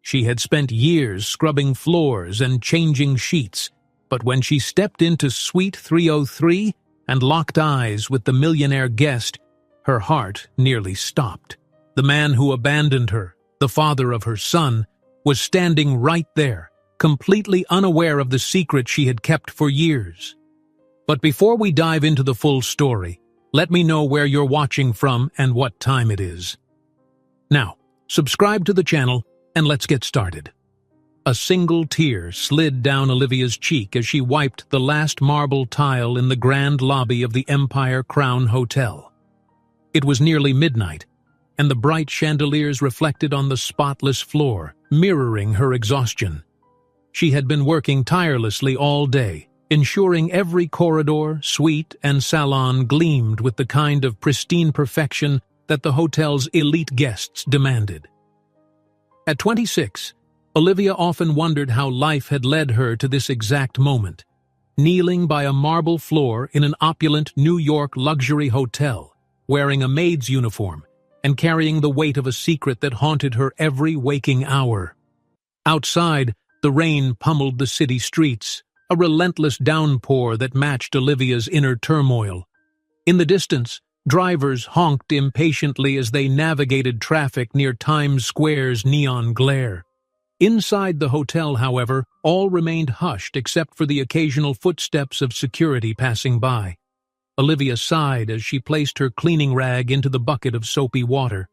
She had spent years scrubbing floors and changing sheets, but when she stepped into Suite 303 and locked eyes with the millionaire guest, her heart nearly stopped. The man who abandoned her, the father of her son, was standing right there, completely unaware of the secret she had kept for years. But before we dive into the full story, let me know where you're watching from and what time it is. Now, subscribe to the channel and let's get started. A single tear slid down Olivia's cheek as she wiped the last marble tile in the grand lobby of the Empire Crown Hotel. It was nearly midnight, and the bright chandeliers reflected on the spotless floor, mirroring her exhaustion. She had been working tirelessly all day, ensuring every corridor, suite, and salon gleamed with the kind of pristine perfection that the hotel's elite guests demanded. At 26, Olivia often wondered how life had led her to this exact moment, kneeling by a marble floor in an opulent New York luxury hotel, wearing a maid's uniform and carrying the weight of a secret that haunted her every waking hour. Outside, the rain pummeled the city streets, a relentless downpour that matched Olivia's inner turmoil. In the distance, drivers honked impatiently as they navigated traffic near Times Square's neon glare. Inside the hotel, however, all remained hushed except for the occasional footsteps of security passing by. Olivia sighed as she placed her cleaning rag into the bucket of soapy water.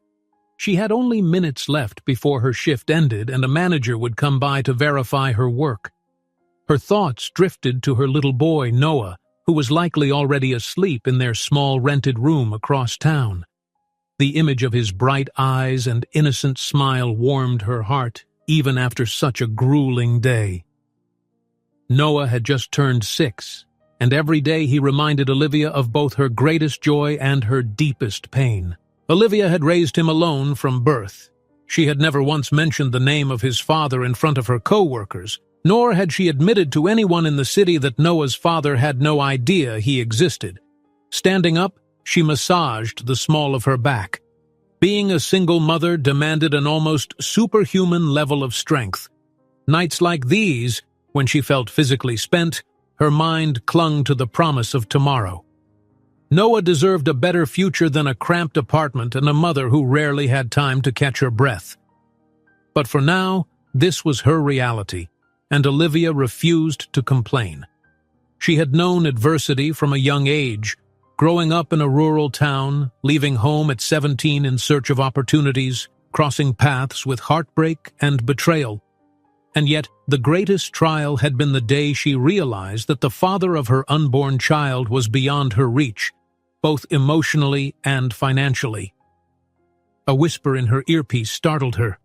She had only minutes left before her shift ended and a manager would come by to verify her work. Her thoughts drifted to her little boy, Noah, who was likely already asleep in their small rented room across town. The image of his bright eyes and innocent smile warmed her heart, even after such a grueling day. Noah had just turned 6, and every day he reminded Olivia of both her greatest joy and her deepest pain. Olivia had raised him alone from birth. She had never once mentioned the name of his father in front of her co-workers, nor had she admitted to anyone in the city that Noah's father had no idea he existed. Standing up, she massaged the small of her back. Being a single mother demanded an almost superhuman level of strength. Nights like these, when she felt physically spent, her mind clung to the promise of tomorrow. Noah deserved a better future than a cramped apartment and a mother who rarely had time to catch her breath. But for now, this was her reality, and Olivia refused to complain. She had known adversity from a young age, growing up in a rural town, leaving home at 17 in search of opportunities, crossing paths with heartbreak and betrayal. And yet, the greatest trial had been the day she realized that the father of her unborn child was beyond her reach, both emotionally and financially. A whisper in her earpiece startled her.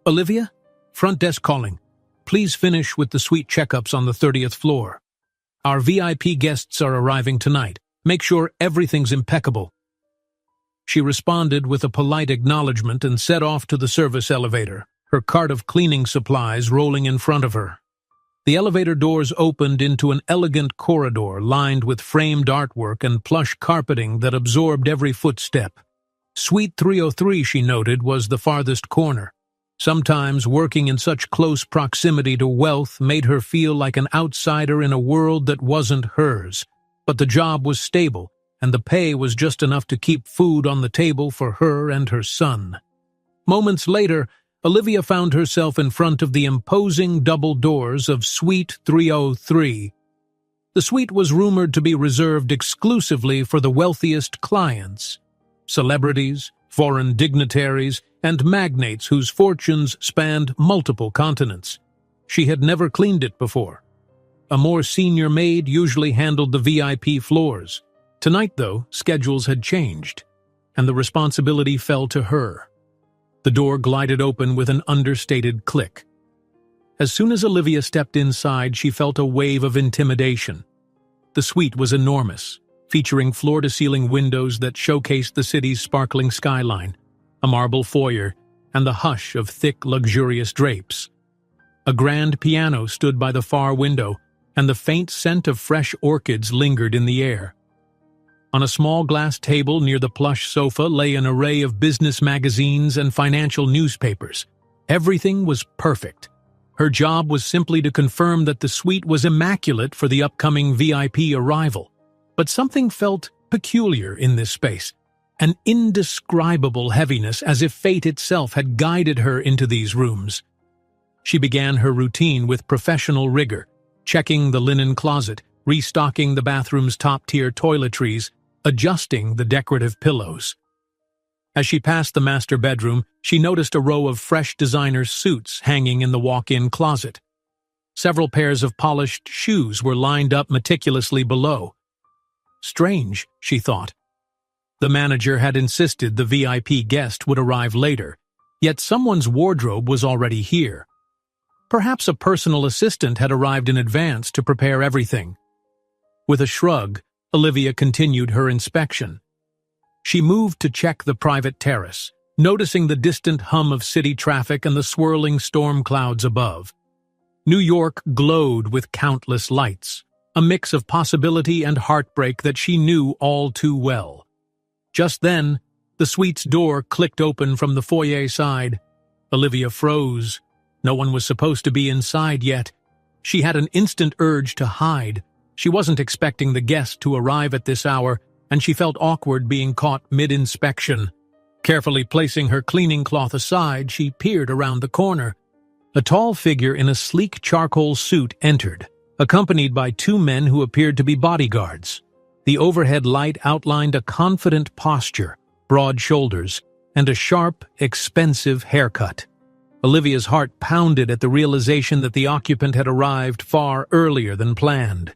"Olivia? Front desk calling. Please finish with the suite checkups on the 30th floor. Our VIP guests are arriving tonight. Make sure everything's impeccable." She responded with a polite acknowledgement and set off to the service elevator, her cart of cleaning supplies rolling in front of her. The elevator doors opened into an elegant corridor lined with framed artwork and plush carpeting that absorbed every footstep. Suite 303, she noted, was the farthest corner. Sometimes working in such close proximity to wealth made her feel like an outsider in a world that wasn't hers. But the job was stable, and the pay was just enough to keep food on the table for her and her son. Moments later, Olivia found herself in front of the imposing double doors of Suite 303. The suite was rumored to be reserved exclusively for the wealthiest clients, celebrities, foreign dignitaries, and magnates whose fortunes spanned multiple continents. She had never cleaned it before. A more senior maid usually handled the VIP floors. Tonight, though, schedules had changed, and the responsibility fell to her. The door glided open with an understated click. As soon as Olivia stepped inside, she felt a wave of intimidation. The suite was enormous, featuring floor-to-ceiling windows that showcased the city's sparkling skyline, a marble foyer, and the hush of thick, luxurious drapes. A grand piano stood by the far window, and the faint scent of fresh orchids lingered in the air. On a small glass table near the plush sofa lay an array of business magazines and financial newspapers, Everything was perfect. Her job was simply to confirm that the suite was immaculate for the upcoming VIP arrival. But something felt peculiar in this space, an indescribable heaviness, as if fate itself had guided her into these rooms. She began her routine with professional rigor, checking the linen closet, restocking the bathroom's top-tier toiletries, adjusting the decorative pillows. As she passed the master bedroom, she noticed a row of fresh designer suits hanging in the walk-in closet. Several pairs of polished shoes were lined up meticulously below. Strange, she thought. The manager had insisted the VIP guest would arrive later, yet someone's wardrobe was already here. Perhaps a personal assistant had arrived in advance to prepare everything. With a shrug, Olivia continued her inspection. She moved to check the private terrace, noticing the distant hum of city traffic and the swirling storm clouds above. New York glowed with countless lights, a mix of possibility and heartbreak that she knew all too well. Just then, the suite's door clicked open from the foyer side. Olivia froze. No one was supposed to be inside yet. She had an instant urge to hide. She wasn't expecting the guest to arrive at this hour, and she felt awkward being caught mid-inspection. Carefully placing her cleaning cloth aside, she peered around the corner. A tall figure in a sleek charcoal suit entered, accompanied by two men who appeared to be bodyguards. The overhead light outlined a confident posture, broad shoulders, and a sharp, expensive haircut. Olivia's heart pounded at the realization that the occupant had arrived far earlier than planned.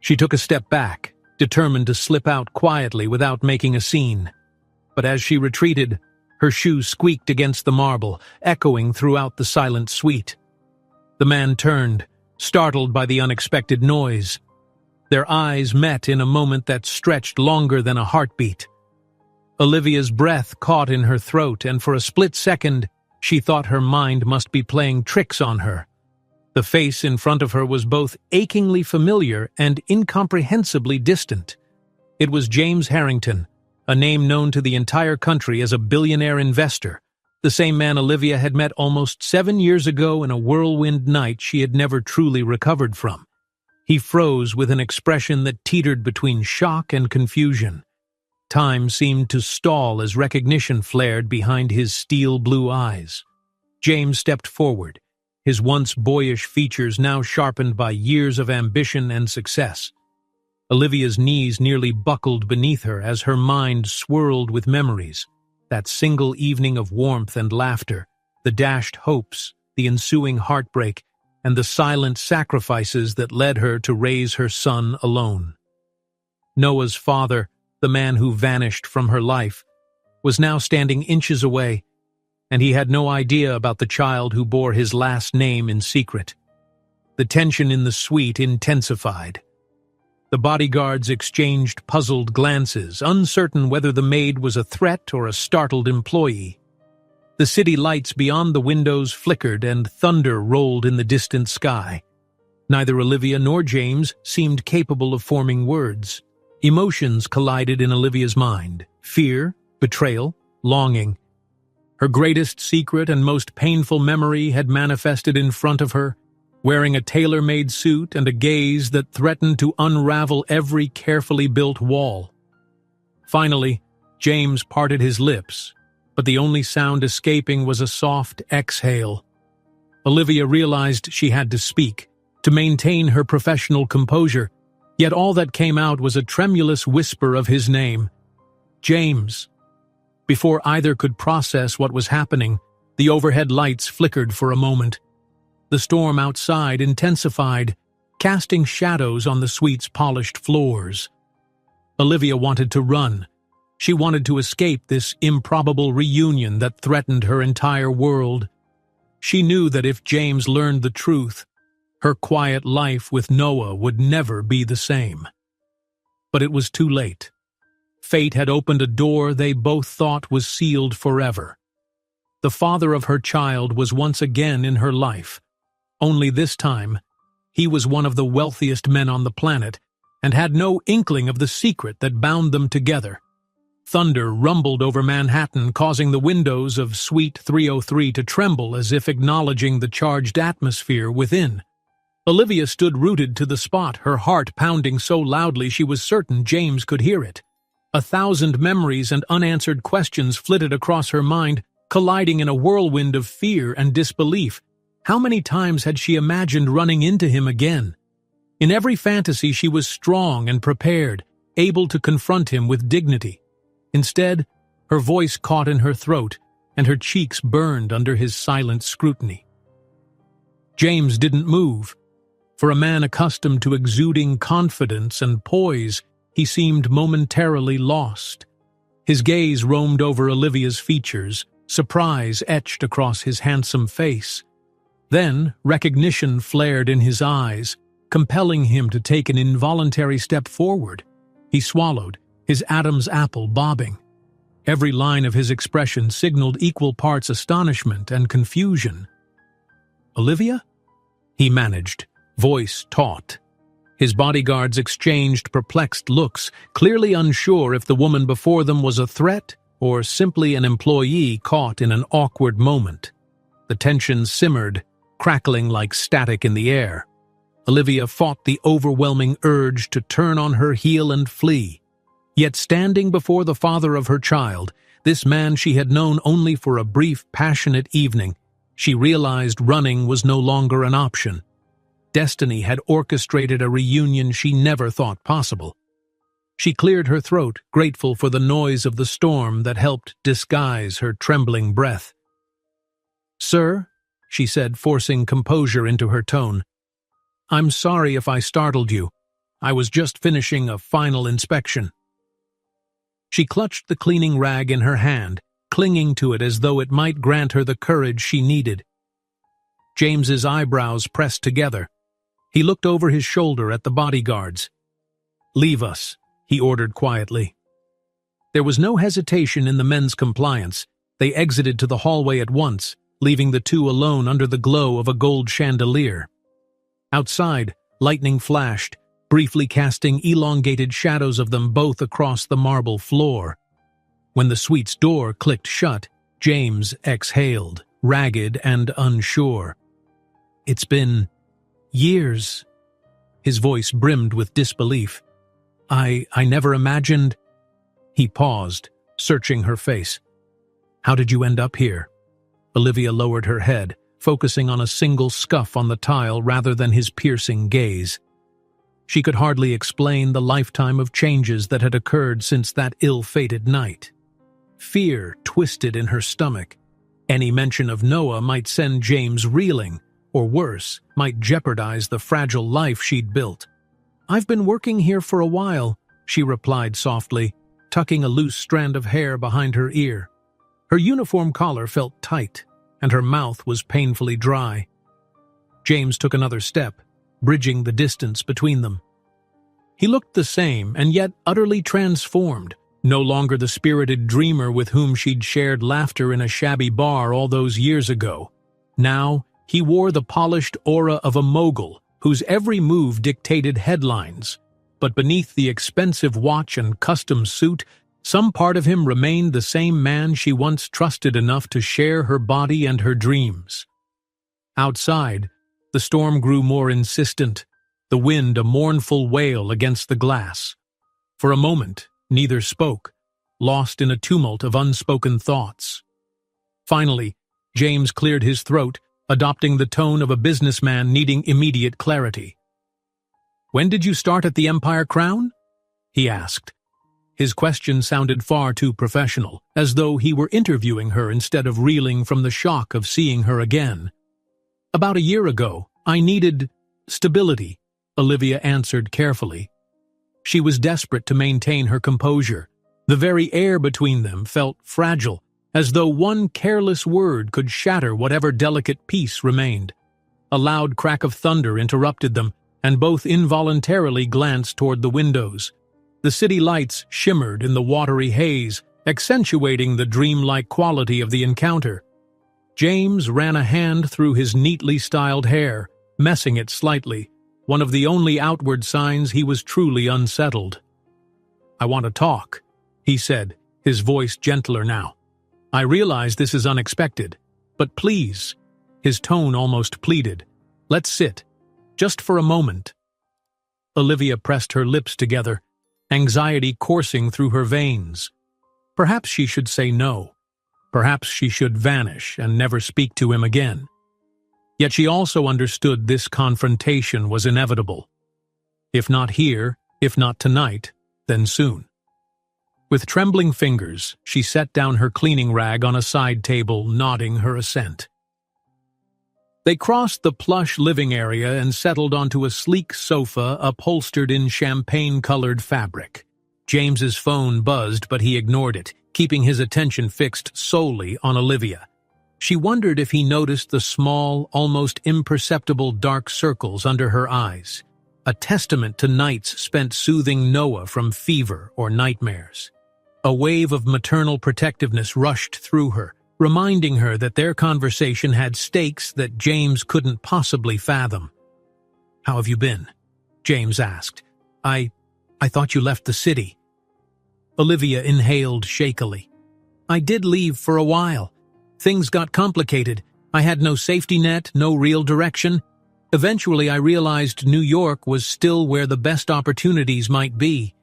She took a step back, determined to slip out quietly without making a scene. But as she retreated, her shoes squeaked against the marble, echoing throughout the silent suite. The man turned, startled by the unexpected noise. Their eyes met in a moment that stretched longer than a heartbeat. Olivia's breath caught in her throat, and for a split second, she thought her mind must be playing tricks on her. The face in front of her was both achingly familiar and incomprehensibly distant. It was James Harrington, a name known to the entire country as a billionaire investor, the same man Olivia had met almost 7 years ago in a whirlwind night she had never truly recovered from. He froze with an expression that teetered between shock and confusion. Time seemed to stall as recognition flared behind his steel blue eyes. James stepped forward, his once boyish features now sharpened by years of ambition and success. Olivia's knees nearly buckled beneath her as her mind swirled with memories. That single evening of warmth and laughter, the dashed hopes, the ensuing heartbreak, and the silent sacrifices that led her to raise her son alone. Noah's father, the man who vanished from her life, was now standing inches away, and he had no idea about the child who bore his last name in secret. The tension in the suite intensified. The bodyguards exchanged puzzled glances, uncertain whether the maid was a threat or a startled employee. The city lights beyond the windows flickered and thunder rolled in the distant sky. Neither Olivia nor James seemed capable of forming words. Emotions collided in Olivia's mind: fear, betrayal, longing. Her greatest secret and most painful memory had manifested in front of her, wearing a tailor-made suit and a gaze that threatened to unravel every carefully built wall. Finally, James parted his lips, but the only sound escaping was a soft exhale. Olivia realized she had to speak, to maintain her professional composure, yet all that came out was a tremulous whisper of his name. James. Before either could process what was happening, the overhead lights flickered for a moment. The storm outside intensified, casting shadows on the suite's polished floors. Olivia wanted to run. She wanted to escape this improbable reunion that threatened her entire world. She knew that if James learned the truth, her quiet life with Noah would never be the same. But it was too late. Fate had opened a door they both thought was sealed forever. The father of her child was once again in her life. Only this time, he was one of the wealthiest men on the planet and had no inkling of the secret that bound them together. Thunder rumbled over Manhattan, causing the windows of Suite 303 to tremble as if acknowledging the charged atmosphere within. Olivia stood rooted to the spot, her heart pounding so loudly she was certain James could hear it. 1,000 memories and unanswered questions flitted across her mind, colliding in a whirlwind of fear and disbelief. How many times had she imagined running into him again? In every fantasy she was strong and prepared, able to confront him with dignity. Instead, her voice caught in her throat, and her cheeks burned under his silent scrutiny. James didn't move. For a man accustomed to exuding confidence and poise, he seemed momentarily lost. His gaze roamed over Olivia's features, surprise etched across his handsome face. Then, recognition flared in his eyes, compelling him to take an involuntary step forward. He swallowed, his Adam's apple bobbing. Every line of his expression signaled equal parts astonishment and confusion. "Olivia?" he managed, voice taut. His bodyguards exchanged perplexed looks, clearly unsure if the woman before them was a threat or simply an employee caught in an awkward moment. The tension simmered, crackling like static in the air. Olivia fought the overwhelming urge to turn on her heel and flee. Yet standing before the father of her child, this man she had known only for a brief, passionate evening, she realized running was no longer an option. Destiny had orchestrated a reunion she never thought possible. She cleared her throat, grateful for the noise of the storm that helped disguise her trembling breath. "Sir," she said, forcing composure into her tone, "I'm sorry if I startled you. I was just finishing a final inspection." She clutched the cleaning rag in her hand, clinging to it as though it might grant her the courage she needed. James's eyebrows pressed together. He looked over his shoulder at the bodyguards. "Leave us," he ordered quietly. There was no hesitation in the men's compliance. They exited to the hallway at once, leaving the two alone under the glow of a gold chandelier. Outside, lightning flashed, briefly casting elongated shadows of them both across the marble floor. When the suite's door clicked shut, James exhaled, ragged and unsure. "It's been years." His voice brimmed with disbelief. I never imagined—" He paused, searching her face. "How did you end up here?" Olivia lowered her head, focusing on a single scuff on the tile rather than his piercing gaze. She could hardly explain the lifetime of changes that had occurred since that ill-fated night. Fear twisted in her stomach. Any mention of Noah might send James reeling, or worse, might jeopardize the fragile life she'd built. "I've been working here for a while," she replied softly, tucking a loose strand of hair behind her ear. Her uniform collar felt tight, and her mouth was painfully dry. James took another step, bridging the distance between them. He looked the same, and yet utterly transformed, no longer the spirited dreamer with whom she'd shared laughter in a shabby bar all those years ago. Now, he wore the polished aura of a mogul, whose every move dictated headlines. But beneath the expensive watch and custom suit, some part of him remained the same man she once trusted enough to share her body and her dreams. Outside, the storm grew more insistent, the wind a mournful wail against the glass. For a moment, neither spoke, lost in a tumult of unspoken thoughts. Finally, James cleared his throat, adopting the tone of a businessman needing immediate clarity. "When did you start at the Empire Crown?" he asked. His question sounded far too professional, as though he were interviewing her instead of reeling from the shock of seeing her again. "About a year ago. I needed stability," Olivia answered carefully. She was desperate to maintain her composure. The very air between them felt fragile, as though one careless word could shatter whatever delicate peace remained. A loud crack of thunder interrupted them, and both involuntarily glanced toward the windows. The city lights shimmered in the watery haze, accentuating the dreamlike quality of the encounter. James ran a hand through his neatly styled hair, messing it slightly, one of the only outward signs he was truly unsettled. "I want to talk," he said, his voice gentler now. "I realize this is unexpected, but please," his tone almost pleaded, "let's sit, just for a moment." Olivia pressed her lips together, anxiety coursing through her veins. Perhaps she should say no. Perhaps she should vanish and never speak to him again. Yet she also understood this confrontation was inevitable. If not here, if not tonight, then soon. With trembling fingers, she set down her cleaning rag on a side table, nodding her assent. They crossed the plush living area and settled onto a sleek sofa upholstered in champagne-colored fabric. James's phone buzzed, but he ignored it, keeping his attention fixed solely on Olivia. She wondered if he noticed the small, almost imperceptible dark circles under her eyes, a testament to nights spent soothing Noah from fever or nightmares. A wave of maternal protectiveness rushed through her, reminding her that their conversation had stakes that James couldn't possibly fathom. "How have you been?" James asked. I thought you left the city." Olivia inhaled shakily. "I did leave for a while. Things got complicated. I had no safety net, no real direction. Eventually I realized New York was still where the best opportunities might be."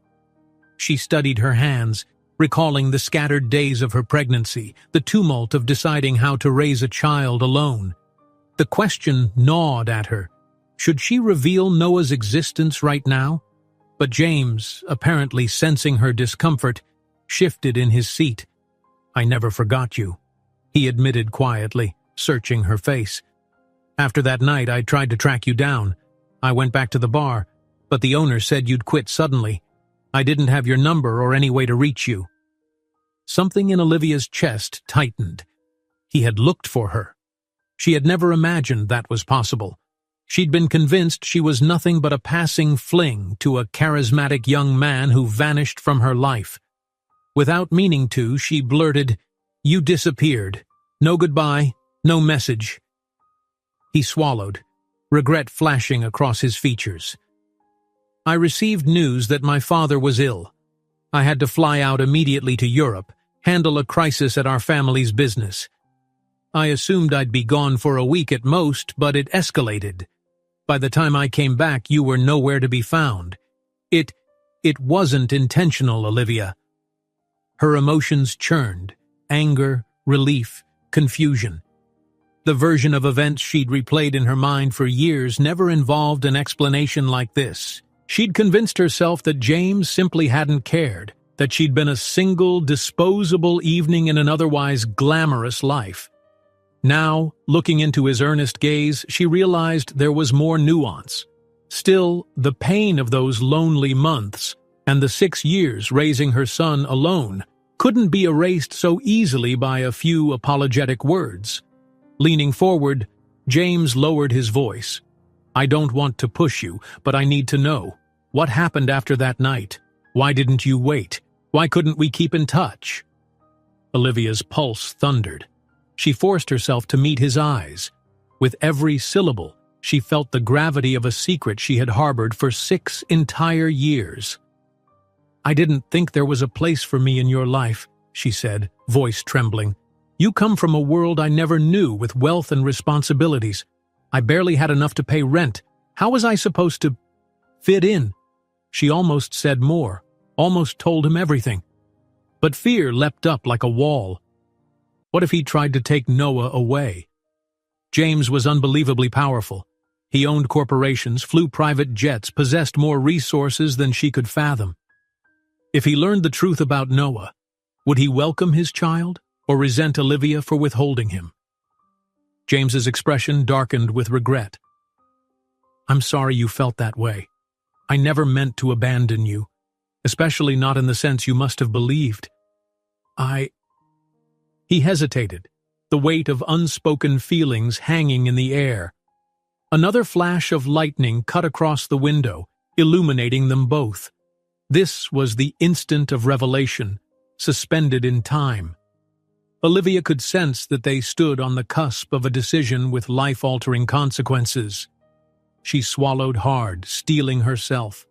She studied her hands, recalling the scattered days of her pregnancy, the tumult of deciding how to raise a child alone. The question gnawed at her. Should she reveal Noah's existence right now? But James, apparently sensing her discomfort, shifted in his seat. "I never forgot you," he admitted quietly, searching her face. "After that night, I tried to track you down. I went back to the bar, but the owner said you'd quit suddenly. I didn't have your number or any way to reach you." Something in Olivia's chest tightened. He had looked for her. She had never imagined that was possible. She'd been convinced she was nothing but a passing fling to a charismatic young man who vanished from her life. Without meaning to, she blurted, "You disappeared. No goodbye, no message." He swallowed, regret flashing across his features. "I received news that my father was ill. I had to fly out immediately to Europe, handle a crisis at our family's business. I assumed I'd be gone for a week at most, but it escalated. By the time I came back, you were nowhere to be found. It wasn't intentional, Olivia." Her emotions churned: anger, relief, confusion. The version of events she'd replayed in her mind for years never involved an explanation like this. She'd convinced herself that James simply hadn't cared, that she'd been a single, disposable evening in an otherwise glamorous life. Now, looking into his earnest gaze, she realized there was more nuance. Still, the pain of those lonely months, and the 6 years raising her son alone, couldn't be erased so easily by a few apologetic words. Leaning forward, James lowered his voice. "I don't want to push you, but I need to know. What happened after that night? Why didn't you wait? Why couldn't we keep in touch?" Olivia's pulse thundered. She forced herself to meet his eyes. With every syllable, she felt the gravity of a secret she had harbored for 6 entire years. "I didn't think there was a place for me in your life," she said, voice trembling. "You come from a world I never knew, with wealth and responsibilities. I barely had enough to pay rent. How was I supposed to fit in?" She almost said more, almost told him everything. But fear leapt up like a wall. What if he tried to take Noah away? James was unbelievably powerful. He owned corporations, flew private jets, possessed more resources than she could fathom. If he learned the truth about Noah, would he welcome his child or resent Olivia for withholding him? James's expression darkened with regret. "I'm sorry you felt that way. I never meant to abandon you, especially not in the sense you must have believed. He hesitated, the weight of unspoken feelings hanging in the air. Another flash of lightning cut across the window, illuminating them both. This was the instant of revelation, suspended in time. Olivia could sense that they stood on the cusp of a decision with life-altering consequences. She swallowed hard, steeling herself.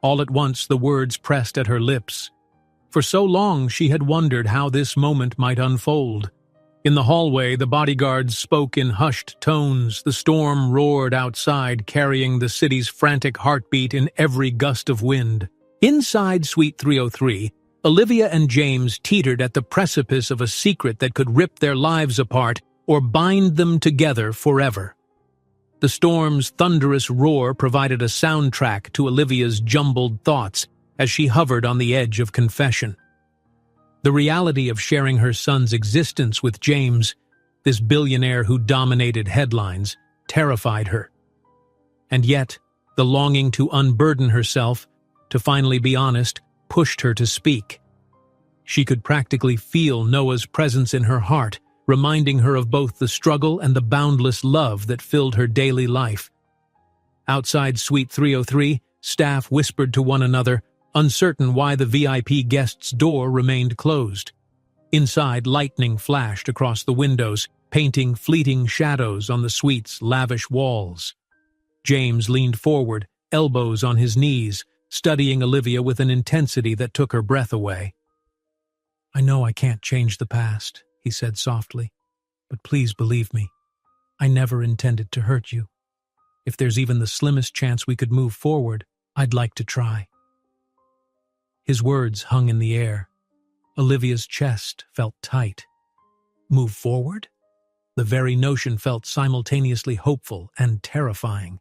All at once the words pressed at her lips. For so long she had wondered how this moment might unfold. In the hallway, the bodyguards spoke in hushed tones. The storm roared outside, carrying the city's frantic heartbeat in every gust of wind. Inside Suite 303, Olivia and James teetered at the precipice of a secret that could rip their lives apart or bind them together forever. The storm's thunderous roar provided a soundtrack to Olivia's jumbled thoughts as she hovered on the edge of confession. The reality of sharing her son's existence with James, this billionaire who dominated headlines, terrified her. And yet, the longing to unburden herself, to finally be honest, pushed her to speak. She could practically feel Noah's presence in her heart, reminding her of both the struggle and the boundless love that filled her daily life. Outside Suite 303, staff whispered to one another, uncertain why the VIP guest's door remained closed. Inside, lightning flashed across the windows, painting fleeting shadows on the suite's lavish walls. James leaned forward, elbows on his knees, studying Olivia with an intensity that took her breath away. "I know I can't change the past," he said softly, "but please believe me. I never intended to hurt you. If there's even the slimmest chance we could move forward, I'd like to try." His words hung in the air. Olivia's chest felt tight. Move forward? The very notion felt simultaneously hopeful and terrifying.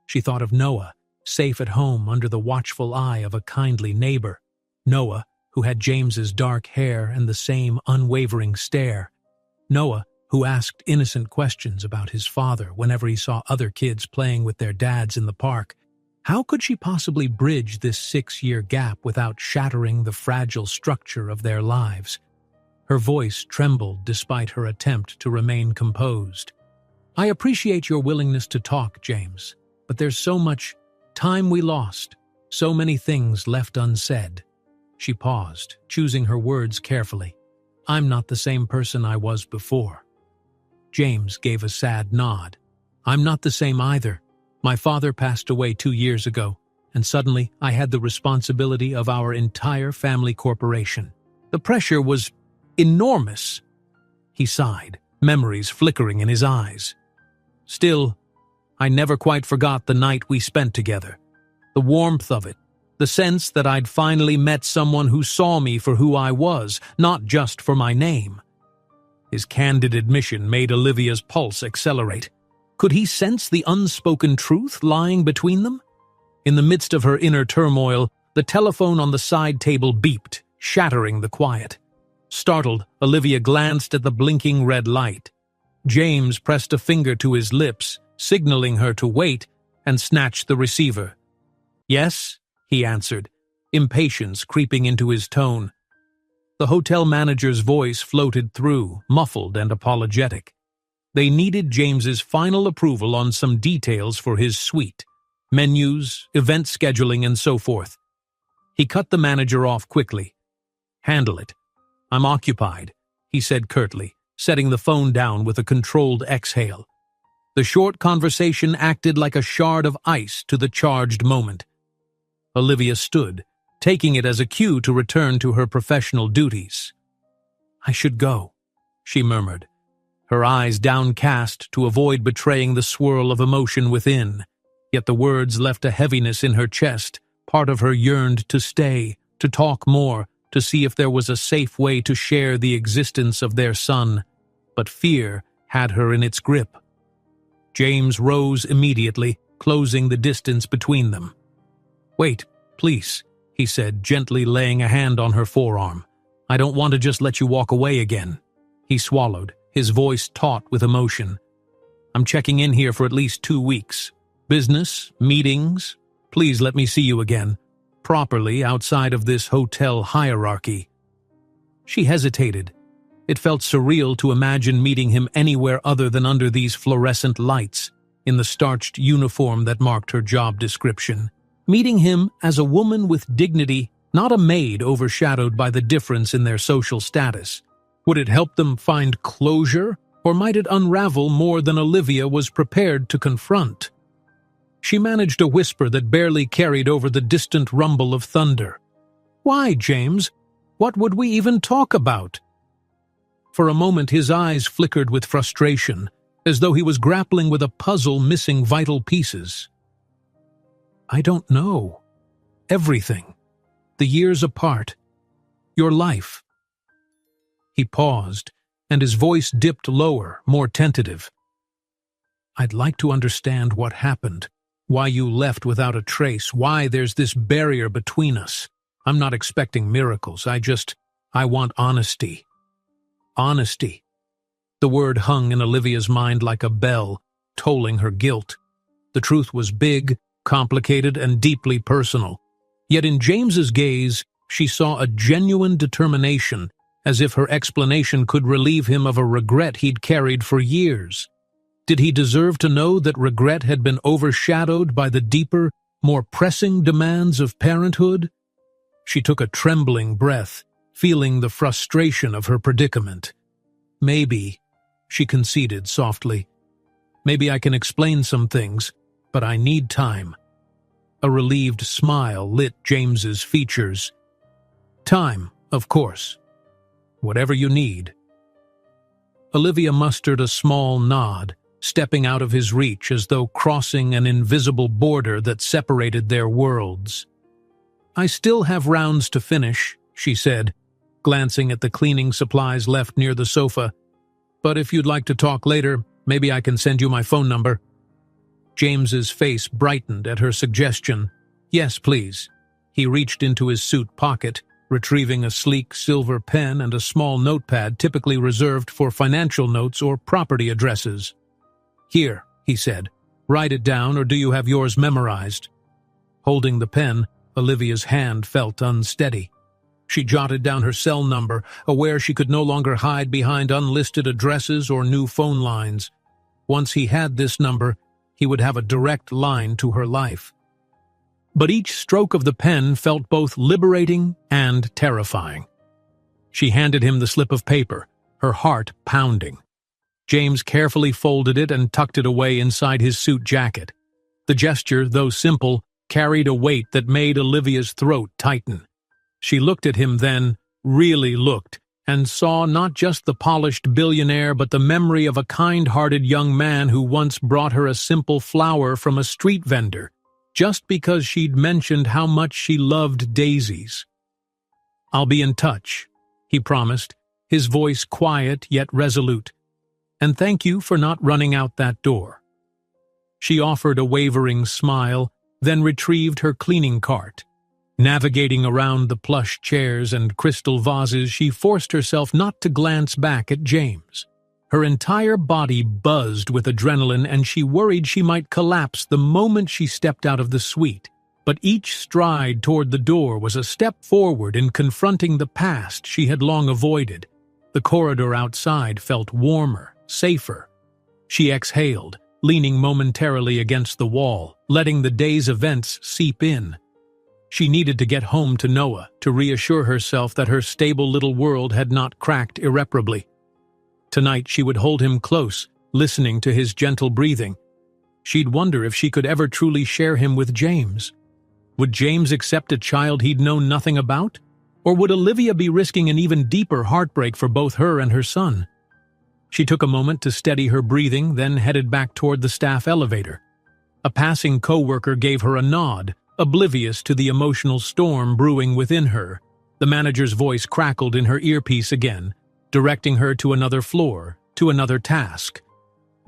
She thought of Noah, safe at home under the watchful eye of a kindly neighbor. Noah, who had James's dark hair and the same unwavering stare. Noah, who asked innocent questions about his father whenever he saw other kids playing with their dads in the park. How could she possibly bridge this 6-year gap without shattering the fragile structure of their lives? Her voice trembled despite her attempt to remain composed. "I appreciate your willingness to talk, James, but there's so much time we lost, so many things left unsaid." She paused, choosing her words carefully. "I'm not the same person I was before." James gave a sad nod. "I'm not the same either. My father passed away 2 years ago, and suddenly I had the responsibility of our entire family corporation. The pressure was enormous." He sighed, memories flickering in his eyes. "Still, I never quite forgot the night we spent together. The warmth of it, the sense that I'd finally met someone who saw me for who I was, not just for my name." His candid admission made Olivia's pulse accelerate. Could he sense the unspoken truth lying between them? In the midst of her inner turmoil, the telephone on the side table beeped, shattering the quiet. Startled, Olivia glanced at the blinking red light. James pressed a finger to his lips, signaling her to wait, and snatched the receiver. "Yes," he answered, impatience creeping into his tone. The hotel manager's voice floated through, muffled and apologetic. They needed James's final approval on some details for his suite, menus, event scheduling, and so forth. He cut the manager off quickly. "Handle it. I'm occupied," he said curtly, setting the phone down with a controlled exhale. The short conversation acted like a shard of ice to the charged moment. Olivia stood, taking it as a cue to return to her professional duties. "I should go," she murmured, her eyes downcast to avoid betraying the swirl of emotion within. Yet the words left a heaviness in her chest. Part of her yearned to stay, to talk more, to see if there was a safe way to share the existence of their son. But fear had her in its grip. James rose immediately, closing the distance between them. "Wait, please," he said, gently laying a hand on her forearm. "I don't want to just let you walk away again." He swallowed, his voice taut with emotion. "I'm checking in here for at least 2 weeks. Business, meetings. Please let me see you again. Properly, outside of this hotel hierarchy." She hesitated. It felt surreal to imagine meeting him anywhere other than under these fluorescent lights, in the starched uniform that marked her job description. Meeting him as a woman with dignity, not a maid overshadowed by the difference in their social status. Would it help them find closure, or might it unravel more than Olivia was prepared to confront? She managed a whisper that barely carried over the distant rumble of thunder. "Why, James? What would we even talk about? For a moment his eyes flickered with frustration, as though he was grappling with a puzzle missing vital pieces. I don't know. Everything. The years apart. Your life. He paused, and his voice dipped lower, more tentative. I'd like to understand what happened, why you left without a trace, why there's this barrier between us. I'm not expecting miracles, I want honesty. Honesty. The word hung in Olivia's mind like a bell, tolling her guilt. The truth was big, complicated, and deeply personal. Yet in James's gaze, she saw a genuine determination, as if her explanation could relieve him of a regret he'd carried for years. Did he deserve to know that regret had been overshadowed by the deeper, more pressing demands of parenthood? She took a trembling breath, feeling the frustration of her predicament. Maybe, she conceded softly, maybe I can explain some things, but I need time. A relieved smile lit James's features. Time, of course. Whatever you need. Olivia mustered a small nod, stepping out of his reach as though crossing an invisible border that separated their worlds. I still have rounds to finish, she said, glancing at the cleaning supplies left near the sofa. But if you'd like to talk later, maybe I can send you my phone number. James's face brightened at her suggestion. Yes, please. He reached into his suit pocket, retrieving a sleek silver pen and a small notepad typically reserved for financial notes or property addresses. Here, he said, write it down, or do you have yours memorized? Holding the pen, Olivia's hand felt unsteady. She jotted down her cell number, aware she could no longer hide behind unlisted addresses or new phone lines. Once he had this number, he would have a direct line to her life. But each stroke of the pen felt both liberating and terrifying. She handed him the slip of paper, her heart pounding. James carefully folded it and tucked it away inside his suit jacket. The gesture, though simple, carried a weight that made Olivia's throat tighten. She looked at him then, really looked, and saw not just the polished billionaire but the memory of a kind-hearted young man who once brought her a simple flower from a street vendor, just because she'd mentioned how much she loved daisies. I'll be in touch, he promised, his voice quiet yet resolute. And thank you for not running out that door. She offered a wavering smile, then retrieved her cleaning cart. Navigating around the plush chairs and crystal vases, she forced herself not to glance back at James. Her entire body buzzed with adrenaline, and she worried she might collapse the moment she stepped out of the suite. But each stride toward the door was a step forward in confronting the past she had long avoided. The corridor outside felt warmer, safer. She exhaled, leaning momentarily against the wall, letting the day's events seep in. She needed to get home to Noah to reassure herself that her stable little world had not cracked irreparably. Tonight she would hold him close, listening to his gentle breathing. She'd wonder if she could ever truly share him with James. Would James accept a child he'd known nothing about? Or would Olivia be risking an even deeper heartbreak for both her and her son? She took a moment to steady her breathing, then headed back toward the staff elevator. A passing coworker gave her a nod, oblivious to the emotional storm brewing within her. The manager's voice crackled in her earpiece again, directing her to another floor, to another task.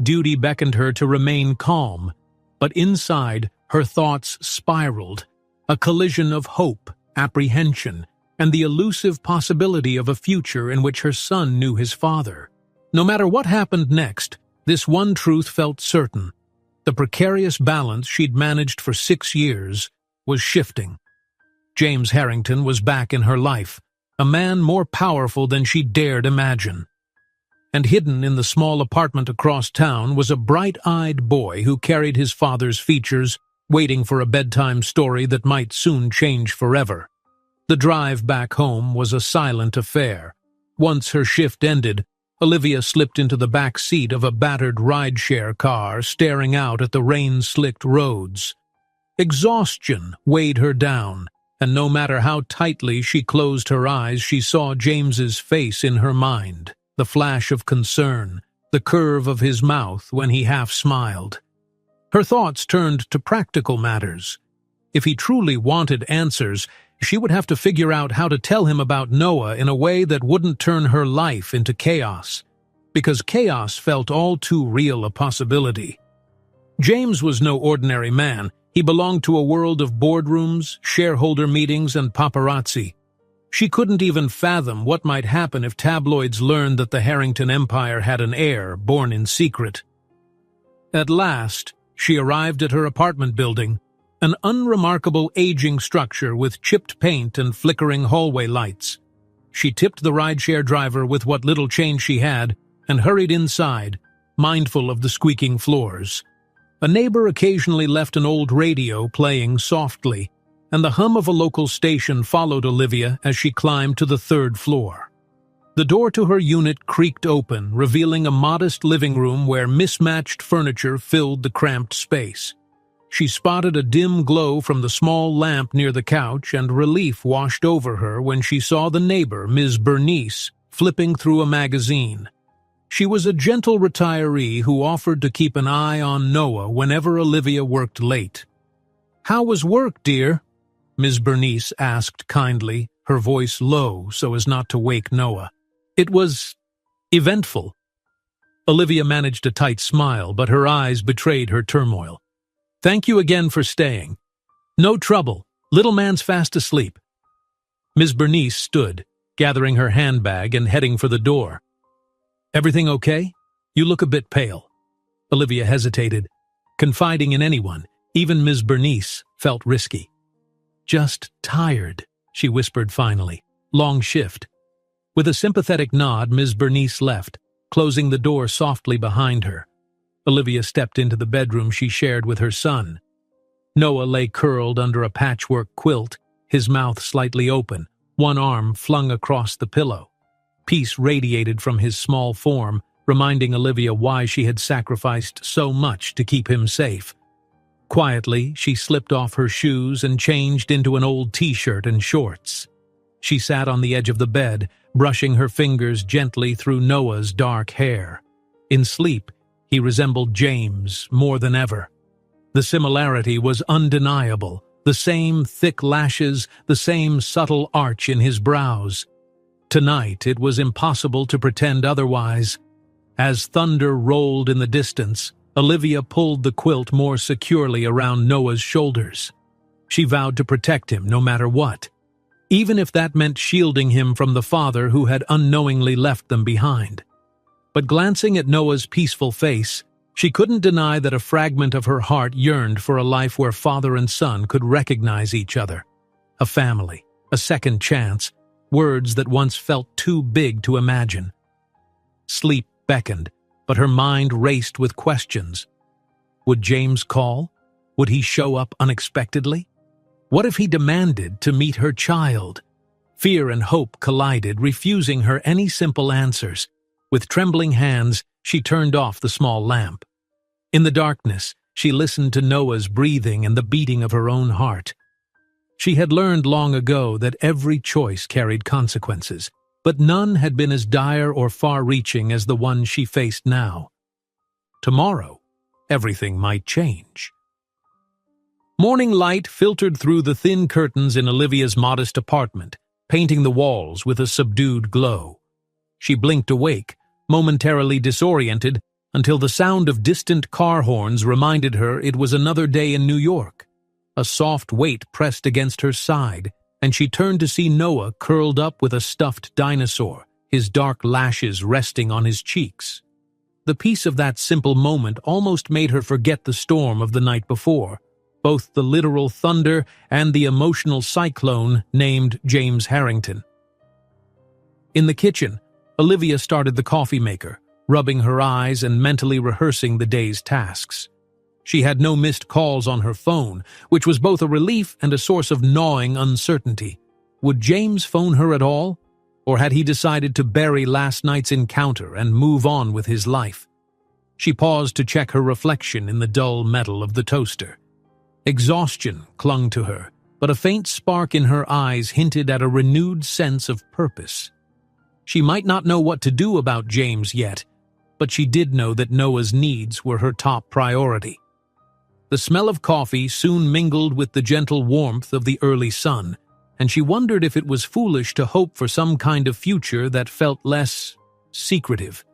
Duty beckoned her to remain calm, but inside, her thoughts spiraled, a collision of hope, apprehension, and the elusive possibility of a future in which her son knew his father. No matter what happened next, this one truth felt certain. The precarious balance she'd managed for 6 years was shifting. James Harrington was back in her life, a man more powerful than she dared imagine. And hidden in the small apartment across town was a bright-eyed boy who carried his father's features, waiting for a bedtime story that might soon change forever. The drive back home was a silent affair. Once her shift ended, Olivia slipped into the back seat of a battered rideshare car, staring out at the rain-slicked roads. Exhaustion weighed her down, and no matter how tightly she closed her eyes, she saw James's face in her mind, the flash of concern, the curve of his mouth when he half smiled. Her thoughts turned to practical matters. If he truly wanted answers, she would have to figure out how to tell him about Noah in a way that wouldn't turn her life into chaos, because chaos felt all too real a possibility. James was no ordinary man. He belonged to a world of boardrooms, shareholder meetings, and paparazzi. She couldn't even fathom what might happen if tabloids learned that the Harrington empire had an heir born in secret. At last, she arrived at her apartment building, an unremarkable aging structure with chipped paint and flickering hallway lights. She tipped the rideshare driver with what little change she had and hurried inside, mindful of the squeaking floors. A neighbor occasionally left an old radio playing softly, and the hum of a local station followed Olivia as she climbed to the third floor. The door to her unit creaked open, revealing a modest living room where mismatched furniture filled the cramped space. She spotted a dim glow from the small lamp near the couch, and relief washed over her when she saw the neighbor, Ms. Bernice, flipping through a magazine. She was a gentle retiree who offered to keep an eye on Noah whenever Olivia worked late. "How was work, dear?" Ms. Bernice asked kindly, her voice low so as not to wake Noah. "It was eventful." Olivia managed a tight smile, but her eyes betrayed her turmoil. "Thank you again for staying." "No trouble. Little man's fast asleep." Ms. Bernice stood, gathering her handbag and heading for the door. "Everything okay? You look a bit pale." Olivia hesitated. Confiding in anyone, even Ms. Bernice, felt risky. "Just tired," she whispered finally. "Long shift." With a sympathetic nod, Ms. Bernice left, closing the door softly behind her. Olivia stepped into the bedroom she shared with her son. Noah lay curled under a patchwork quilt, his mouth slightly open, one arm flung across the pillow. Peace radiated from his small form, reminding Olivia why she had sacrificed so much to keep him safe. Quietly, she slipped off her shoes and changed into an old t-shirt and shorts. She sat on the edge of the bed, brushing her fingers gently through Noah's dark hair. In sleep, he resembled James more than ever. The similarity was undeniable, the same thick lashes, the same subtle arch in his brows. Tonight, it was impossible to pretend otherwise. As thunder rolled in the distance, Olivia pulled the quilt more securely around Noah's shoulders. She vowed to protect him no matter what, even if that meant shielding him from the father who had unknowingly left them behind. But glancing at Noah's peaceful face, she couldn't deny that a fragment of her heart yearned for a life where father and son could recognize each other. A family, a second chance, words that once felt too big to imagine. Sleep beckoned, but her mind raced with questions. Would James call? Would he show up unexpectedly? What if he demanded to meet her child? Fear and hope collided, refusing her any simple answers. With trembling hands, she turned off the small lamp. In the darkness, she listened to Noah's breathing and the beating of her own heart. She had learned long ago that every choice carried consequences, but none had been as dire or far-reaching as the one she faced now. Tomorrow, everything might change. Morning light filtered through the thin curtains in Olivia's modest apartment, painting the walls with a subdued glow. She blinked awake, momentarily disoriented, until the sound of distant car horns reminded her it was another day in New York. A soft weight pressed against her side, and she turned to see Noah curled up with a stuffed dinosaur, his dark lashes resting on his cheeks. The peace of that simple moment almost made her forget the storm of the night before, both the literal thunder and the emotional cyclone named James Harrington. In the kitchen, Olivia started the coffee maker, rubbing her eyes and mentally rehearsing the day's tasks. She had no missed calls on her phone, which was both a relief and a source of gnawing uncertainty. Would James phone her at all? Or had he decided to bury last night's encounter and move on with his life? She paused to check her reflection in the dull metal of the toaster. Exhaustion clung to her, but a faint spark in her eyes hinted at a renewed sense of purpose. She might not know what to do about James yet, but she did know that Noah's needs were her top priority. The smell of coffee soon mingled with the gentle warmth of the early sun, and she wondered if it was foolish to hope for some kind of future that felt less secretive.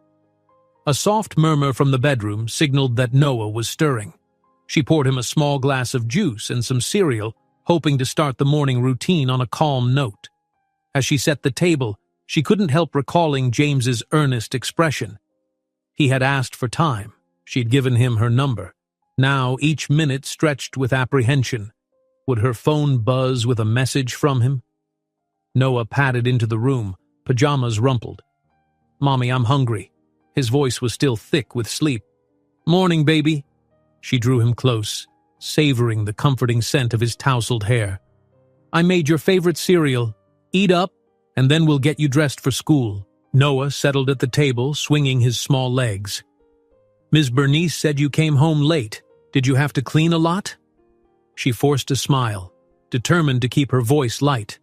A soft murmur from the bedroom signaled that Noah was stirring. She poured him a small glass of juice and some cereal, hoping to start the morning routine on a calm note. As she set the table, she couldn't help recalling James's earnest expression. He had asked for time. She'd given him her number. Now each minute stretched with apprehension. Would her phone buzz with a message from him? Noah padded into the room, pajamas rumpled. "Mommy, I'm hungry." His voice was still thick with sleep. "Morning, baby." She drew him close, savoring the comforting scent of his tousled hair. "I made your favorite cereal. Eat up, and then we'll get you dressed for school." Noah settled at the table, swinging his small legs. "Ms. Bernice said you came home late. Did you have to clean a lot?" She forced a smile, determined to keep her voice light.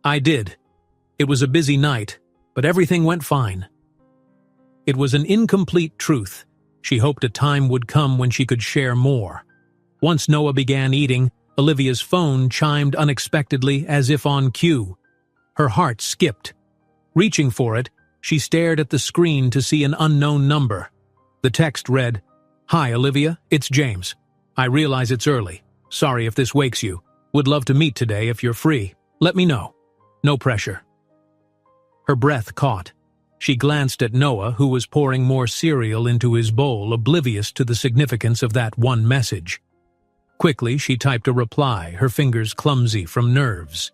"I did. It was a busy night, but everything went fine." It was an incomplete truth. She hoped a time would come when she could share more. Once Noah began eating, Olivia's phone chimed unexpectedly as if on cue. Her heart skipped. Reaching for it, she stared at the screen to see an unknown number. The text read, "Hi, Olivia, it's James. I realize it's early. Sorry if this wakes you. Would love to meet today if you're free. Let me know. No pressure." Her breath caught. She glanced at Noah, who was pouring more cereal into his bowl, oblivious to the significance of that one message. Quickly, she typed a reply, her fingers clumsy from nerves.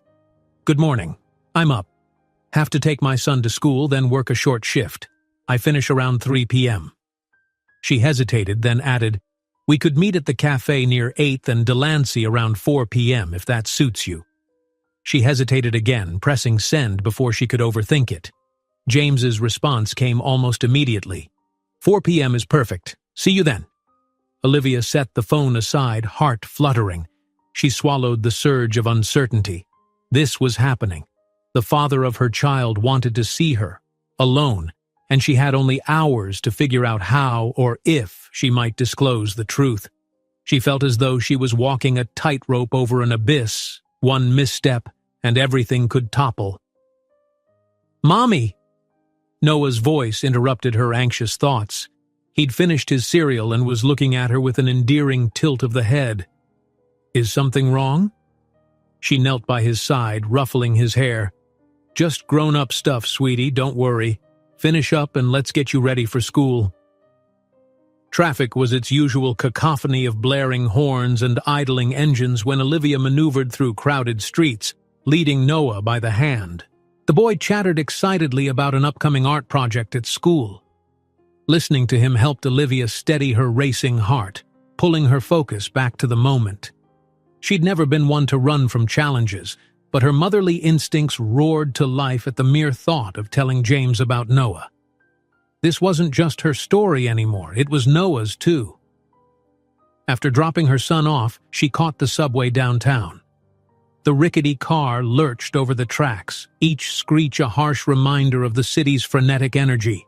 "Good morning. I'm up. Have to take my son to school, then work a short shift. I finish around 3 p.m. She hesitated, then added, "We could meet at the cafe near 8th and Delancey around 4 p.m. if that suits you." She hesitated again, pressing send before she could overthink it. James's response came almost immediately. 4 p.m. is perfect. See you then." Olivia set the phone aside, heart fluttering. She swallowed the surge of uncertainty. This was happening. The father of her child wanted to see her, alone, and she had only hours to figure out how or if she might disclose the truth. She felt as though she was walking a tightrope over an abyss. One misstep, and everything could topple. "Mommy!" Noah's voice interrupted her anxious thoughts. He'd finished his cereal and was looking at her with an endearing tilt of the head. "Is something wrong?" She knelt by his side, ruffling his hair. "Just grown-up stuff, sweetie, don't worry. Finish up and let's get you ready for school." Traffic was its usual cacophony of blaring horns and idling engines when Olivia maneuvered through crowded streets, leading Noah by the hand. The boy chattered excitedly about an upcoming art project at school. Listening to him helped Olivia steady her racing heart, pulling her focus back to the moment. She'd never been one to run from challenges, but her motherly instincts roared to life at the mere thought of telling James about Noah. This wasn't just her story anymore, it was Noah's too. After dropping her son off, she caught the subway downtown. The rickety car lurched over the tracks, each screech a harsh reminder of the city's frenetic energy.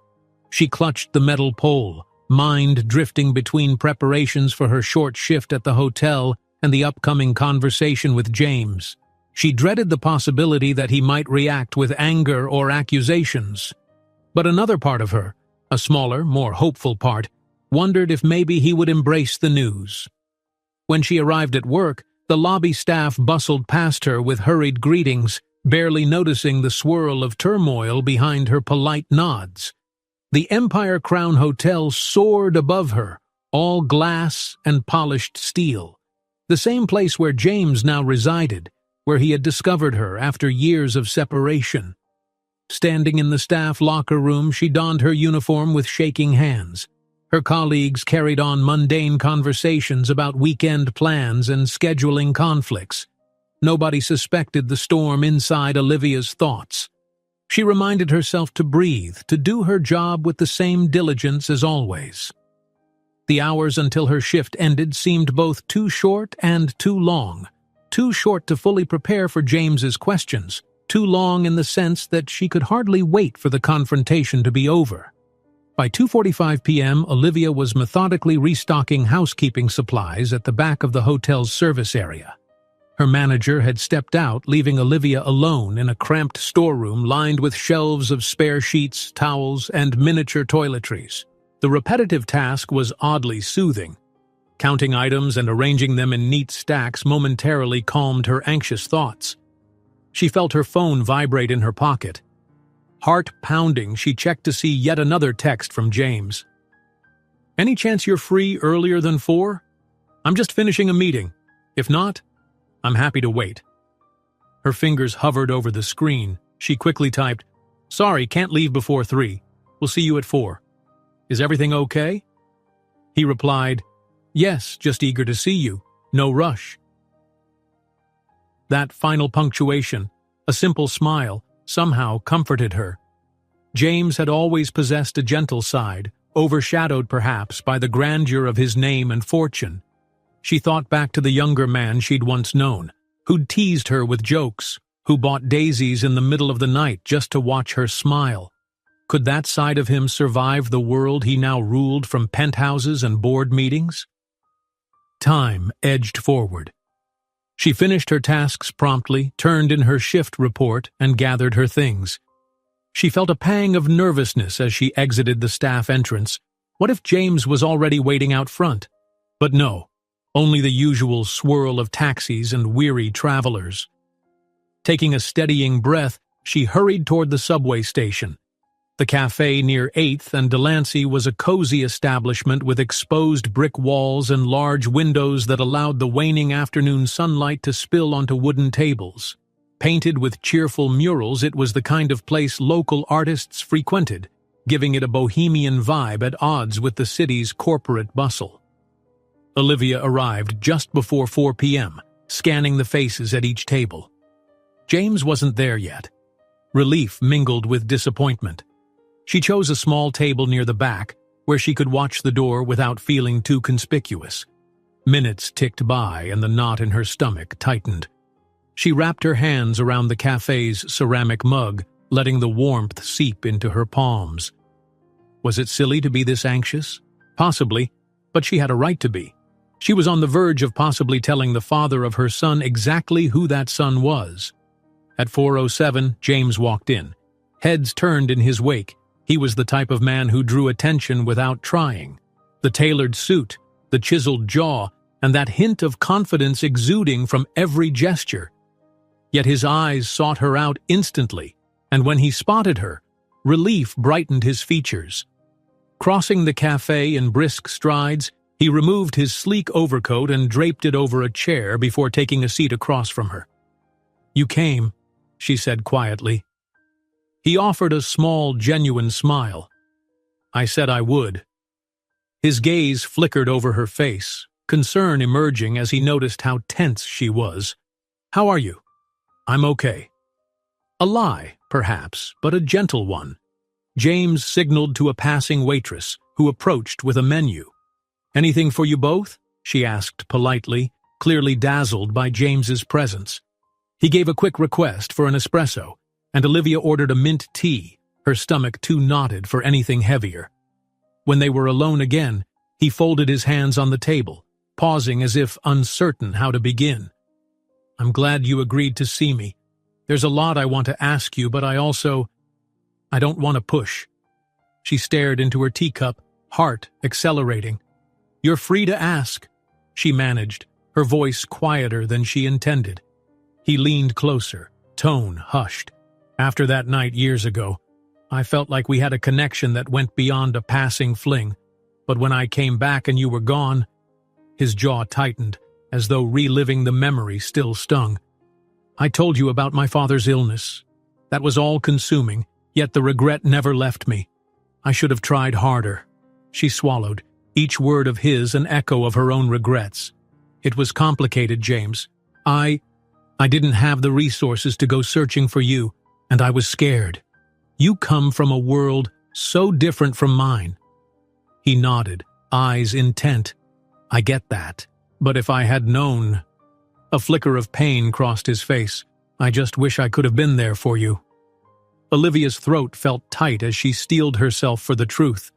She clutched the metal pole, mind drifting between preparations for her short shift at the hotel and the upcoming conversation with James. She dreaded the possibility that he might react with anger or accusations. But another part of her, a smaller, more hopeful part, wondered if maybe he would embrace the news. When she arrived at work, the lobby staff bustled past her with hurried greetings, barely noticing the swirl of turmoil behind her polite nods. The Empire Crown Hotel soared above her, all glass and polished steel. The same place where James now resided, where he had discovered her after years of separation. Standing in the staff locker room, she donned her uniform with shaking hands. Her colleagues carried on mundane conversations about weekend plans and scheduling conflicts. Nobody suspected the storm inside Olivia's thoughts. She reminded herself to breathe, to do her job with the same diligence as always. The hours until her shift ended seemed both too short and too long, too short to fully prepare for James's questions, too long in the sense that she could hardly wait for the confrontation to be over. By 2:45 p.m., Olivia was methodically restocking housekeeping supplies at the back of the hotel's service area. Her manager had stepped out, leaving Olivia alone in a cramped storeroom lined with shelves of spare sheets, towels, and miniature toiletries. The repetitive task was oddly soothing. Counting items and arranging them in neat stacks momentarily calmed her anxious thoughts. She felt her phone vibrate in her pocket. Heart pounding, she checked to see yet another text from James. "Any chance you're free earlier than 4? I'm just finishing a meeting. If not, I'm happy to wait." Her fingers hovered over the screen. She quickly typed, "Sorry, can't leave before 3. We'll see you at 4. Is everything okay?" He replied, "Yes, just eager to see you. No rush." That final punctuation, a simple smile, somehow comforted her. James had always possessed a gentle side, overshadowed perhaps by the grandeur of his name and fortune. She thought back to the younger man she'd once known, who'd teased her with jokes, who bought daisies in the middle of the night just to watch her smile. Could that side of him survive the world he now ruled from penthouses and board meetings? Time edged forward. She finished her tasks promptly, turned in her shift report, and gathered her things. She felt a pang of nervousness as she exited the staff entrance. What if James was already waiting out front? But no, only the usual swirl of taxis and weary travelers. Taking a steadying breath, she hurried toward the subway station. The cafe near 8th and Delancey was a cozy establishment with exposed brick walls and large windows that allowed the waning afternoon sunlight to spill onto wooden tables. Painted with cheerful murals, it was the kind of place local artists frequented, giving it a bohemian vibe at odds with the city's corporate bustle. Olivia arrived just before 4 p.m., scanning the faces at each table. James wasn't there yet. Relief mingled with disappointment. She chose a small table near the back, where she could watch the door without feeling too conspicuous. Minutes ticked by and the knot in her stomach tightened. She wrapped her hands around the cafe's ceramic mug, letting the warmth seep into her palms. Was it silly to be this anxious? Possibly, but she had a right to be. She was on the verge of possibly telling the father of her son exactly who that son was. At 4:07, James walked in. Heads turned in his wake. He was the type of man who drew attention without trying. The tailored suit, the chiseled jaw, and that hint of confidence exuding from every gesture. Yet his eyes sought her out instantly, and when he spotted her, relief brightened his features. Crossing the cafe in brisk strides, he removed his sleek overcoat and draped it over a chair before taking a seat across from her. "You came," she said quietly. He offered a small, genuine smile. "I said I would." His gaze flickered over her face, concern emerging as he noticed how tense she was. "How are you?" "I'm okay." A lie, perhaps, but a gentle one. James signaled to a passing waitress, who approached with a menu. "Anything for you both?" she asked politely, clearly dazzled by James's presence. He gave a quick request for an espresso, and Olivia ordered a mint tea, her stomach too knotted for anything heavier. When they were alone again, he folded his hands on the table, pausing as if uncertain how to begin. "I'm glad you agreed to see me. There's a lot I want to ask you, but I don't want to push." She stared into her teacup, heart accelerating. "You're free to ask," she managed, her voice quieter than she intended. He leaned closer, tone hushed. "After that night years ago, I felt like we had a connection that went beyond a passing fling, but when I came back and you were gone..." His jaw tightened, as though reliving the memory still stung. "I told you about my father's illness. That was all-consuming, yet the regret never left me. I should have tried harder." She swallowed, each word of his an echo of her own regrets. "It was complicated, James. I didn't have the resources to go searching for you, and I was scared. You come from a world so different from mine." He nodded, eyes intent. "I get that. But if I had known..." A flicker of pain crossed his face. "I just wish I could have been there for you." Olivia's throat felt tight as she steeled herself for the truth.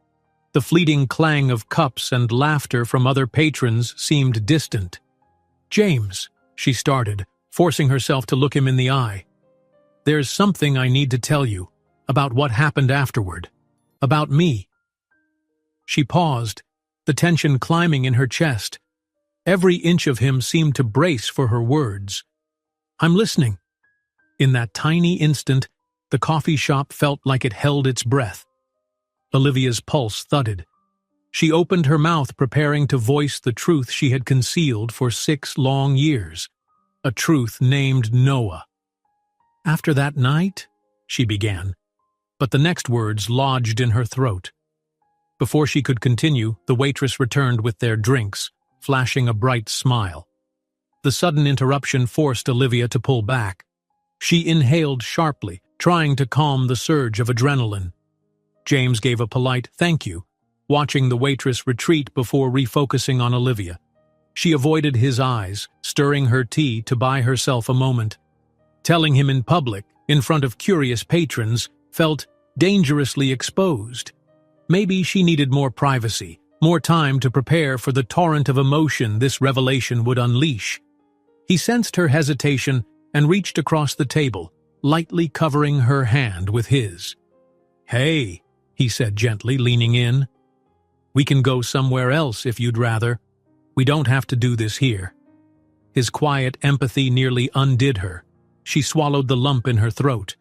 The fleeting clang of cups and laughter from other patrons seemed distant. "James," she started, forcing herself to look him in the eye. "There's something I need to tell you, about what happened afterward. About me." She paused, the tension climbing in her chest. Every inch of him seemed to brace for her words. "I'm listening." In that tiny instant, the coffee shop felt like it held its breath. Olivia's pulse thudded. She opened her mouth, preparing to voice the truth she had concealed for 6 long years. A truth named Noah. "After that night," she began, but the next words lodged in her throat. Before she could continue, the waitress returned with their drinks, flashing a bright smile. The sudden interruption forced Olivia to pull back. She inhaled sharply, trying to calm the surge of adrenaline. James gave a polite "thank you," watching the waitress retreat before refocusing on Olivia. She avoided his eyes, stirring her tea to buy herself a moment. Telling him in public, in front of curious patrons, felt dangerously exposed. Maybe she needed more privacy, more time to prepare for the torrent of emotion this revelation would unleash. He sensed her hesitation and reached across the table, lightly covering her hand with his. "Hey," he said gently, leaning in. "We can go somewhere else if you'd rather. We don't have to do this here." His quiet empathy nearly undid her. She swallowed the lump in her throat.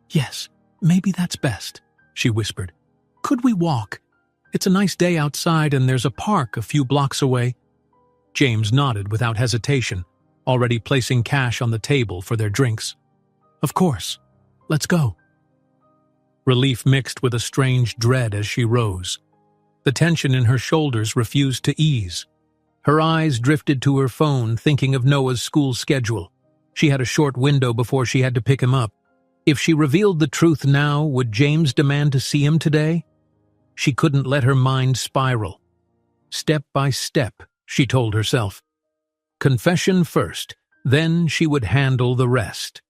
"Yes, maybe that's best," she whispered. "Could we walk? It's a nice day outside and there's a park a few blocks away." James nodded without hesitation, already placing cash on the table for their drinks. "Of course. Let's go." Relief mixed with a strange dread as she rose. The tension in her shoulders refused to ease. Her eyes drifted to her phone, thinking of Noah's school schedule. She had a short window before she had to pick him up. If she revealed the truth now, would James demand to see him today? She couldn't let her mind spiral. Step by step, she told herself. Confession first, then she would handle the rest.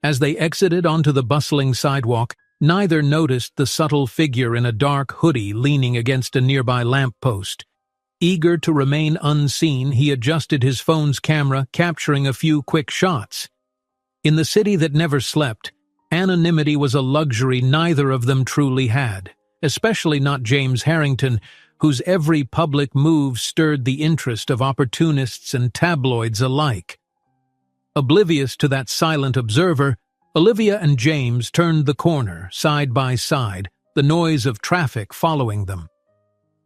As they exited onto the bustling sidewalk, neither noticed the subtle figure in a dark hoodie leaning against a nearby lamppost. Eager to remain unseen, he adjusted his phone's camera, capturing a few quick shots. In the city that never slept, anonymity was a luxury neither of them truly had, especially not James Harrington, whose every public move stirred the interest of opportunists and tabloids alike. Oblivious to that silent observer, Olivia and James turned the corner, side by side, the noise of traffic following them.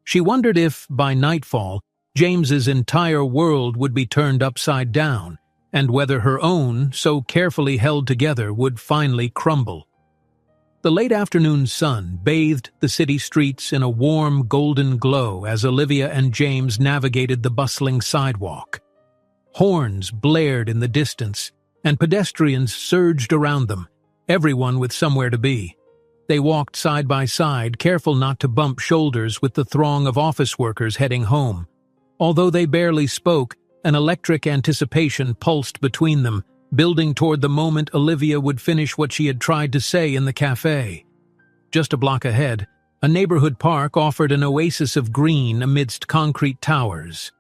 She wondered if, by nightfall, James's entire world would be turned upside down, and whether her own, so carefully held together, would finally crumble. The late afternoon sun bathed the city streets in a warm, golden glow as Olivia and James navigated the bustling sidewalk. Horns blared in the distance, and pedestrians surged around them, everyone with somewhere to be. They walked side by side, careful not to bump shoulders with the throng of office workers heading home. Although they barely spoke, an electric anticipation pulsed between them, building toward the moment Olivia would finish what she had tried to say in the cafe. Just a block ahead, a neighborhood park offered an oasis of green amidst concrete towers.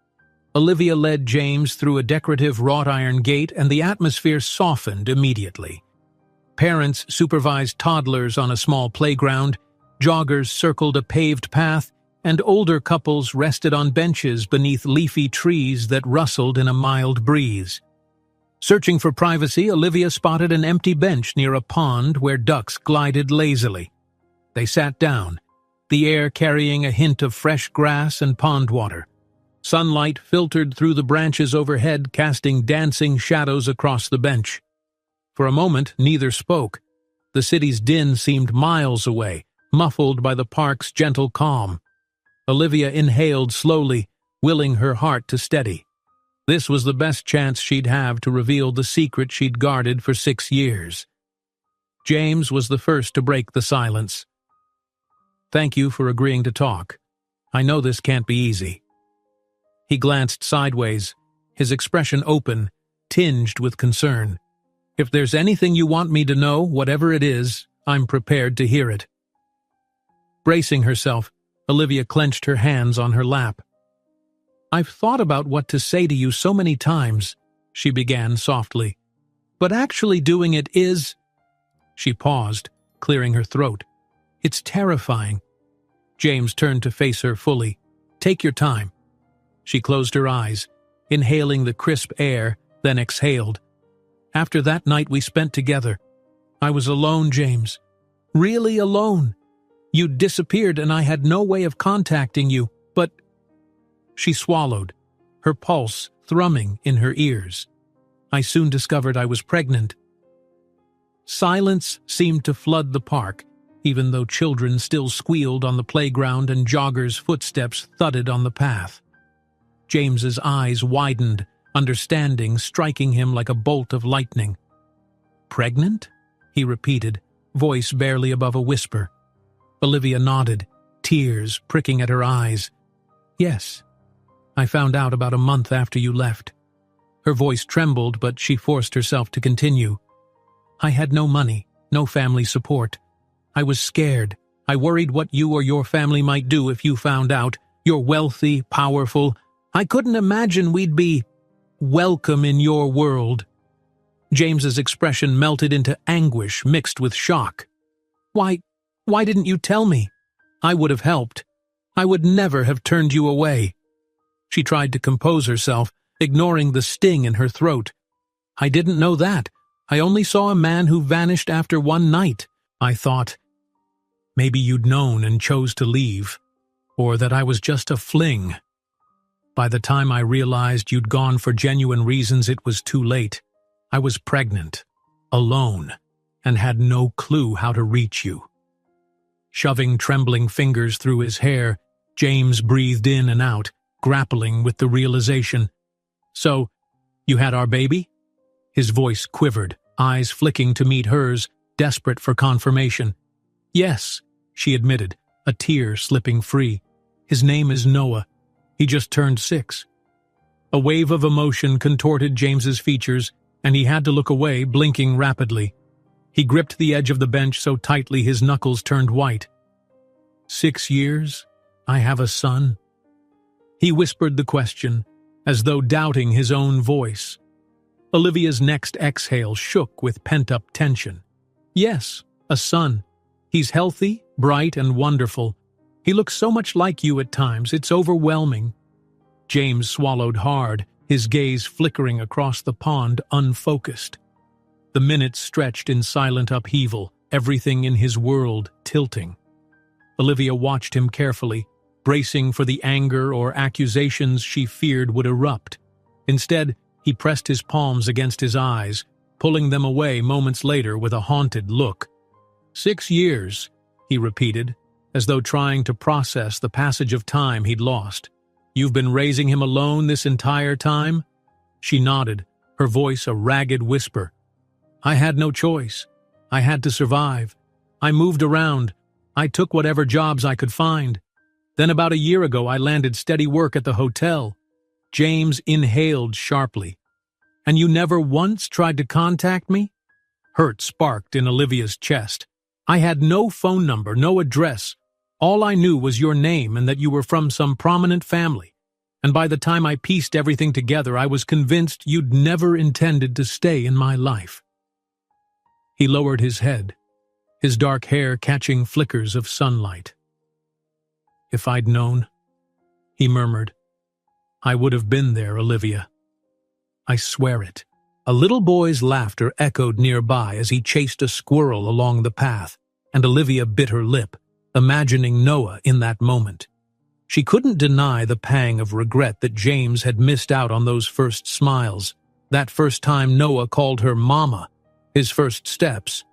Olivia led James through a decorative wrought iron gate, and the atmosphere softened immediately. Parents supervised toddlers on a small playground, joggers circled a paved path, and older couples rested on benches beneath leafy trees that rustled in a mild breeze. Searching for privacy, Olivia spotted an empty bench near a pond where ducks glided lazily. They sat down, the air carrying a hint of fresh grass and pond water. Sunlight filtered through the branches overhead, casting dancing shadows across the bench. For a moment, neither spoke. The city's din seemed miles away, muffled by the park's gentle calm. Olivia inhaled slowly, willing her heart to steady. This was the best chance she'd have to reveal the secret she'd guarded for 6 years. James was the first to break the silence. "Thank you for agreeing to talk. I know this can't be easy." He glanced sideways, his expression open, tinged with concern. "If there's anything you want me to know, whatever it is, I'm prepared to hear it." Bracing herself, Olivia clenched her hands on her lap. "I've thought about what to say to you so many times," she began softly. "But actually doing it is—" She paused, clearing her throat. "It's terrifying." James turned to face her fully. "Take your time." She closed her eyes, inhaling the crisp air, then exhaled. "After that night we spent together, I was alone, James. Really alone. You'd disappeared and I had no way of contacting you, but—" She swallowed, her pulse thrumming in her ears. "I soon discovered I was pregnant." Silence seemed to flood the park, even though children still squealed on the playground and joggers' footsteps thudded on the path. James's eyes widened, understanding striking him like a bolt of lightning. "Pregnant?" he repeated, voice barely above a whisper. Olivia nodded, tears pricking at her eyes. "Yes. I found out about a month after you left." Her voice trembled, but she forced herself to continue. "I had no money, no family support. I was scared. I worried what you or your family might do if you found out. You're wealthy, powerful. I couldn't imagine we'd be welcome in your world." James's expression melted into anguish mixed with shock. Why didn't you tell me? I would have helped. I would never have turned you away." She tried to compose herself, ignoring the sting in her throat. "I didn't know that. I only saw a man who vanished after one night. I thought maybe you'd known and chose to leave, or that I was just a fling. By the time I realized you'd gone for genuine reasons, it was too late. I was pregnant, alone, and had no clue how to reach you." Shoving trembling fingers through his hair, James breathed in and out, grappling with the realization. "So, you had our baby?" His voice quivered, eyes flicking to meet hers, desperate for confirmation. "Yes," she admitted, a tear slipping free. "His name is Noah. He just turned 6. A wave of emotion contorted James's features, and he had to look away, blinking rapidly. He gripped the edge of the bench so tightly his knuckles turned white. 6 years? I have a son?" He whispered the question, as though doubting his own voice. Olivia's next exhale shook with pent-up tension. "Yes, a son. He's healthy, bright, and wonderful. He looks so much like you at times, it's overwhelming." James swallowed hard, his gaze flickering across the pond, unfocused. The minutes stretched in silent upheaval, everything in his world tilting. Olivia watched him carefully, bracing for the anger or accusations she feared would erupt. Instead, he pressed his palms against his eyes, pulling them away moments later with a haunted look. 6 years, he repeated, as though trying to process the passage of time he'd lost. "You've been raising him alone this entire time?" She nodded, her voice a ragged whisper. "I had no choice. I had to survive. I moved around. I took whatever jobs I could find. Then about a year ago I landed steady work at the hotel." James inhaled sharply. "And you never once tried to contact me?" Hurt sparked in Olivia's chest. "I had no phone number, no address. All I knew was your name and that you were from some prominent family. And by the time I pieced everything together, I was convinced you'd never intended to stay in my life." He lowered his head, his dark hair catching flickers of sunlight. "If I'd known," he murmured, "I would have been there, Olivia. I swear it." A little boy's laughter echoed nearby as he chased a squirrel along the path, and Olivia bit her lip, imagining Noah in that moment. She couldn't deny the pang of regret that James had missed out on those first smiles, that first time Noah called her Mama, his first steps.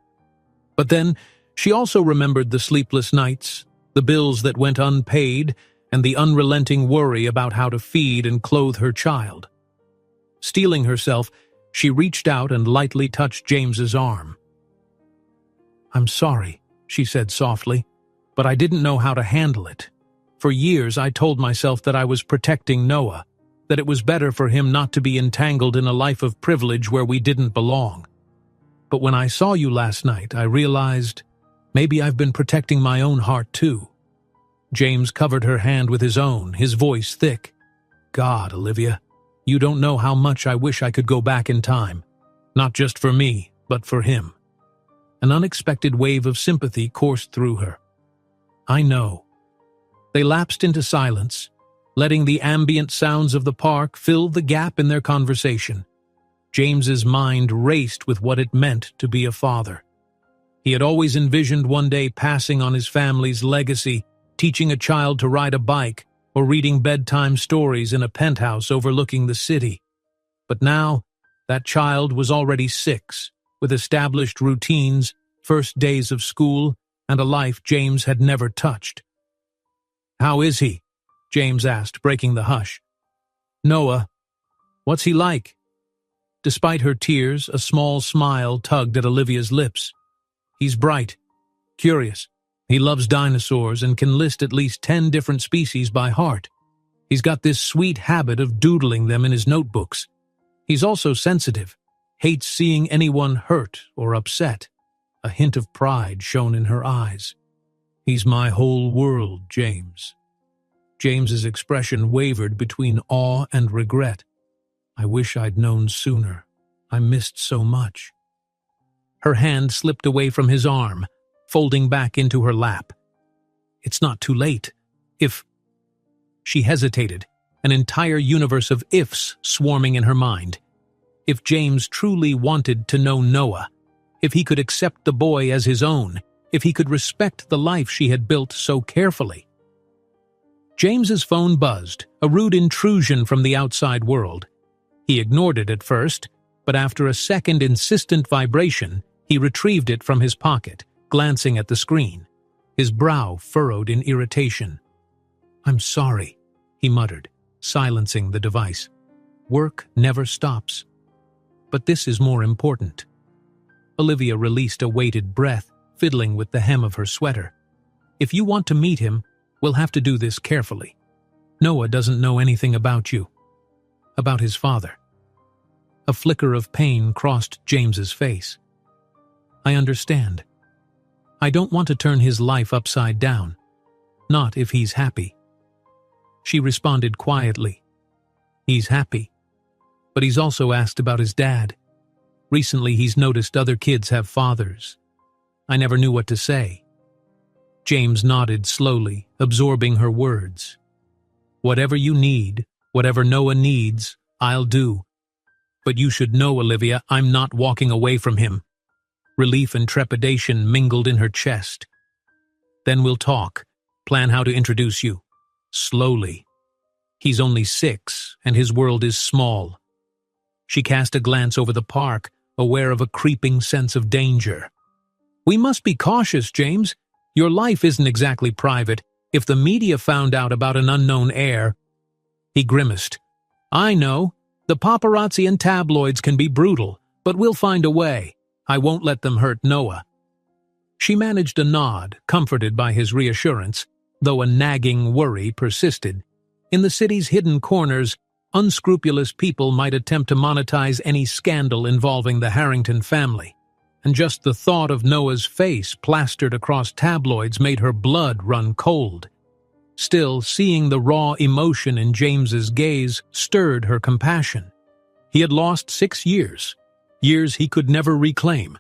But then she also remembered the sleepless nights, the bills that went unpaid, and the unrelenting worry about how to feed and clothe her child. Steeling herself, she reached out and lightly touched James's arm. "I'm sorry," she said softly, "but I didn't know how to handle it. For years I told myself that I was protecting Noah, that it was better for him not to be entangled in a life of privilege where we didn't belong. But when I saw you last night, I realized maybe I've been protecting my own heart too. James covered her hand with his own, his voice thick. God, Olivia, you don't know how much I wish I could go back in time. Not just for me, but for him. An unexpected wave of sympathy coursed through her. I know. They lapsed into silence, letting the ambient sounds of the park fill the gap in their conversation. James's mind raced with what it meant to be a father. He had always envisioned one day passing on his family's legacy, teaching a child to ride a bike or reading bedtime stories in a penthouse overlooking the city. But now, that child was already 6, with established routines, first days of school, and a life James had never touched. How is he? James asked, breaking the hush. Noah. What's he like? Despite her tears, a small smile tugged at Olivia's lips. He's bright, curious. He loves dinosaurs and can list at least 10 different species by heart. He's got this sweet habit of doodling them in his notebooks. He's also sensitive, hates seeing anyone hurt or upset. A hint of pride shone in her eyes. He's my whole world, James. James's expression wavered between awe and regret. I wish I'd known sooner. I missed so much. Her hand slipped away from his arm, folding back into her lap. It's not too late. If... She hesitated, an entire universe of ifs swarming in her mind. If James truly wanted to know Noah, if he could accept the boy as his own, if he could respect the life she had built so carefully. James's phone buzzed, a rude intrusion from the outside world. He ignored it at first, but after a second insistent vibration, he retrieved it from his pocket, glancing at the screen. His brow furrowed in irritation. I'm sorry, he muttered, silencing the device. Work never stops. But this is more important. Olivia released a weighted breath, fiddling with the hem of her sweater. If you want to meet him, we'll have to do this carefully. Noah doesn't know anything about you. About his father. A flicker of pain crossed James's face. I understand. I don't want to turn his life upside down. Not if he's happy. She responded quietly. He's happy. But he's also asked about his dad. Recently he's noticed other kids have fathers. I never knew what to say. James nodded slowly, absorbing her words. Whatever you need, whatever Noah needs, I'll do. But you should know, Olivia, I'm not walking away from him. Relief and trepidation mingled in her chest. Then we'll talk, plan how to introduce you. Slowly. He's only 6, and his world is small. She cast a glance over the park, aware of a creeping sense of danger. We must be cautious, James. Your life isn't exactly private. If the media found out about an unknown heir... He grimaced. I know. The paparazzi and tabloids can be brutal, but we'll find a way. I won't let them hurt Noah. She managed a nod, comforted by his reassurance, though a nagging worry persisted. In the city's hidden corners, unscrupulous people might attempt to monetize any scandal involving the Harrington family. And just the thought of Noah's face plastered across tabloids made her blood run cold. Still, seeing the raw emotion in James's gaze stirred her compassion. He had lost 6 years, years he could never reclaim.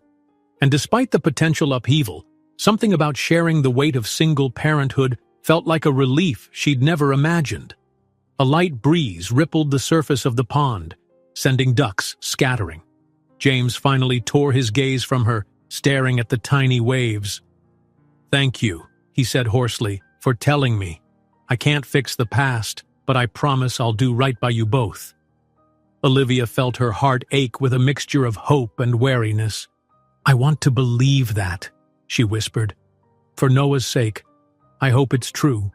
And despite the potential upheaval, something about sharing the weight of single parenthood felt like a relief she'd never imagined. A light breeze rippled the surface of the pond, sending ducks scattering. James finally tore his gaze from her, staring at the tiny waves. Thank you, he said hoarsely, for telling me. I can't fix the past, but I promise I'll do right by you both. Olivia felt her heart ache with a mixture of hope and wariness. I want to believe that, she whispered. For Noah's sake, I hope it's true.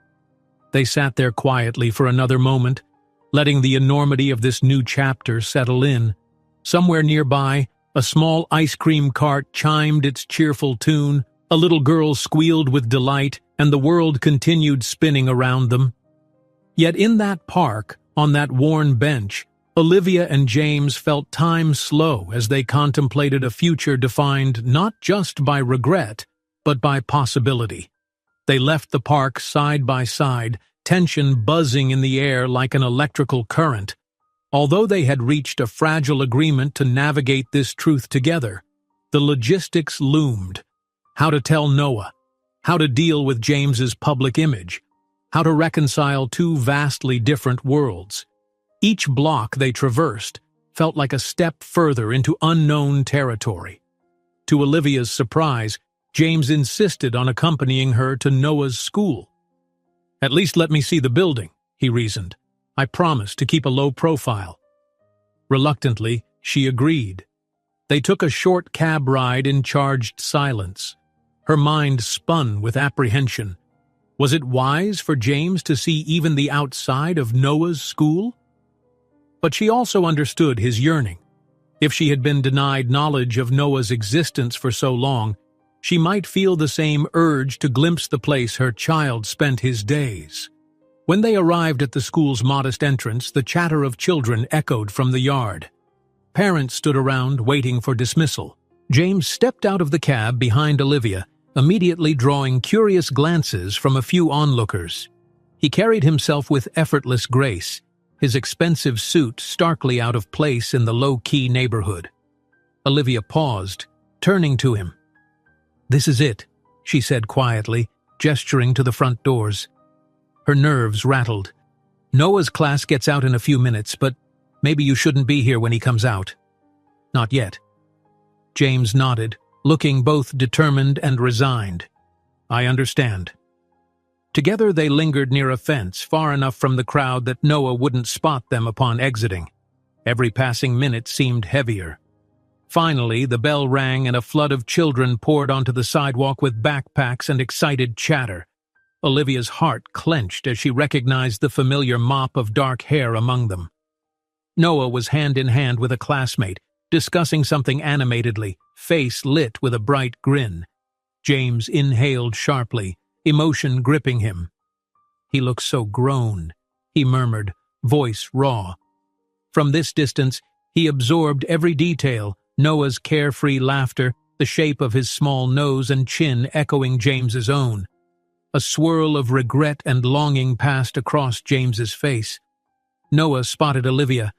They sat there quietly for another moment, letting the enormity of this new chapter settle in. Somewhere nearby, a small ice cream cart chimed its cheerful tune, a little girl squealed with delight, and the world continued spinning around them. Yet in that park, On that worn bench, Olivia and James felt time slow as they contemplated a future defined not just by regret, but by possibility. They left the park side by side, tension buzzing in the air like an electrical current. Although they had reached a fragile agreement to navigate this truth together, the logistics loomed. How to tell Noah, how to deal with James's public image, how to reconcile two vastly different worlds. Each block they traversed felt like a step further into unknown territory. To Olivia's surprise, James insisted on accompanying her to Noah's school. "At least let me see the building," he reasoned. "I promise to keep a low profile." Reluctantly, she agreed. They took a short cab ride in charged silence. Her mind spun with apprehension. Was it wise for James to see even the outside of Noah's school? But she also understood his yearning. If she had been denied knowledge of Noah's existence for so long, she might feel the same urge to glimpse the place her child spent his days. When they arrived at the school's modest entrance, the chatter of children echoed from the yard. Parents stood around, waiting for dismissal. James stepped out of the cab behind Olivia, immediately drawing curious glances from a few onlookers. He carried himself with effortless grace, his expensive suit starkly out of place in the low-key neighborhood. Olivia paused, turning to him. "This is it," she said quietly, gesturing to the front doors. Her nerves rattled. "Noah's class gets out in a few minutes, but maybe you shouldn't be here when he comes out." "Not yet." James nodded, looking both determined and resigned. "I understand." Together they lingered near a fence, far enough from the crowd that Noah wouldn't spot them upon exiting. Every passing minute seemed heavier. Finally, the bell rang and a flood of children poured onto the sidewalk with backpacks and excited chatter. Olivia's heart clenched as she recognized the familiar mop of dark hair among them. Noah was hand in hand with a classmate, discussing something animatedly, face lit with a bright grin. James inhaled sharply, emotion gripping him. "He looks so grown," he murmured, voice raw. From this distance, he absorbed every detail, Noah's carefree laughter, the shape of his small nose and chin echoing James's own. A swirl of regret and longing passed across James's face. Noah spotted Olivia.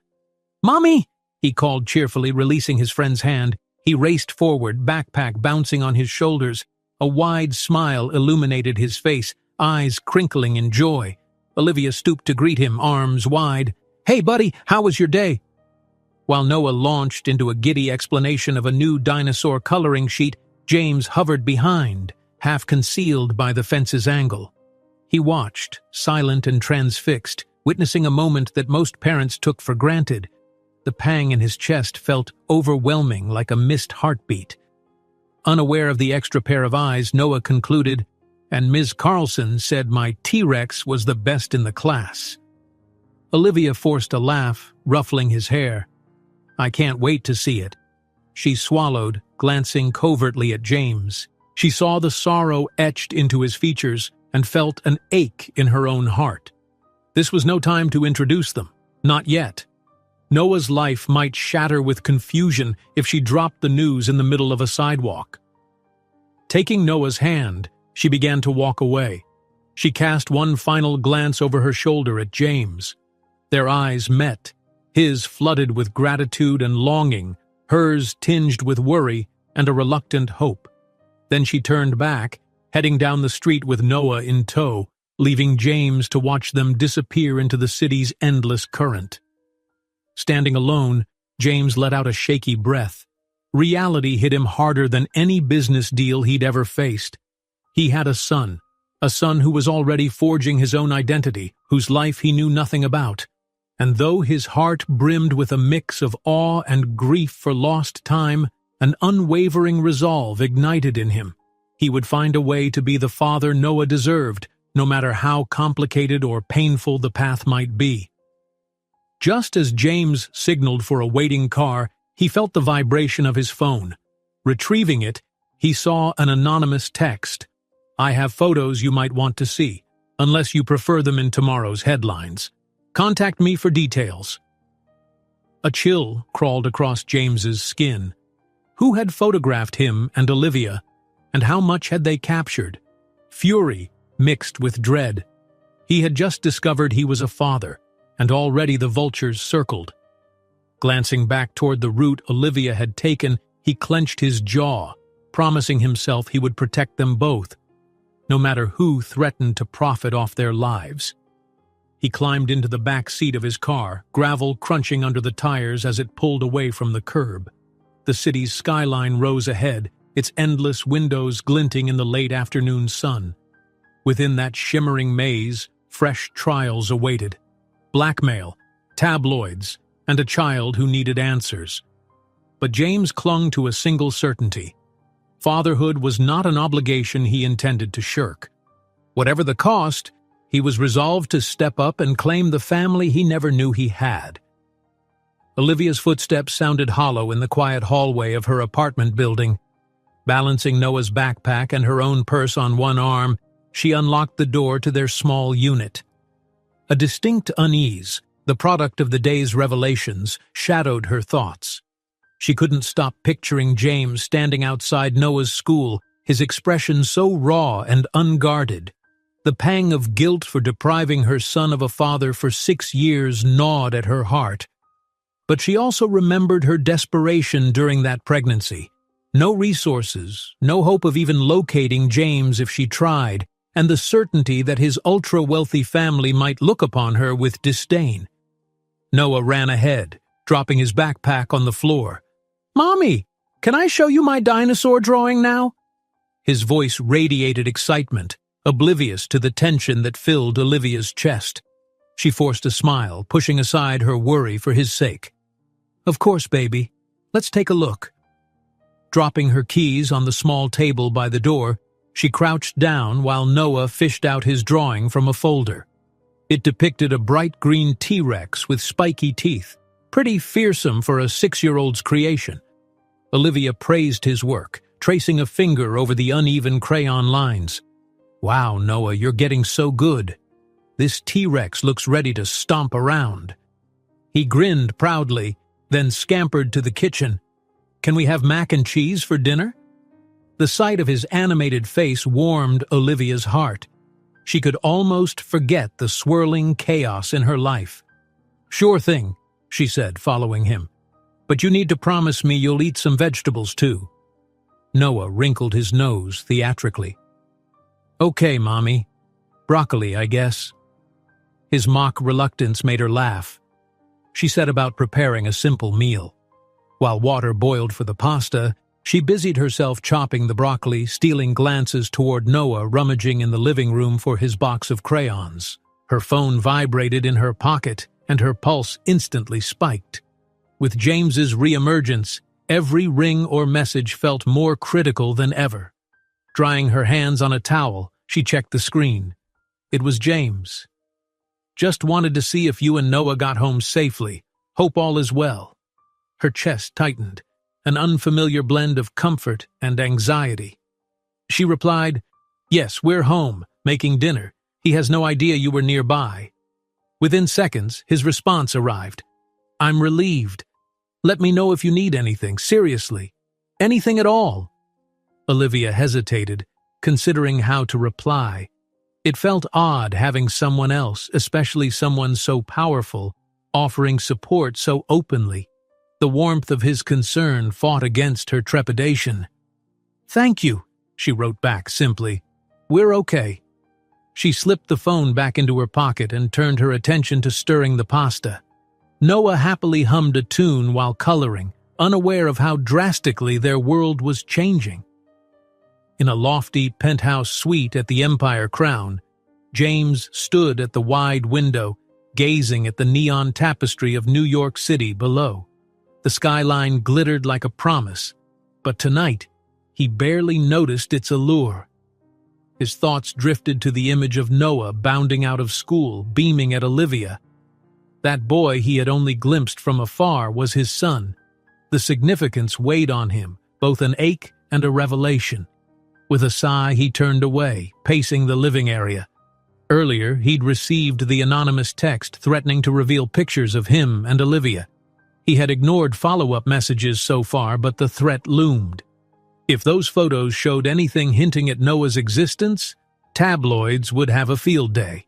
"Mommy!" he called cheerfully, releasing his friend's hand. He raced forward, backpack bouncing on his shoulders. A wide smile illuminated his face, eyes crinkling in joy. Olivia stooped to greet him, arms wide. "Hey, buddy, how was your day?" While Noah launched into a giddy explanation of a new dinosaur coloring sheet, James hovered behind, half concealed by the fence's angle. He watched, silent and transfixed, witnessing a moment that most parents took for granted. The pang in his chest felt overwhelming, like a missed heartbeat. Unaware of the extra pair of eyes, Noah concluded, "And Ms. Carlson said my T-Rex was the best in the class." Olivia forced a laugh, ruffling his hair. "I can't wait to see it." She swallowed, glancing covertly at James. She saw the sorrow etched into his features and felt an ache in her own heart. This was no time to introduce them. Not yet. Noah's life might shatter with confusion if she dropped the news in the middle of a sidewalk. Taking Noah's hand, she began to walk away. She cast one final glance over her shoulder at James. Their eyes met, his flooded with gratitude and longing, hers tinged with worry and a reluctant hope. Then she turned back, heading down the street with Noah in tow, leaving James to watch them disappear into the city's endless current. Standing alone, James let out a shaky breath. Reality hit him harder than any business deal he'd ever faced. He had a son who was already forging his own identity, whose life he knew nothing about. And though his heart brimmed with a mix of awe and grief for lost time, an unwavering resolve ignited in him. He would find a way to be the father Noah deserved, no matter how complicated or painful the path might be. Just as James signaled for a waiting car, he felt the vibration of his phone. Retrieving it, he saw an anonymous text. "I have photos you might want to see, unless you prefer them in tomorrow's headlines." Contact me for details." A chill crawled across James's skin. Who had photographed him and Olivia, and how much had they captured? Fury mixed with dread. He had just discovered he was a father, and already the vultures circled. Glancing back toward the route Olivia had taken, he clenched his jaw, promising himself he would protect them both, no matter who threatened to profit off their lives. He climbed into the back seat of his car, gravel crunching under the tires as it pulled away from the curb. The city's skyline rose ahead, its endless windows glinting in the late afternoon sun. Within that shimmering maze, fresh trials awaited. Blackmail, tabloids, and a child who needed answers. But James clung to a single certainty. Fatherhood was not an obligation he intended to shirk. Whatever the cost, he was resolved to step up and claim the family he never knew he had. Olivia's footsteps sounded hollow in the quiet hallway of her apartment building. Balancing Noah's backpack and her own purse on one arm, she unlocked the door to their small unit. A distinct unease, the product of the day's revelations, shadowed her thoughts. She couldn't stop picturing James standing outside Noah's school, his expression so raw and unguarded. The pang of guilt for depriving her son of a father for 6 years gnawed at her heart. But she also remembered her desperation during that pregnancy. No resources, no hope of even locating James if she tried, and the certainty that his ultra-wealthy family might look upon her with disdain. Noah ran ahead, dropping his backpack on the floor. "Mommy, can I show you my dinosaur drawing now?" His voice radiated excitement, oblivious to the tension that filled Olivia's chest. She forced a smile, pushing aside her worry for his sake. "Of course, baby. Let's take a look." Dropping her keys on the small table by the door, she crouched down while Noah fished out his drawing from a folder. It depicted a bright green T-Rex with spiky teeth, pretty fearsome for a 6-year-old's creation. Olivia praised his work, tracing a finger over the uneven crayon lines. "Wow, Noah, you're getting so good. This T-Rex looks ready to stomp around." He grinned proudly, then scampered to the kitchen. "Can we have mac and cheese for dinner?" The sight of his animated face warmed Olivia's heart. She could almost forget the swirling chaos in her life. "Sure thing," she said, following him. "But you need to promise me you'll eat some vegetables too." Noah wrinkled his nose theatrically. "Okay, Mommy. Broccoli, I guess." His mock reluctance made her laugh. She set about preparing a simple meal. While water boiled for the pasta, she busied herself chopping the broccoli, stealing glances toward Noah rummaging in the living room for his box of crayons. Her phone vibrated in her pocket, and her pulse instantly spiked. With James's reemergence, every ring or message felt more critical than ever. Drying her hands on a towel, she checked the screen. It was James. "Just wanted to see if you and Noah got home safely. Hope all is well." Her chest tightened, an unfamiliar blend of comfort and anxiety. She replied, "Yes, we're home, making dinner. He has no idea you were nearby." Within seconds, his response arrived. "I'm relieved. Let me know if you need anything, seriously. Anything at all." Olivia hesitated, considering how to reply. It felt odd having someone else, especially someone so powerful, offering support so openly. The warmth of his concern fought against her trepidation. "Thank you," she wrote back simply. "We're okay." She slipped the phone back into her pocket and turned her attention to stirring the pasta. Noah happily hummed a tune while coloring, unaware of how drastically their world was changing. In a lofty penthouse suite at the Empire Crown, James stood at the wide window, gazing at the neon tapestry of New York City below. The skyline glittered like a promise, but tonight he barely noticed its allure. His thoughts drifted to the image of Noah bounding out of school, beaming at Olivia. That boy he had only glimpsed from afar was his son. The significance weighed on him, both an ache and a revelation. With a sigh, he turned away, pacing the living area. Earlier, he'd received the anonymous text threatening to reveal pictures of him and Olivia. He had ignored follow-up messages so far, but the threat loomed. If those photos showed anything hinting at Noah's existence, tabloids would have a field day.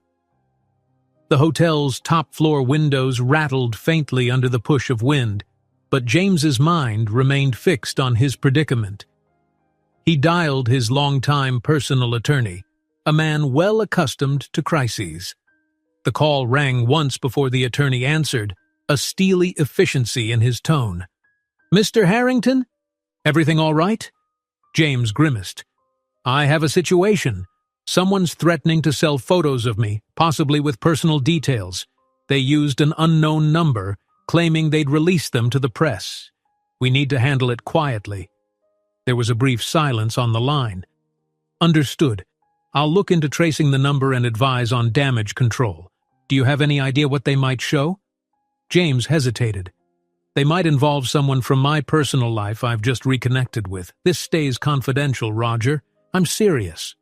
The hotel's top-floor windows rattled faintly under the push of wind, but James's mind remained fixed on his predicament. He dialed his longtime personal attorney, a man well accustomed to crises. The call rang once before the attorney answered, a steely efficiency in his tone. "Mr. Harrington? Everything all right?" James grimaced. "I have a situation. Someone's threatening to sell photos of me, possibly with personal details. They used an unknown number, claiming they'd release them to the press. We need to handle it quietly." There was a brief silence on the line. "Understood. I'll look into tracing the number and advise on damage control. Do you have any idea what they might show?" James hesitated. "They might involve someone from my personal life I've just reconnected with. This stays confidential, Roger. I'm serious."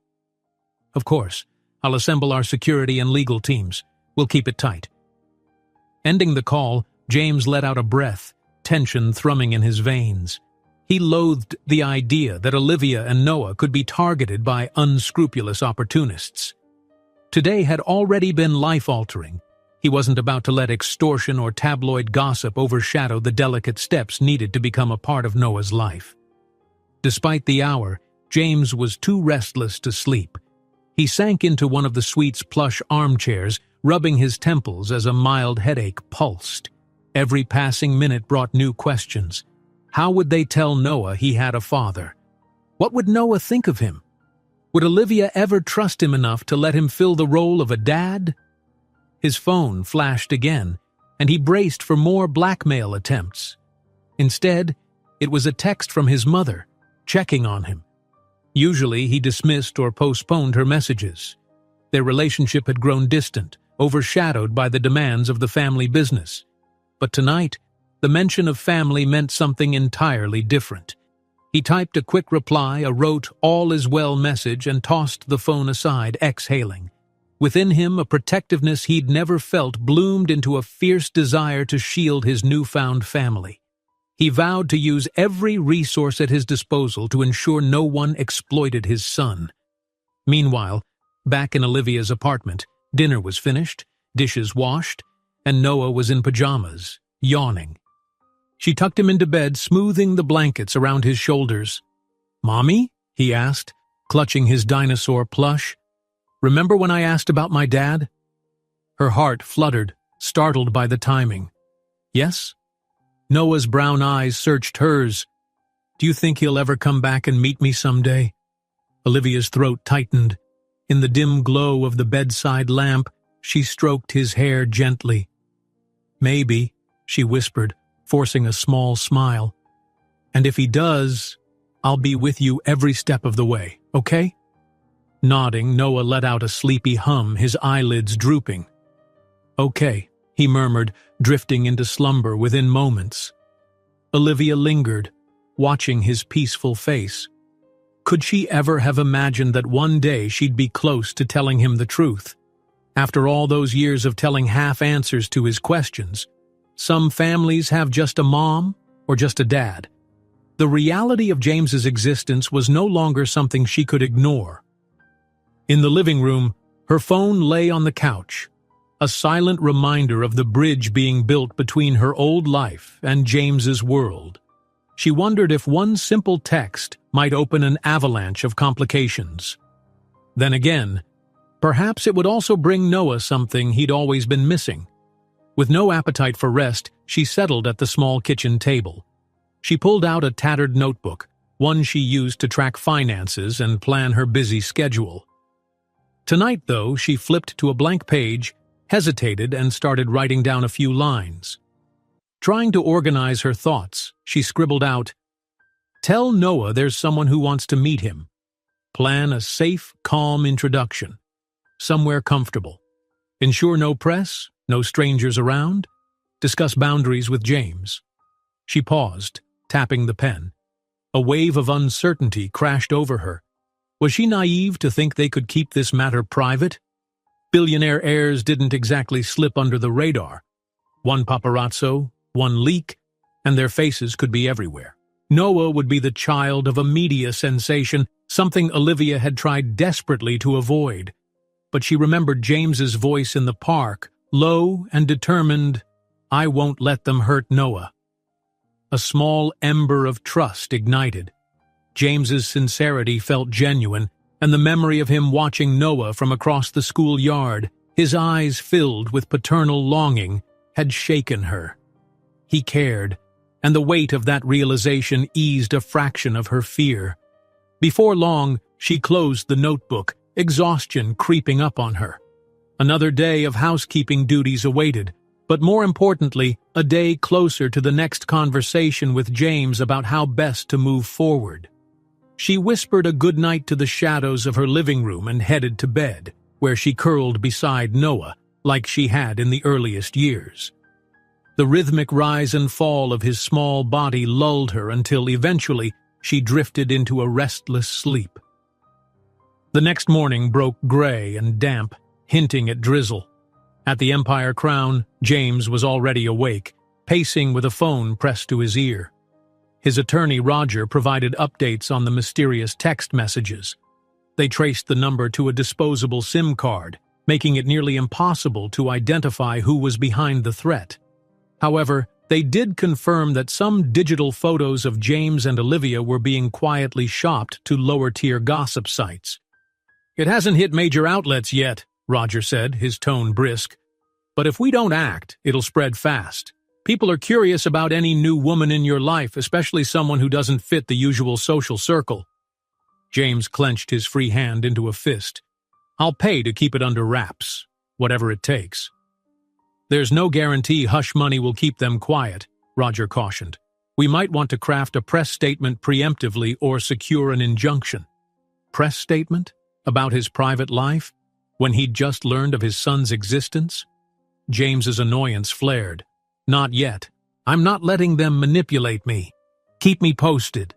"Of course. I'll assemble our security and legal teams. We'll keep it tight." Ending the call, James let out a breath, tension thrumming in his veins. He loathed the idea that Olivia and Noah could be targeted by unscrupulous opportunists. Today had already been life-altering. He wasn't about to let extortion or tabloid gossip overshadow the delicate steps needed to become a part of Noah's life. Despite the hour, James was too restless to sleep. He sank into one of the suite's plush armchairs, rubbing his temples as a mild headache pulsed. Every passing minute brought new questions. How would they tell Noah he had a father? What would Noah think of him? Would Olivia ever trust him enough to let him fill the role of a dad? His phone flashed again, and he braced for more blackmail attempts. Instead, it was a text from his mother, checking on him. Usually, he dismissed or postponed her messages. Their relationship had grown distant, overshadowed by the demands of the family business. But tonight, the mention of family meant something entirely different. He typed a quick reply, a rote "all is well" message, and tossed the phone aside, exhaling. Within him, a protectiveness he'd never felt bloomed into a fierce desire to shield his newfound family. He vowed to use every resource at his disposal to ensure no one exploited his son. Meanwhile, back in Olivia's apartment, dinner was finished, dishes washed, and Noah was in pajamas, yawning. She tucked him into bed, smoothing the blankets around his shoulders. "Mommy?" he asked, clutching his dinosaur plush. "Remember when I asked about my dad?" Her heart fluttered, startled by the timing. "Yes?" Noah's brown eyes searched hers. "Do you think he'll ever come back and meet me someday?" Olivia's throat tightened. In the dim glow of the bedside lamp, she stroked his hair gently. "Maybe," she whispered, forcing a small smile. "And if he does, I'll be with you every step of the way, okay?" Nodding, Noah let out a sleepy hum, his eyelids drooping. "Okay," he murmured, drifting into slumber within moments. Olivia lingered, watching his peaceful face. Could she ever have imagined that one day she'd be close to telling him the truth? After all those years of telling half answers to his questions, some families have just a mom or just a dad. The reality of James's existence was no longer something she could ignore. In the living room, her phone lay on the couch, a silent reminder of the bridge being built between her old life and James's world. She wondered if one simple text might open an avalanche of complications. Then again, perhaps it would also bring Noah something he'd always been missing. With no appetite for rest, she settled at the small kitchen table. She pulled out a tattered notebook, one she used to track finances and plan her busy schedule. Tonight, though, she flipped to a blank page, hesitated, and started writing down a few lines. Trying to organize her thoughts, she scribbled out, "Tell Noah there's someone who wants to meet him. Plan a safe, calm introduction. Somewhere comfortable. Ensure no press, no strangers around. Discuss boundaries with James." She paused, tapping the pen. A wave of uncertainty crashed over her. Was she naive to think they could keep this matter private? Billionaire heirs didn't exactly slip under the radar. One paparazzo, one leak, and their faces could be everywhere. Noah would be the child of a media sensation, something Olivia had tried desperately to avoid. But she remembered James's voice in the park, low and determined, "I won't let them hurt Noah." A small ember of trust ignited. James's sincerity felt genuine, and the memory of him watching Noah from across the schoolyard, his eyes filled with paternal longing, had shaken her. He cared, and the weight of that realization eased a fraction of her fear. Before long, she closed the notebook, exhaustion creeping up on her. Another day of housekeeping duties awaited, but more importantly, a day closer to the next conversation with James about how best to move forward. She whispered a goodnight to the shadows of her living room and headed to bed, where she curled beside Noah, like she had in the earliest years. The rhythmic rise and fall of his small body lulled her until eventually she drifted into a restless sleep. The next morning broke gray and damp, hinting at drizzle. At the Empire Crown, James was already awake, pacing with a phone pressed to his ear. His attorney Roger provided updates on the mysterious text messages. They traced the number to a disposable SIM card, making it nearly impossible to identify who was behind the threat. However, they did confirm that some digital photos of James and Olivia were being quietly shopped to lower-tier gossip sites. "It hasn't hit major outlets yet," Roger said, his tone brisk. "But if we don't act, it'll spread fast. People are curious about any new woman in your life, especially someone who doesn't fit the usual social circle." James clenched his free hand into a fist. "I'll pay to keep it under wraps, whatever it takes." "There's no guarantee hush money will keep them quiet," Roger cautioned. "We might want to craft a press statement preemptively or secure an injunction." Press statement? About his private life? When he'd just learned of his son's existence? James's annoyance flared. "Not yet. I'm not letting them manipulate me. Keep me posted."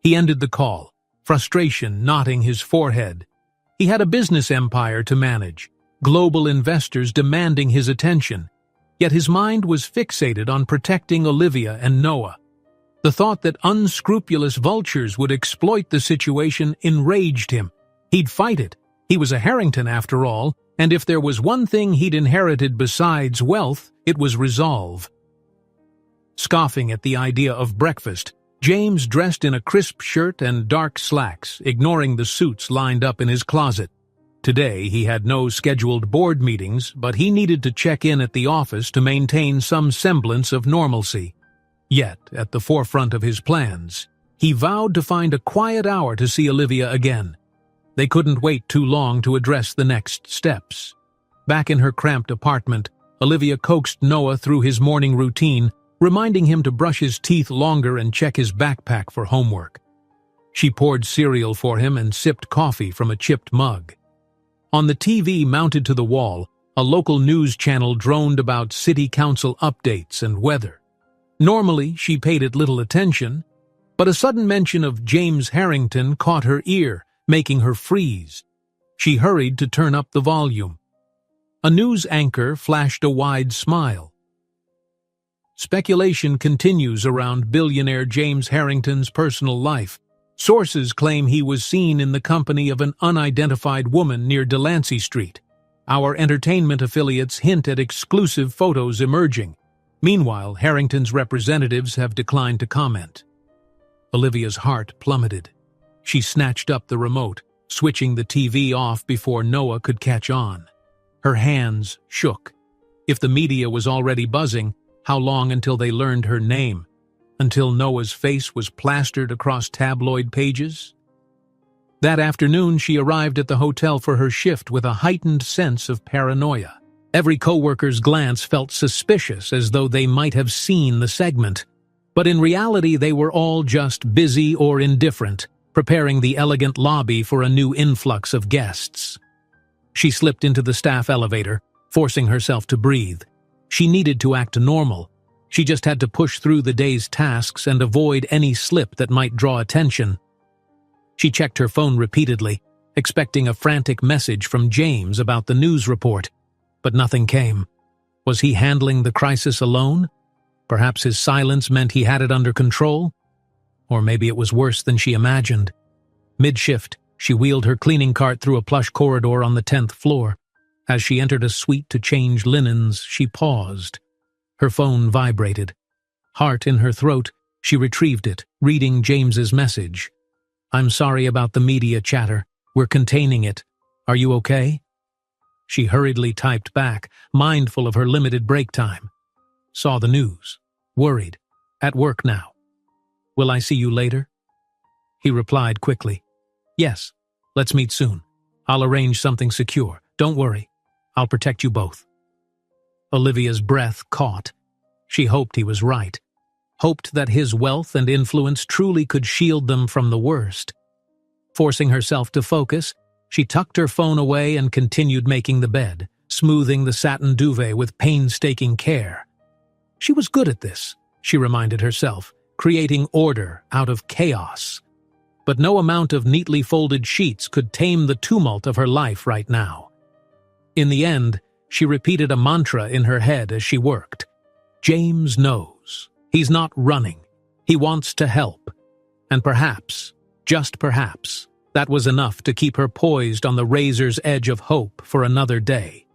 He ended the call, frustration knotting his forehead. He had a business empire to manage, global investors demanding his attention, yet his mind was fixated on protecting Olivia and Noah. The thought that unscrupulous vultures would exploit the situation enraged him. He'd fight it. He was a Harrington after all, and if there was one thing he'd inherited besides wealth, it was resolve. Scoffing at the idea of breakfast, James dressed in a crisp shirt and dark slacks, ignoring the suits lined up in his closet. Today, he had no scheduled board meetings, but he needed to check in at the office to maintain some semblance of normalcy. Yet, at the forefront of his plans, he vowed to find a quiet hour to see Olivia again. They couldn't wait too long to address the next steps. Back in her cramped apartment, Olivia coaxed Noah through his morning routine, reminding him to brush his teeth longer and check his backpack for homework. She poured cereal for him and sipped coffee from a chipped mug. On the TV mounted to the wall, a local news channel droned about city council updates and weather. Normally, she paid it little attention, but a sudden mention of James Harrington caught her ear, making her freeze. She hurried to turn up the volume. A news anchor flashed a wide smile. Speculation continues around billionaire James Harrington's personal life. Sources claim he was seen in the company of an unidentified woman near Delancey Street. Our entertainment affiliates hint at exclusive photos emerging. Meanwhile, Harrington's representatives have declined to comment. Olivia's heart plummeted. She snatched up the remote, switching the TV off before Noah could catch on. Her hands shook. If the media was already buzzing, how long until they learned her name? Until Noah's face was plastered across tabloid pages? That afternoon, she arrived at the hotel for her shift with a heightened sense of paranoia. Every coworker's glance felt suspicious, as though they might have seen the segment. But in reality, they were all just busy or indifferent, preparing the elegant lobby for a new influx of guests. She slipped into the staff elevator, forcing herself to breathe. She needed to act normal. She just had to push through the day's tasks and avoid any slip that might draw attention. She checked her phone repeatedly, expecting a frantic message from James about the news report, but nothing came. Was he handling the crisis alone? Perhaps his silence meant he had it under control? Or maybe it was worse than she imagined. Mid-shift, she wheeled her cleaning cart through a plush corridor on the 10th floor. As she entered a suite to change linens, she paused. Her phone vibrated. Heart in her throat, she retrieved it, reading James's message. "I'm sorry about the media chatter. We're containing it. Are you okay?" She hurriedly typed back, mindful of her limited break time. "Saw the news. Worried. At work now. Will I see you later?" He replied quickly. "Yes. Let's meet soon. I'll arrange something secure. Don't worry. I'll protect you both." Olivia's breath caught. She hoped he was right. Hoped that his wealth and influence truly could shield them from the worst. Forcing herself to focus, she tucked her phone away and continued making the bed, smoothing the satin duvet with painstaking care. She was good at this, she reminded herself, creating order out of chaos. But no amount of neatly folded sheets could tame the tumult of her life right now. In the end, she repeated a mantra in her head as she worked. James knows. He's not running. He wants to help. And perhaps, just perhaps, that was enough to keep her poised on the razor's edge of hope for another day.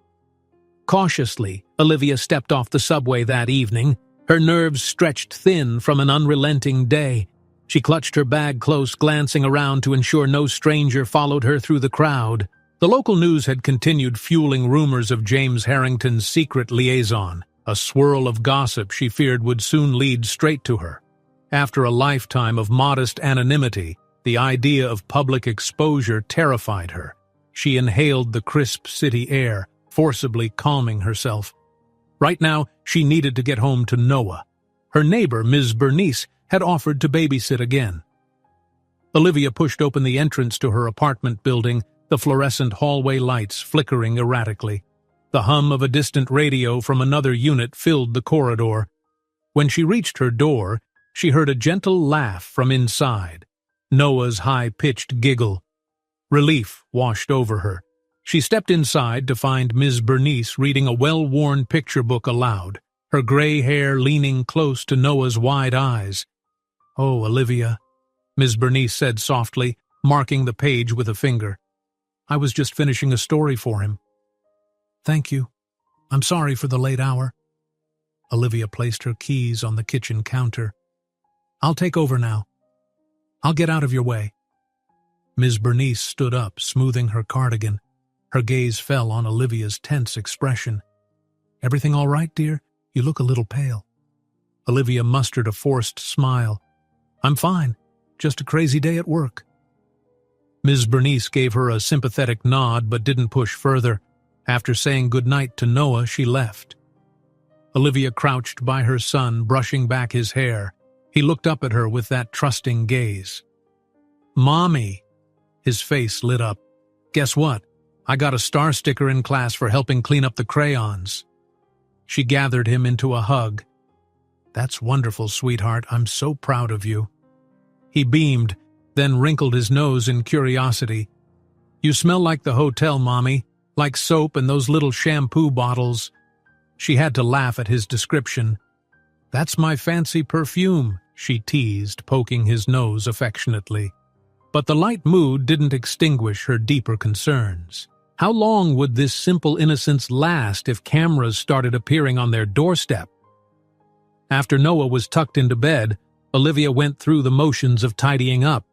Cautiously, Olivia stepped off the subway that evening, her nerves stretched thin from an unrelenting day. She clutched her bag close, glancing around to ensure no stranger followed her through the crowd. The local news had continued fueling rumors of James Harrington's secret liaison, a swirl of gossip she feared would soon lead straight to her. After a lifetime of modest anonymity, the idea of public exposure terrified her. She inhaled the crisp city air, forcibly calming herself. Right now, she needed to get home to Noah. Her neighbor, Ms. Bernice, had offered to babysit again. Olivia pushed open the entrance to her apartment building, the fluorescent hallway lights flickering erratically. The hum of a distant radio from another unit filled the corridor. When she reached her door, she heard a gentle laugh from inside. Noah's high-pitched giggle. Relief washed over her. She stepped inside to find Ms. Bernice reading a well-worn picture book aloud, her gray hair leaning close to Noah's wide eyes. "Oh, Olivia," Ms. Bernice said softly, marking the page with a finger. "I was just finishing a story for him." "Thank you. I'm sorry for the late hour." Olivia placed her keys on the kitchen counter. "I'll take over now. I'll get out of your way." Ms. Bernice stood up, smoothing her cardigan. Her gaze fell on Olivia's tense expression. "Everything all right, dear? You look a little pale." Olivia mustered a forced smile. "I'm fine. Just a crazy day at work." Ms. Bernice gave her a sympathetic nod but didn't push further. After saying goodnight to Noah, she left. Olivia crouched by her son, brushing back his hair. He looked up at her with that trusting gaze. "Mommy!" His face lit up. "Guess what? I got a star sticker in class for helping clean up the crayons." She gathered him into a hug. "That's wonderful, sweetheart. I'm so proud of you." He beamed, then wrinkled his nose in curiosity. "You smell like the hotel, Mommy. Like soap and those little shampoo bottles." She had to laugh at his description. "That's my fancy perfume," she teased, poking his nose affectionately. But the light mood didn't extinguish her deeper concerns. How long would this simple innocence last if cameras started appearing on their doorstep? After Noah was tucked into bed, Olivia went through the motions of tidying up.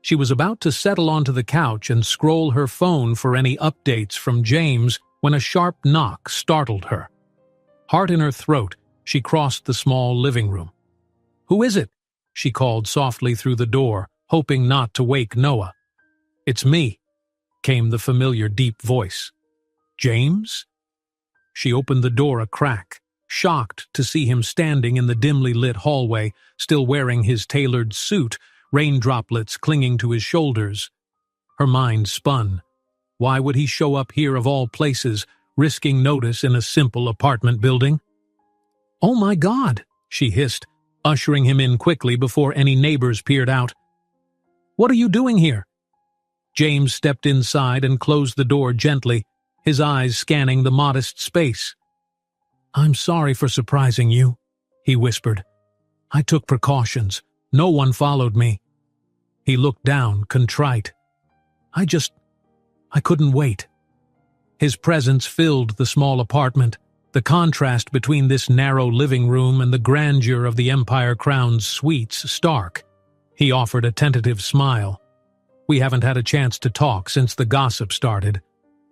She was about to settle onto the couch and scroll her phone for any updates from James when a sharp knock startled her. Heart in her throat, she crossed the small living room. "Who is it?" she called softly through the door, hoping not to wake Noah. "It's me," came the familiar deep voice. "James?" She opened the door a crack, shocked to see him standing in the dimly lit hallway, still wearing his tailored suit, rain droplets clinging to his shoulders. Her mind spun. Why would he show up here of all places, risking notice in a simple apartment building? "Oh my God," she hissed, ushering him in quickly before any neighbors peered out. "What are you doing here?" James stepped inside and closed the door gently, his eyes scanning the modest space. "I'm sorry for surprising you," he whispered. "I took precautions. No one followed me." He looked down, contrite. I couldn't wait." His presence filled the small apartment, the contrast between this narrow living room and the grandeur of the Empire Crown's suites stark. He offered a tentative smile. "We haven't had a chance to talk since the gossip started.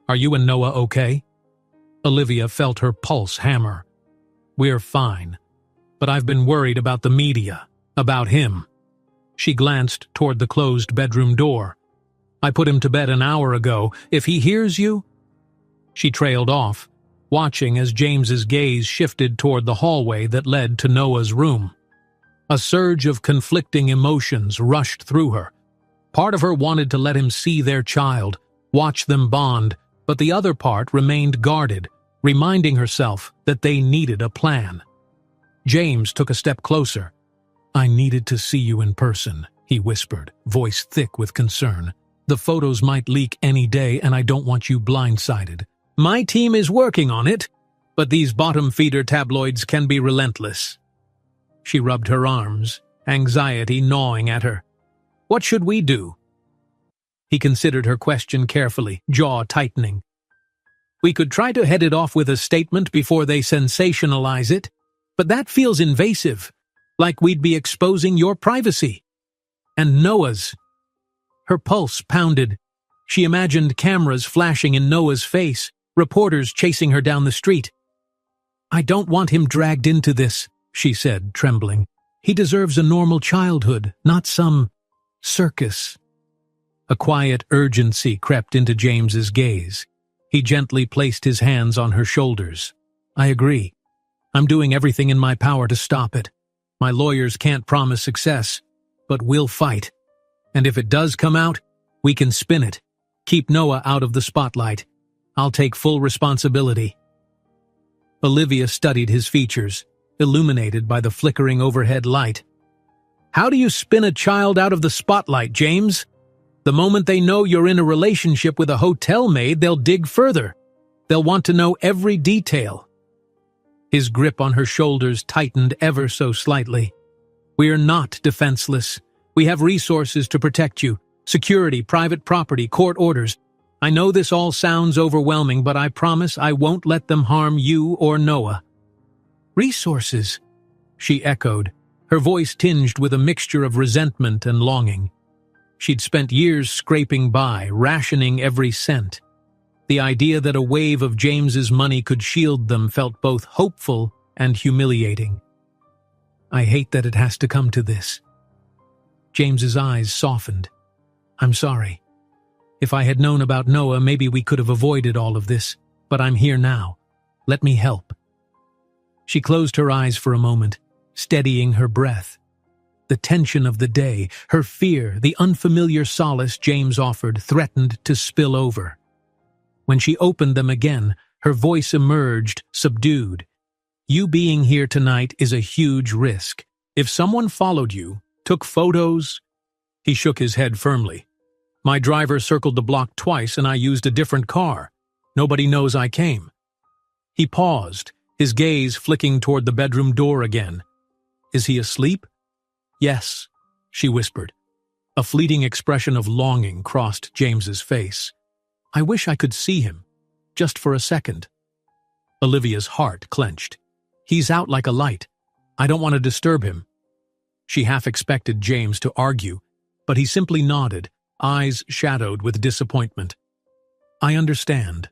Are you and Noah okay?" Olivia felt her pulse hammer. "We're fine, but I've been worried about the media, about him." She glanced toward the closed bedroom door. "I put him to bed an hour ago. If he hears you—" She trailed off, watching as James's gaze shifted toward the hallway that led to Noah's room. A surge of conflicting emotions rushed through her. Part of her wanted to let him see their child, watch them bond, but the other part remained guarded, reminding herself that they needed a plan. James took a step closer. "I needed to see you in person," he whispered, voice thick with concern. "The photos might leak any day, and I don't want you blindsided." "My team is working on it, but these bottom-feeder tabloids can be relentless." She rubbed her arms, anxiety gnawing at her. "What should we do?" He considered her question carefully, jaw tightening. "We could try to head it off with a statement before they sensationalize it, but that feels invasive, like we'd be exposing your privacy. And Noah's." Her pulse pounded. She imagined cameras flashing in Noah's face, reporters chasing her down the street. "I don't want him dragged into this," she said, trembling. "He deserves a normal childhood, not some circus." A quiet urgency crept into James's gaze. He gently placed his hands on her shoulders. "I agree. I'm doing everything in my power to stop it. My lawyers can't promise success, but we'll fight. And if it does come out, we can spin it. Keep Noah out of the spotlight. I'll take full responsibility." Olivia studied his features, illuminated by the flickering overhead light. "How do you spin a child out of the spotlight, James? The moment they know you're in a relationship with a hotel maid, they'll dig further. They'll want to know every detail." His grip on her shoulders tightened ever so slightly. "We're not defenseless. We have resources to protect you. Security, private property, court orders. I know this all sounds overwhelming, but I promise I won't let them harm you or Noah." "Resources?" she echoed, her voice tinged with a mixture of resentment and longing. She'd spent years scraping by, rationing every cent. The idea that a wave of James's money could shield them felt both hopeful and humiliating. "I hate that it has to come to this." James's eyes softened. "I'm sorry. If I had known about Noah, maybe we could have avoided all of this, but I'm here now. Let me help." She closed her eyes for a moment, steadying her breath. The tension of the day, her fear, the unfamiliar solace James offered threatened to spill over. When she opened them again, her voice emerged, subdued. "You being here tonight is a huge risk. If someone followed you, took photos—" He shook his head firmly. "My driver circled the block twice and I used a different car. Nobody knows I came." He paused, his gaze flicking toward the bedroom door again. "Is he asleep?" "Yes," she whispered. A fleeting expression of longing crossed James's face. "I wish I could see him, just for a second." Olivia's heart clenched. "He's out like a light. I don't want to disturb him." She half expected James to argue, but he simply nodded, eyes shadowed with disappointment. "I understand."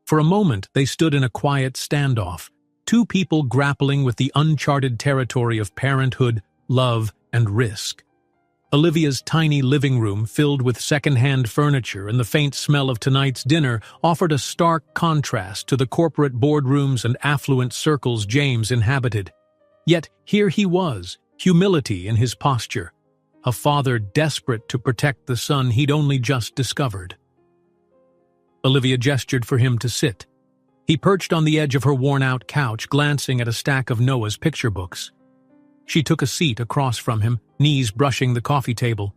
For a moment, they stood in a quiet standoff, two people grappling with the uncharted territory of parenthood, love, and risk. Olivia's tiny living room, filled with second-hand furniture and the faint smell of tonight's dinner, offered a stark contrast to the corporate boardrooms and affluent circles James inhabited. Yet here he was, humility in his posture, a father desperate to protect the son he'd only just discovered. Olivia gestured for him to sit. He perched on the edge of her worn-out couch, glancing at a stack of Noah's picture books. She took a seat across from him, knees brushing the coffee table.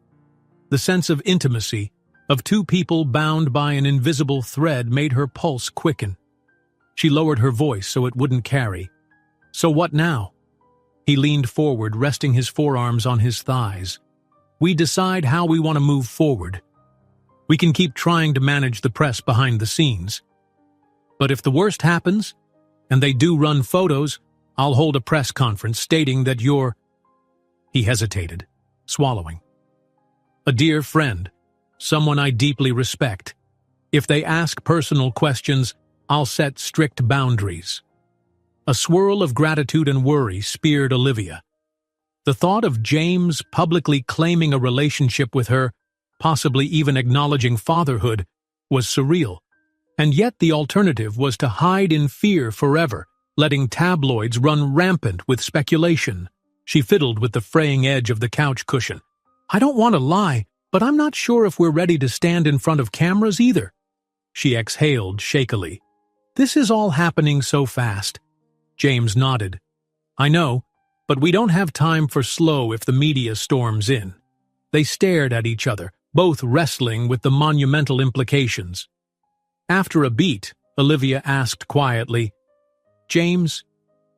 The sense of intimacy, of two people bound by an invisible thread made her pulse quicken. She lowered her voice so it wouldn't carry. "So what now?" He leaned forward, resting his forearms on his thighs. "We decide how we want to move forward. We can keep trying to manage the press behind the scenes. But if the worst happens, and they do run photos, I'll hold a press conference stating that you're—" He hesitated, swallowing. "A dear friend, someone I deeply respect. If they ask personal questions, I'll set strict boundaries." A swirl of gratitude and worry speared Olivia. The thought of James publicly claiming a relationship with her, possibly even acknowledging fatherhood, was surreal. And yet the alternative was to hide in fear forever, letting tabloids run rampant with speculation. She fiddled with the fraying edge of the couch cushion. "I don't want to lie, but I'm not sure if we're ready to stand in front of cameras either." She exhaled shakily. "This is all happening so fast." James nodded. "I know, but we don't have time for slow if the media storms in." They stared at each other, both wrestling with the monumental implications. After a beat, Olivia asked quietly, "James,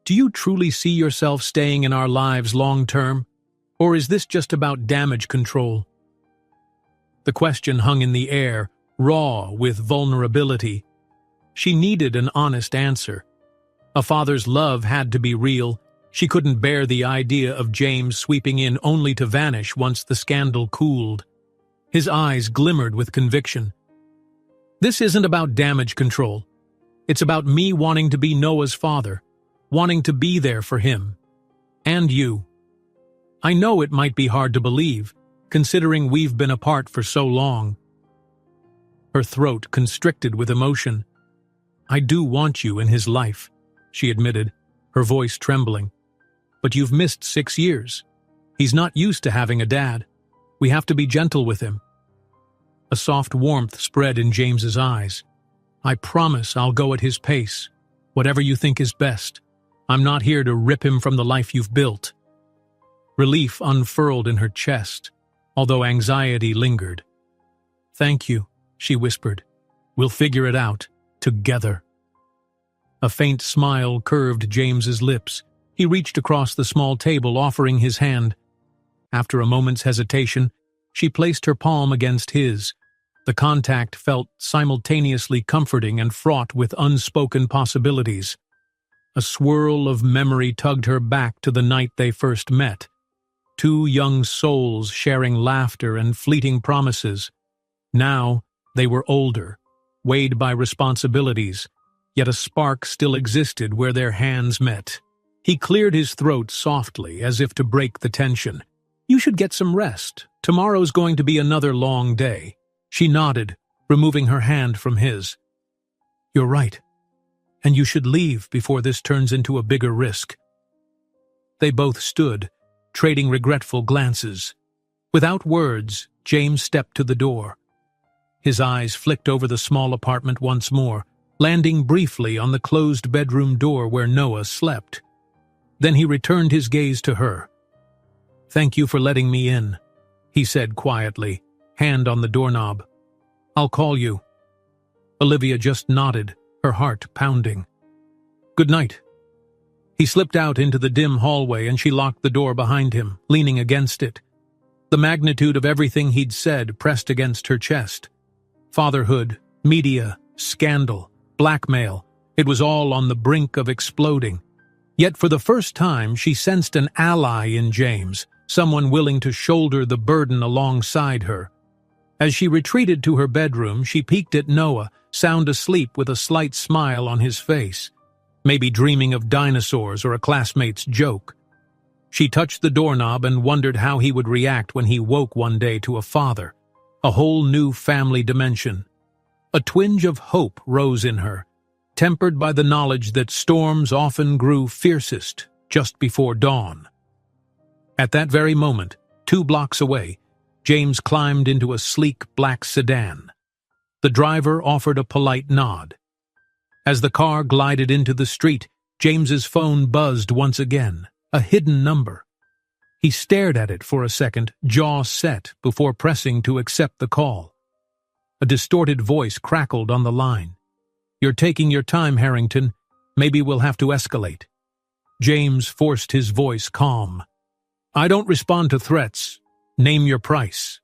do you truly see yourself staying in our lives long-term, or is this just about damage control?" The question hung in the air, raw with vulnerability. She needed an honest answer. A father's love had to be real. She couldn't bear the idea of James sweeping in only to vanish once the scandal cooled. His eyes glimmered with conviction. "This isn't about damage control. It's about me wanting to be Noah's father, wanting to be there for him. And you. I know it might be hard to believe, considering we've been apart for so long." Her throat constricted with emotion. "I do want you in his life," she admitted, her voice trembling. "But you've missed 6 years. He's not used to having a dad. We have to be gentle with him." A soft warmth spread in James's eyes. "I promise I'll go at his pace, whatever you think is best. I'm not here to rip him from the life you've built." Relief unfurled in her chest, although anxiety lingered. "Thank you," she whispered. "We'll figure it out, together." A faint smile curved James's lips. He reached across the small table, offering his hand. After a moment's hesitation, she placed her palm against his. The contact felt simultaneously comforting and fraught with unspoken possibilities. A swirl of memory tugged her back to the night they first met. Two young souls sharing laughter and fleeting promises. Now they were older, weighed by responsibilities, yet a spark still existed where their hands met. He cleared his throat softly, as if to break the tension. "You should get some rest. Tomorrow's going to be another long day." She nodded, removing her hand from his. "You're right. And you should leave before this turns into a bigger risk." They both stood, trading regretful glances. Without words, James stepped to the door. His eyes flicked over the small apartment once more, landing briefly on the closed bedroom door where Noah slept. Then he returned his gaze to her. "Thank you for letting me in," he said quietly, hand on the doorknob. "I'll call you." Olivia just nodded, her heart pounding. "Good night." He slipped out into the dim hallway and she locked the door behind him, leaning against it. The magnitude of everything he'd said pressed against her chest. Fatherhood, media, scandal, blackmail, it was all on the brink of exploding. Yet for the first time she sensed an ally in James, someone willing to shoulder the burden alongside her. As she retreated to her bedroom, she peeked at Noah, sound asleep with a slight smile on his face, maybe dreaming of dinosaurs or a classmate's joke. She touched the doorknob and wondered how he would react when he woke one day to a father, a whole new family dimension. A twinge of hope rose in her, tempered by the knowledge that storms often grew fiercest just before dawn. At that very moment, 2 blocks away, James climbed into a sleek black sedan. The driver offered a polite nod. As the car glided into the street, James's phone buzzed once again, a hidden number. He stared at it for a second, jaw set, before pressing to accept the call. A distorted voice crackled on the line. "You're taking your time, Harrington. Maybe we'll have to escalate." James forced his voice calm. "I don't respond to threats. Name your price."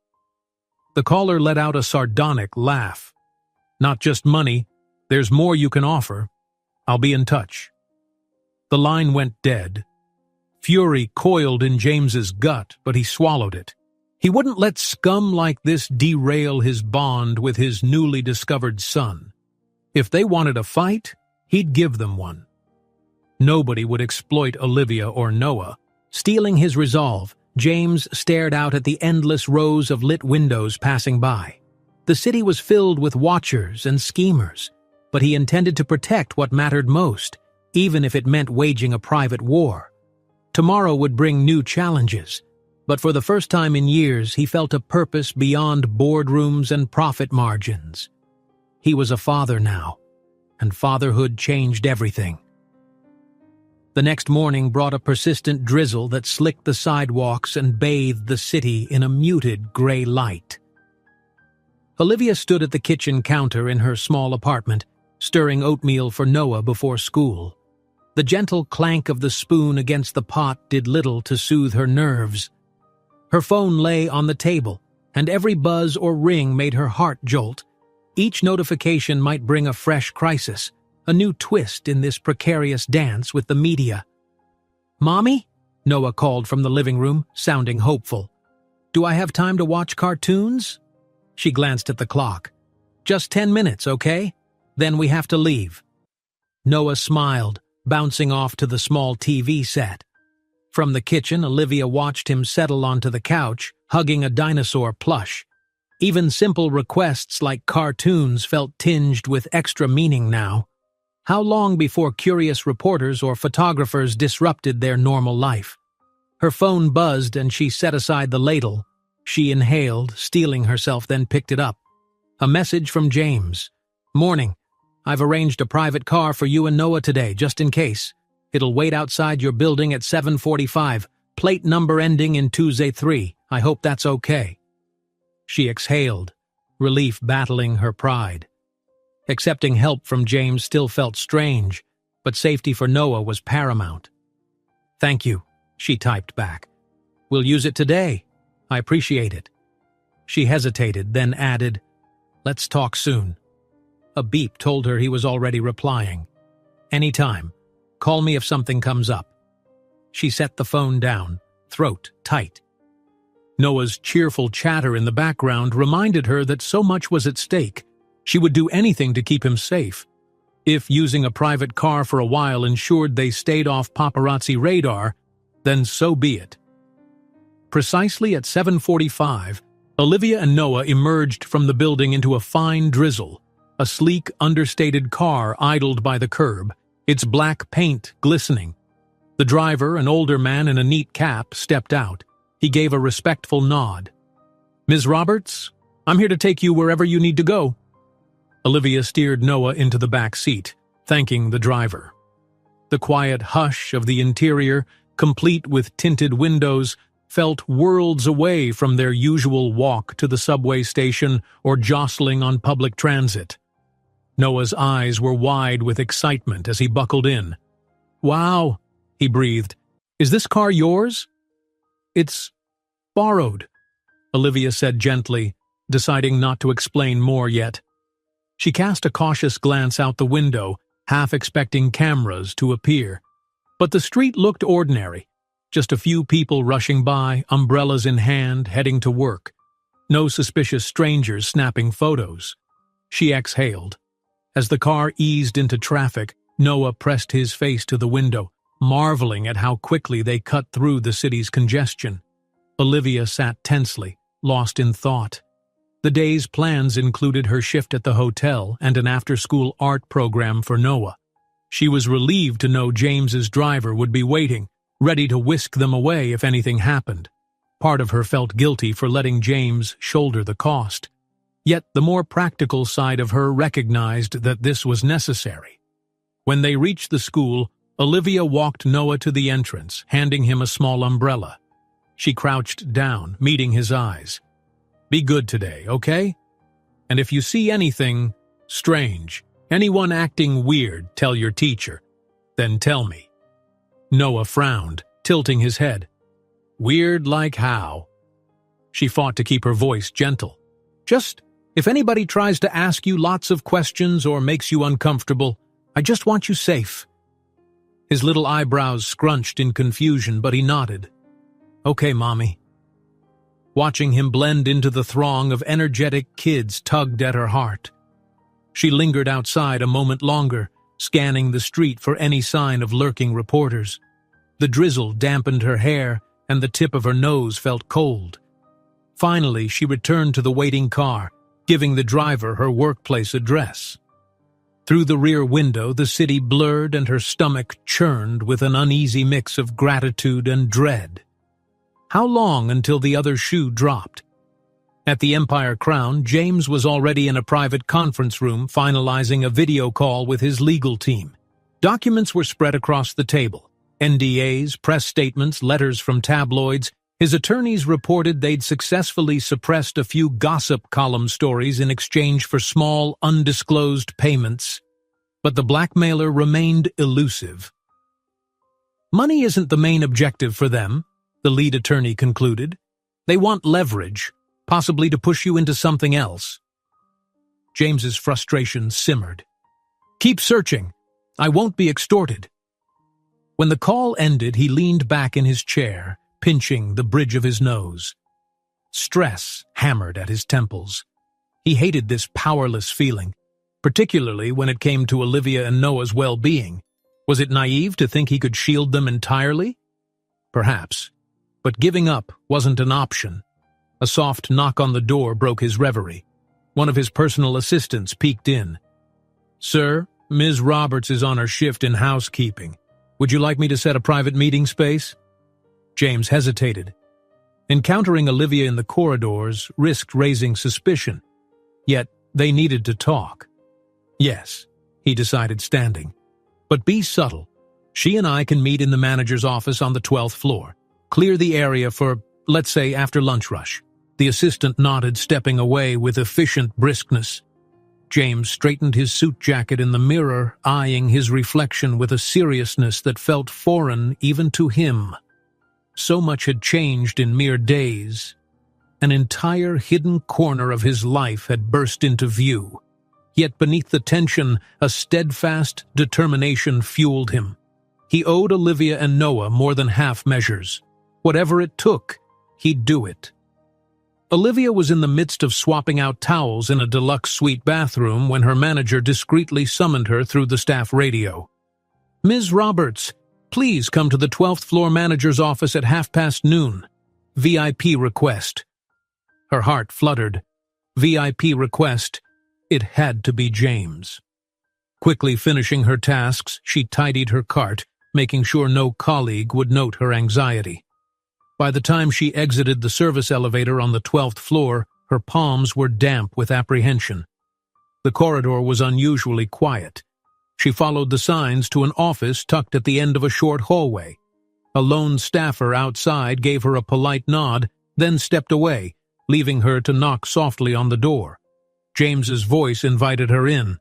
The caller let out a sardonic laugh. "Not just money. There's more you can offer. I'll be in touch." The line went dead. Fury coiled in James's gut, but he swallowed it. He wouldn't let scum like this derail his bond with his newly discovered son. If they wanted a fight, he'd give them one. Nobody would exploit Olivia or Noah. Steeling his resolve, James stared out at the endless rows of lit windows passing by. The city was filled with watchers and schemers, but he intended to protect what mattered most, even if it meant waging a private war. Tomorrow would bring new challenges, but for the first time in years he felt a purpose beyond boardrooms and profit margins. He was a father now, and fatherhood changed everything. The next morning brought a persistent drizzle that slicked the sidewalks and bathed the city in a muted gray light. Olivia stood at the kitchen counter in her small apartment, stirring oatmeal for Noah before school. The gentle clank of the spoon against the pot did little to soothe her nerves. Her phone lay on the table, and every buzz or ring made her heart jolt. Each notification might bring a fresh crisis, a new twist in this precarious dance with the media. "Mommy?" Noah called from the living room, sounding hopeful. "Do I have time to watch cartoons?" She glanced at the clock. "Just 10 minutes, okay? Then we have to leave." Noah smiled, bouncing off to the small TV set. From the kitchen, Olivia watched him settle onto the couch, hugging a dinosaur plush. Even simple requests like cartoons felt tinged with extra meaning now. How long before curious reporters or photographers disrupted their normal life? Her phone buzzed and she set aside the ladle. She inhaled, steeling herself, then picked it up. A message from James. "Morning. I've arranged a private car for you and Noah today, just in case. It'll wait outside your building at 7:45. Plate number ending in 2Z3. I hope that's okay." She exhaled, relief battling her pride. Accepting help from James still felt strange, but safety for Noah was paramount. "Thank you," she typed back. "We'll use it today. I appreciate it." She hesitated, then added, "Let's talk soon." A beep told her he was already replying. "Anytime. Call me if something comes up." She set the phone down, throat tight. Noah's cheerful chatter in the background reminded her that so much was at stake. She would do anything to keep him safe. If using a private car for a while ensured they stayed off paparazzi radar, then so be it. Precisely at 7:45, Olivia and Noah emerged from the building into a fine drizzle. A sleek, understated car idled by the curb, its black paint glistening. The driver, an older man in a neat cap, stepped out. He gave a respectful nod. "Ms. Roberts, I'm here to take you wherever you need to go." Olivia steered Noah into the back seat, thanking the driver. The quiet hush of the interior, complete with tinted windows, felt worlds away from their usual walk to the subway station or jostling on public transit. Noah's eyes were wide with excitement as he buckled in. "Wow," he breathed. "Is this car yours?" "It's borrowed," Olivia said gently, deciding not to explain more yet. She cast a cautious glance out the window, half expecting cameras to appear. But the street looked ordinary. Just a few people rushing by, umbrellas in hand, heading to work. No suspicious strangers snapping photos. She exhaled. As the car eased into traffic, Noah pressed his face to the window, marveling at how quickly they cut through the city's congestion. Olivia sat tensely, lost in thought. The day's plans included her shift at the hotel and an after-school art program for Noah. She was relieved to know James's driver would be waiting, ready to whisk them away if anything happened. Part of her felt guilty for letting James shoulder the cost. Yet the more practical side of her recognized that this was necessary. When they reached the school, Olivia walked Noah to the entrance, handing him a small umbrella. She crouched down, meeting his eyes. "Be good today, okay?" And if you see anything strange, anyone acting weird, tell your teacher. Then tell me." Noah frowned, tilting his head. "Weird like how?" She fought to keep her voice gentle. "Just, if anybody tries to ask you lots of questions or makes you uncomfortable, I just want you safe." His little eyebrows scrunched in confusion, but he nodded. "Okay, Mommy." Watching him blend into the throng of energetic kids tugged at her heart. She lingered outside a moment longer, scanning the street for any sign of lurking reporters. The drizzle dampened her hair, and the tip of her nose felt cold. Finally, she returned to the waiting car, giving the driver her workplace address. Through the rear window, the city blurred and her stomach churned with an uneasy mix of gratitude and dread. How long until the other shoe dropped? At the Empire Crown, James was already in a private conference room finalizing a video call with his legal team. Documents were spread across the table. NDAs, press statements, letters from tabloids. His attorneys reported they'd successfully suppressed a few gossip column stories in exchange for small, undisclosed payments. But the blackmailer remained elusive. "Money isn't the main objective for them," the lead attorney concluded. "They want leverage, possibly to push you into something else." James's frustration simmered. "Keep searching. I won't be extorted." When the call ended, he leaned back in his chair, pinching the bridge of his nose. Stress hammered at his temples. He hated this powerless feeling, particularly when it came to Olivia and Noah's well-being. Was it naive to think he could shield them entirely? Perhaps. But giving up wasn't an option. A soft knock on the door broke his reverie. One of his personal assistants peeked in. "Sir, Ms. Roberts is on her shift in housekeeping. Would you like me to set a private meeting space?" James hesitated. Encountering Olivia in the corridors risked raising suspicion. Yet they needed to talk. "Yes," he decided, standing. "But be subtle. She and I can meet in the manager's office on the 12th floor. Clear the area for, let's say, after lunch rush." The assistant nodded, stepping away with efficient briskness. James straightened his suit jacket in the mirror, eyeing his reflection with a seriousness that felt foreign even to him. So much had changed in mere days. An entire hidden corner of his life had burst into view. Yet beneath the tension, a steadfast determination fueled him. He owed Olivia and Noah more than half measures. Whatever it took, he'd do it. Olivia was in the midst of swapping out towels in a deluxe suite bathroom when her manager discreetly summoned her through the staff radio. "Ms. Roberts, please come to the 12th floor manager's office at noon. VIP request." Her heart fluttered. VIP request. It had to be James. Quickly finishing her tasks, she tidied her cart, making sure no colleague would note her anxiety. By the time she exited the service elevator on the 12th floor, her palms were damp with apprehension. The corridor was unusually quiet. She followed the signs to an office tucked at the end of a short hallway. A lone staffer outside gave her a polite nod, then stepped away, leaving her to knock softly on the door. James's voice invited her in.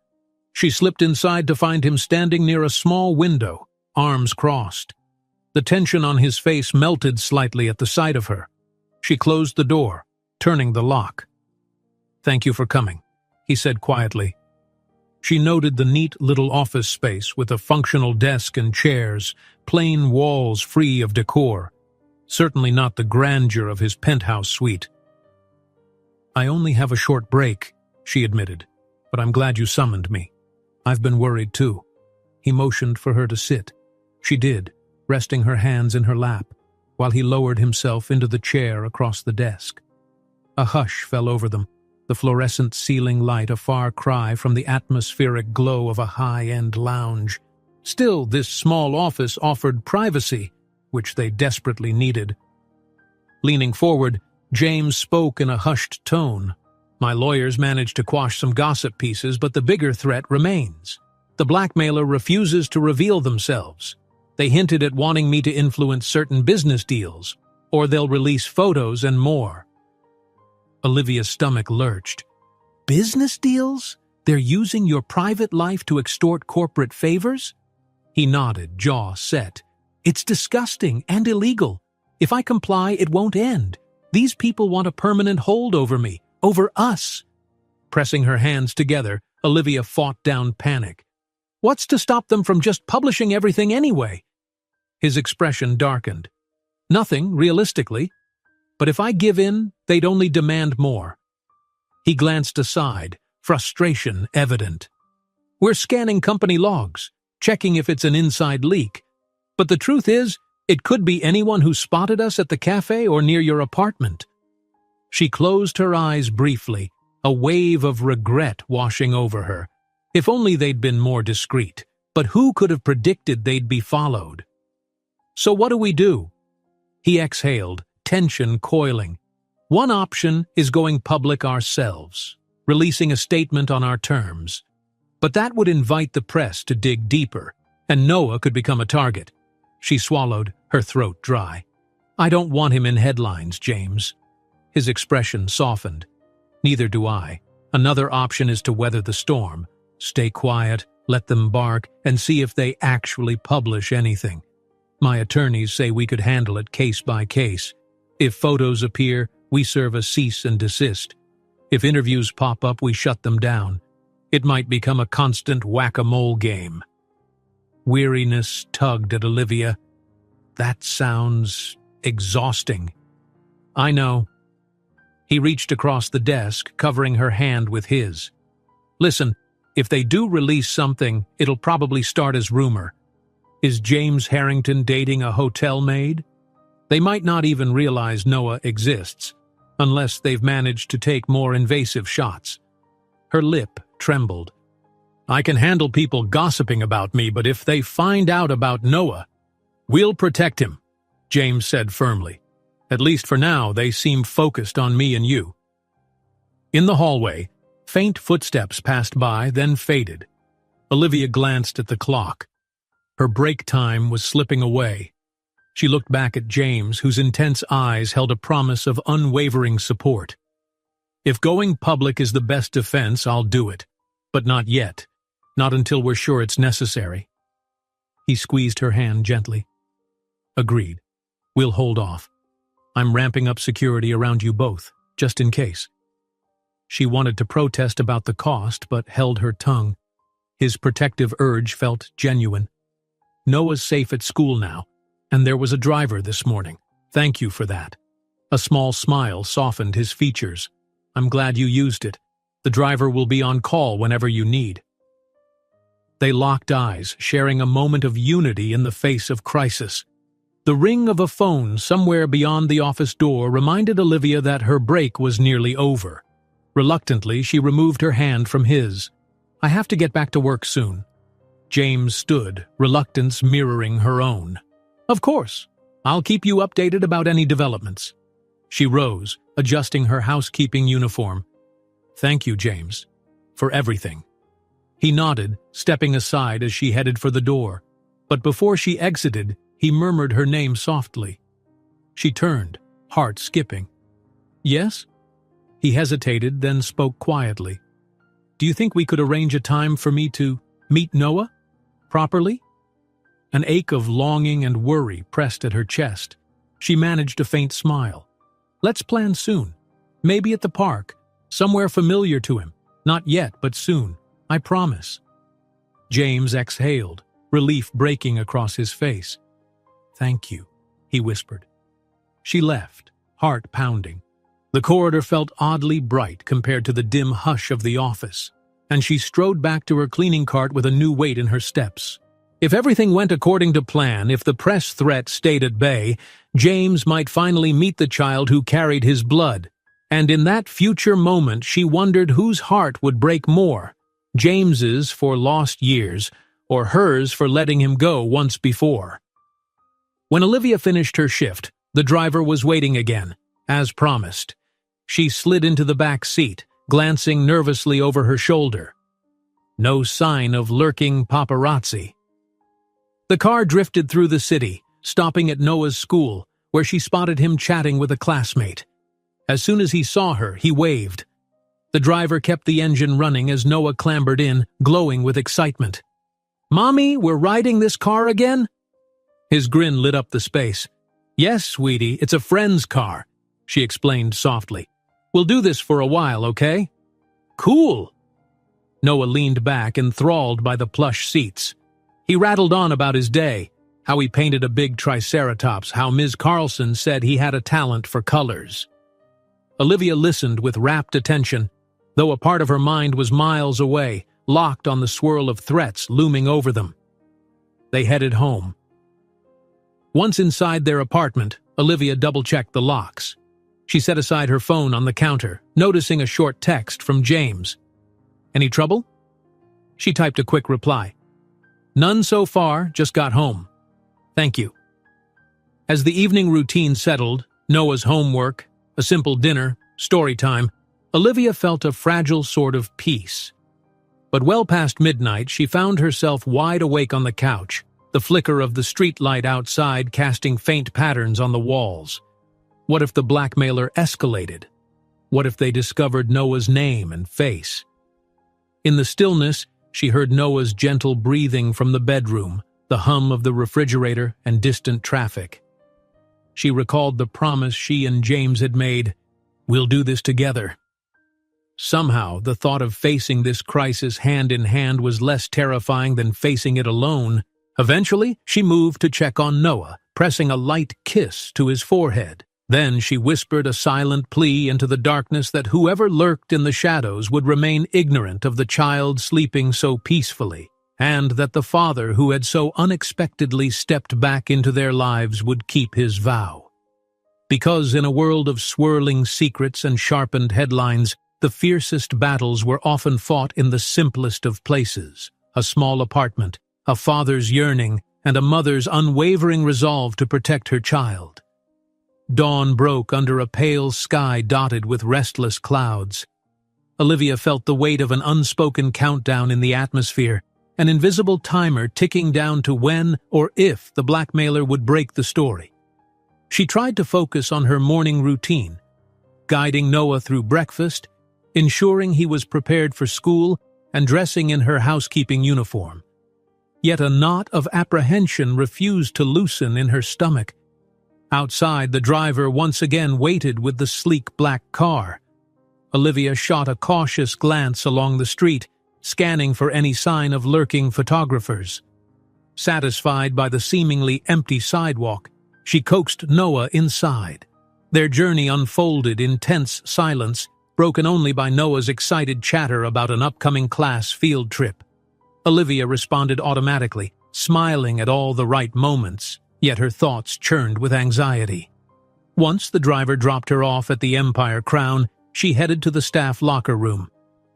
She slipped inside to find him standing near a small window, arms crossed. The tension on his face melted slightly at the sight of her. She closed the door, turning the lock. "Thank you for coming," he said quietly. She noted the neat little office space with a functional desk and chairs, plain walls free of decor. Certainly not the grandeur of his penthouse suite. "I only have a short break," she admitted, "but I'm glad you summoned me. I've been worried too." He motioned for her to sit. She did, resting her hands in her lap, while he lowered himself into the chair across the desk. A hush fell over them, the fluorescent ceiling light a far cry from the atmospheric glow of a high-end lounge. Still, this small office offered privacy, which they desperately needed. Leaning forward, James spoke in a hushed tone. "My lawyers managed to quash some gossip pieces, but the bigger threat remains. The blackmailer refuses to reveal themselves. They hinted at wanting me to influence certain business deals, or they'll release photos and more." Olivia's stomach lurched. Business deals? They're using your private life to extort corporate favors? He nodded, jaw set. It's disgusting and illegal. If I comply, it won't end. These people want a permanent hold over me, over us. Pressing her hands together, Olivia fought down panic. What's to stop them from just publishing everything anyway? His expression darkened. Nothing, realistically. But if I give in, they'd only demand more. He glanced aside, frustration evident. We're scanning company logs, checking if it's an inside leak. But the truth is, it could be anyone who spotted us at the cafe or near your apartment. She closed her eyes briefly, a wave of regret washing over her. If only they'd been more discreet. But who could have predicted they'd be followed? So what do? He exhaled, tension coiling. One option is going public ourselves, releasing a statement on our terms. But that would invite the press to dig deeper, and Noah could become a target. She swallowed, her throat dry. I don't want him in headlines, James. His expression softened. Neither do I. Another option is to weather the storm. Stay quiet, let them bark, and see if they actually publish anything. My attorneys say we could handle it case by case. If photos appear, we serve a cease and desist. If interviews pop up, we shut them down. It might become a constant whack-a-mole game. Weariness tugged at Olivia. That sounds exhausting. I know. He reached across the desk, covering her hand with his. Listen, if they do release something, it'll probably start as rumor. Is James Harrington dating a hotel maid? They might not even realize Noah exists, unless they've managed to take more invasive shots. Her lip trembled. I can handle people gossiping about me, but if they find out about Noah, we'll protect him, James said firmly. At least for now, they seem focused on me and you. In the hallway, faint footsteps passed by, then faded. Olivia glanced at the clock. Her break time was slipping away. She looked back at James, whose intense eyes held a promise of unwavering support. If going public is the best defense, I'll do it. But not yet. Not until we're sure it's necessary. He squeezed her hand gently. Agreed. We'll hold off. I'm ramping up security around you both, just in case. She wanted to protest about the cost, but held her tongue. His protective urge felt genuine. Noah's safe at school now, and there was a driver this morning. Thank you for that. A small smile softened his features. I'm glad you used it. The driver will be on call whenever you need. They locked eyes, sharing a moment of unity in the face of crisis. The ring of a phone somewhere beyond the office door reminded Olivia that her break was nearly over. Reluctantly, she removed her hand from his. I have to get back to work soon. James stood, reluctance mirroring her own. Of course. I'll keep you updated about any developments. She rose, adjusting her housekeeping uniform. Thank you, James, for everything. He nodded, stepping aside as she headed for the door. But before she exited, he murmured her name softly. She turned, heart skipping. Yes? He hesitated, then spoke quietly. Do you think we could arrange a time for me to meet Noah? Properly? An ache of longing and worry pressed at her chest. She managed a faint smile. Let's plan soon. Maybe at the park. Somewhere familiar to him. Not yet, but soon. I promise. James exhaled, relief breaking across his face. Thank you, he whispered. She left, heart pounding. The corridor felt oddly bright compared to the dim hush of the office, and she strode back to her cleaning cart with a new weight in her steps. If everything went according to plan, if the press threat stayed at bay, James might finally meet the child who carried his blood. And in that future moment, she wondered whose heart would break more, James's for lost years, or hers for letting him go once before. When Olivia finished her shift, the driver was waiting again, as promised. She slid into the back seat, glancing nervously over her shoulder. No sign of lurking paparazzi. The car drifted through the city, stopping at Noah's school, where she spotted him chatting with a classmate. As soon as he saw her, he waved. The driver kept the engine running as Noah clambered in, glowing with excitement. "Mommy, we're riding this car again?" His grin lit up the space. "Yes, sweetie, it's a friend's car," she explained softly. "We'll do this for a while, okay?" "Cool." Noah leaned back, enthralled by the plush seats. He rattled on about his day, how he painted a big triceratops, how Ms. Carlson said he had a talent for colors. Olivia listened with rapt attention, though a part of her mind was miles away, locked on the swirl of threats looming over them. They headed home. Once inside their apartment, Olivia double-checked the locks. She set aside her phone on the counter, noticing a short text from James. "Any trouble?" She typed a quick reply. "None so far, just got home. Thank you." As the evening routine settled, Noah's homework, a simple dinner, story time, Olivia felt a fragile sort of peace. But well past midnight, she found herself wide awake on the couch, the flicker of the streetlight outside casting faint patterns on the walls. What if the blackmailer escalated? What if they discovered Noah's name and face? In the stillness, she heard Noah's gentle breathing from the bedroom, the hum of the refrigerator and distant traffic. She recalled the promise she and James had made, "We'll do this together." Somehow, the thought of facing this crisis hand in hand was less terrifying than facing it alone. Eventually, she moved to check on Noah, pressing a light kiss to his forehead. Then she whispered a silent plea into the darkness that whoever lurked in the shadows would remain ignorant of the child sleeping so peacefully, and that the father who had so unexpectedly stepped back into their lives would keep his vow. Because in a world of swirling secrets and sharpened headlines, the fiercest battles were often fought in the simplest of places, a small apartment, a father's yearning, and a mother's unwavering resolve to protect her child. Dawn broke under a pale sky dotted with restless clouds. Olivia felt the weight of an unspoken countdown in the atmosphere, an invisible timer ticking down to when or if the blackmailer would break the story. She tried to focus on her morning routine, guiding Noah through breakfast, ensuring he was prepared for school, and dressing in her housekeeping uniform. Yet a knot of apprehension refused to loosen in her stomach. Outside, the driver once again waited with the sleek black car. Olivia shot a cautious glance along the street, scanning for any sign of lurking photographers. Satisfied by the seemingly empty sidewalk, she coaxed Noah inside. Their journey unfolded in tense silence, broken only by Noah's excited chatter about an upcoming class field trip. Olivia responded automatically, smiling at all the right moments, yet her thoughts churned with anxiety. Once the driver dropped her off at the Empire Crown, she headed to the staff locker room.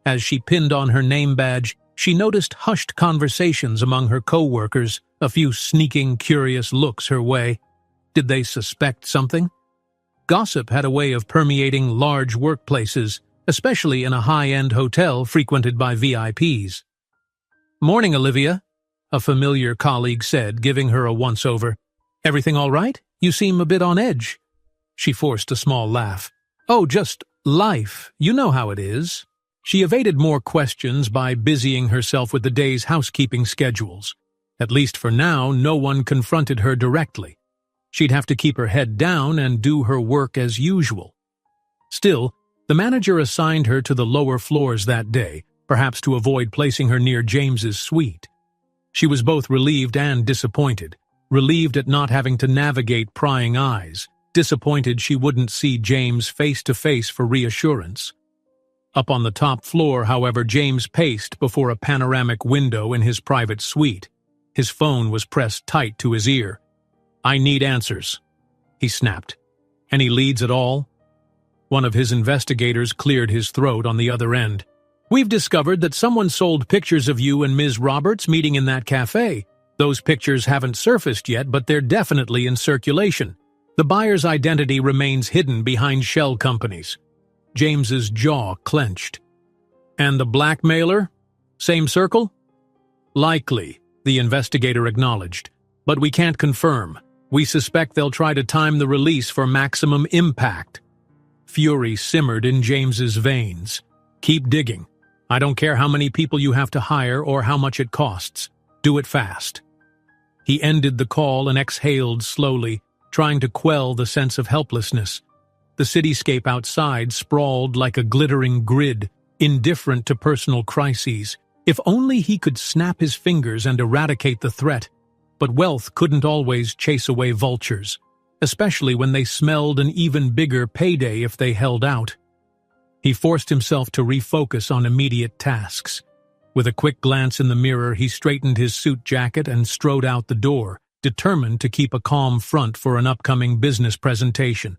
As she pinned on her name badge, she noticed hushed conversations among her co-workers, a few sneaking, curious looks her way. Did they suspect something? Gossip had a way of permeating large workplaces, especially in a high-end hotel frequented by VIPs. "Morning, Olivia," a familiar colleague said, giving her a once-over. "Everything all right? You seem a bit on edge." She forced a small laugh. "Oh, just life. You know how it is." She evaded more questions by busying herself with the day's housekeeping schedules. At least for now, no one confronted her directly. She'd have to keep her head down and do her work as usual. Still, the manager assigned her to the lower floors that day, perhaps to avoid placing her near James's suite. She was both relieved and disappointed. Relieved at not having to navigate prying eyes, disappointed she wouldn't see James face to face for reassurance. Up on the top floor, however, James paced before a panoramic window in his private suite. His phone was pressed tight to his ear. "I need answers," he snapped. "Any leads at all?" One of his investigators cleared his throat on the other end. "We've discovered that someone sold pictures of you and Ms. Roberts meeting in that cafe. Those pictures haven't surfaced yet, but they're definitely in circulation. The buyer's identity remains hidden behind shell companies." James's jaw clenched. "And the blackmailer? Same circle?" "Likely," the investigator acknowledged. "But we can't confirm. We suspect they'll try to time the release for maximum impact." Fury simmered in James's veins. Keep digging. I don't care how many people you have to hire or how much it costs. Do it fast." He ended the call and exhaled slowly, trying to quell the sense of helplessness. The cityscape outside sprawled like a glittering grid, indifferent to personal crises. If only he could snap his fingers and eradicate the threat. But wealth couldn't always chase away vultures, especially when they smelled an even bigger payday if they held out. He forced himself to refocus on immediate tasks. With a quick glance in the mirror, he straightened his suit jacket and strode out the door, determined to keep a calm front for an upcoming business presentation.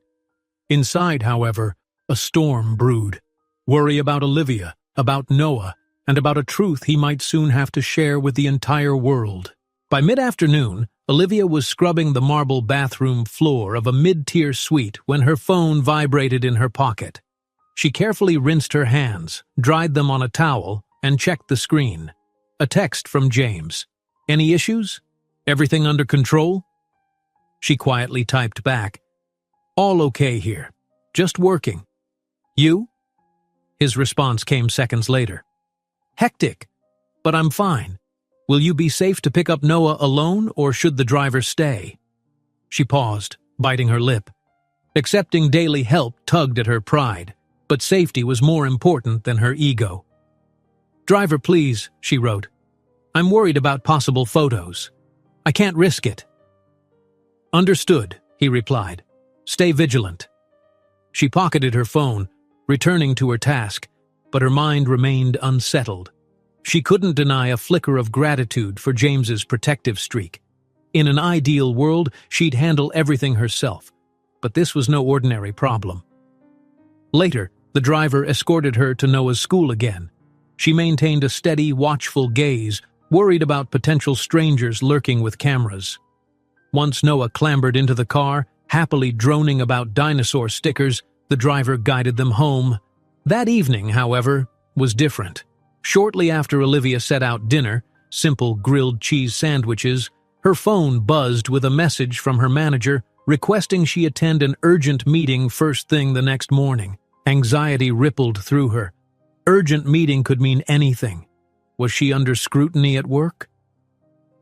Inside, however, a storm brewed. Worry about Olivia, about Noah, and about a truth he might soon have to share with the entire world. By mid-afternoon, Olivia was scrubbing the marble bathroom floor of a mid-tier suite when her phone vibrated in her pocket. She carefully rinsed her hands, dried them on a towel, and checked the screen. A text from James. "Any issues? Everything under control?" She quietly typed back, "All okay here. Just working. You?" His response came seconds later. "Hectic, but I'm fine. Will you be safe to pick up Noah alone, or should the driver stay?" She paused, biting her lip. Accepting daily help tugged at her pride, but safety was more important than her ego. "Driver, please," she wrote. "I'm worried about possible photos. I can't risk it." "Understood," he replied. "Stay vigilant." She pocketed her phone, returning to her task, but her mind remained unsettled. She couldn't deny a flicker of gratitude for James's protective streak. In an ideal world, she'd handle everything herself, but this was no ordinary problem. Later, the driver escorted her to Noah's school again. She maintained a steady, watchful gaze, worried about potential strangers lurking with cameras. Once Noah clambered into the car, happily droning about dinosaur stickers, the driver guided them home. That evening, however, was different. Shortly after Olivia set out dinner, simple grilled cheese sandwiches, her phone buzzed with a message from her manager requesting she attend an urgent meeting first thing the next morning. Anxiety rippled through her. Urgent meeting could mean anything. Was she under scrutiny at work?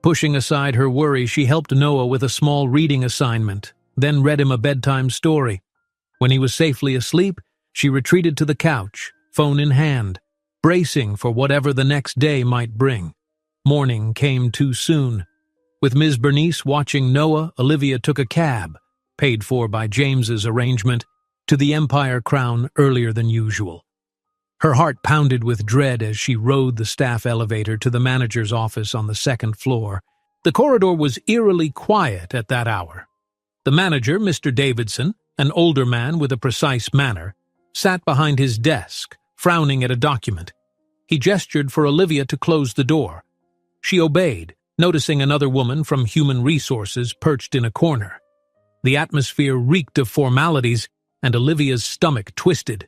Pushing aside her worry, she helped Noah with a small reading assignment, then read him a bedtime story. When he was safely asleep, she retreated to the couch, phone in hand, bracing for whatever the next day might bring. Morning came too soon. With Ms. Bernice watching Noah, Olivia took a cab, paid for by James's arrangement, to the Empire Crown earlier than usual. Her heart pounded with dread as she rode the staff elevator to the manager's office on the second floor. The corridor was eerily quiet at that hour. The manager, Mr. Davidson, an older man with a precise manner, sat behind his desk, frowning at a document. He gestured for Olivia to close the door. She obeyed, noticing another woman from Human Resources perched in a corner. The atmosphere reeked of formalities, and Olivia's stomach twisted.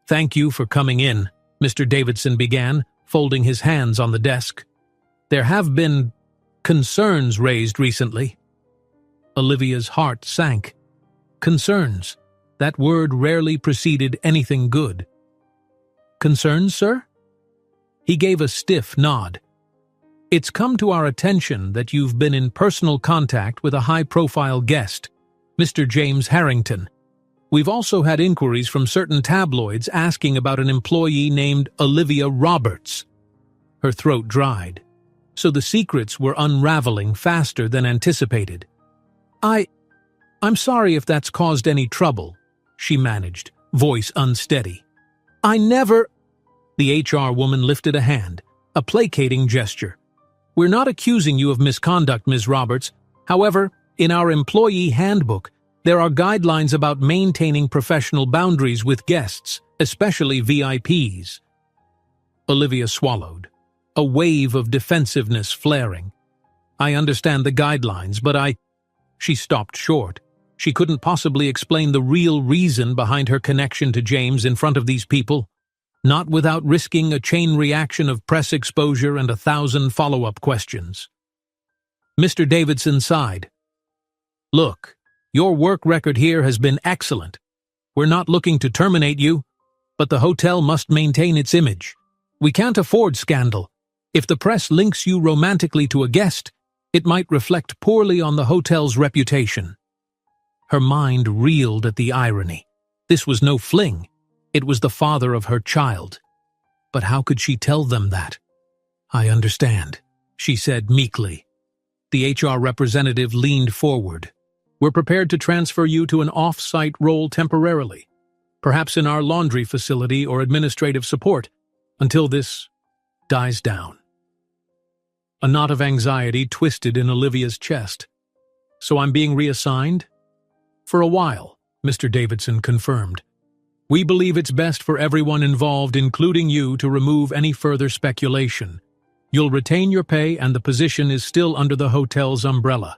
"Thank you for coming in," Mr. Davidson began, folding his hands on the desk. "There have been concerns raised recently." Olivia's heart sank. Concerns. That word rarely preceded anything good. "Concerns, sir?" He gave a stiff nod. "It's come to our attention that you've been in personal contact with a high-profile guest, Mr. James Harrington. We've also had inquiries from certain tabloids asking about an employee named Olivia Roberts." Her throat dried. So the secrets were unraveling faster than anticipated. I'm sorry if that's caused any trouble," she managed, voice unsteady. "I never—" The HR woman lifted a hand, a placating gesture. "We're not accusing you of misconduct, Ms. Roberts. However, in our employee handbook, there are guidelines about maintaining professional boundaries with guests, especially VIPs. Olivia swallowed, a wave of defensiveness flaring. "I understand the guidelines, but She stopped short. She couldn't possibly explain the real reason behind her connection to James in front of these people, not without risking a chain reaction of press exposure and 1,000 follow-up questions. Mr. Davidson sighed. "Look, your work record here has been excellent. We're not looking to terminate you. but the hotel must maintain its image. We can't afford scandal. If the press links you romantically to a guest, it might reflect poorly on the hotel's reputation." Her mind reeled at the irony. This was no fling. It was the father of her child. But how could she tell them that? "I understand," she said meekly. The HR representative leaned forward. "We're prepared to transfer you to an off-site role temporarily, perhaps in our laundry facility or administrative support, until this dies down." A knot of anxiety twisted in Olivia's chest. "So I'm being reassigned?" "For a while," Mr. Davidson confirmed. "We believe it's best for everyone involved, including you, to remove any further speculation. You'll retain your pay and the position is still under the hotel's umbrella."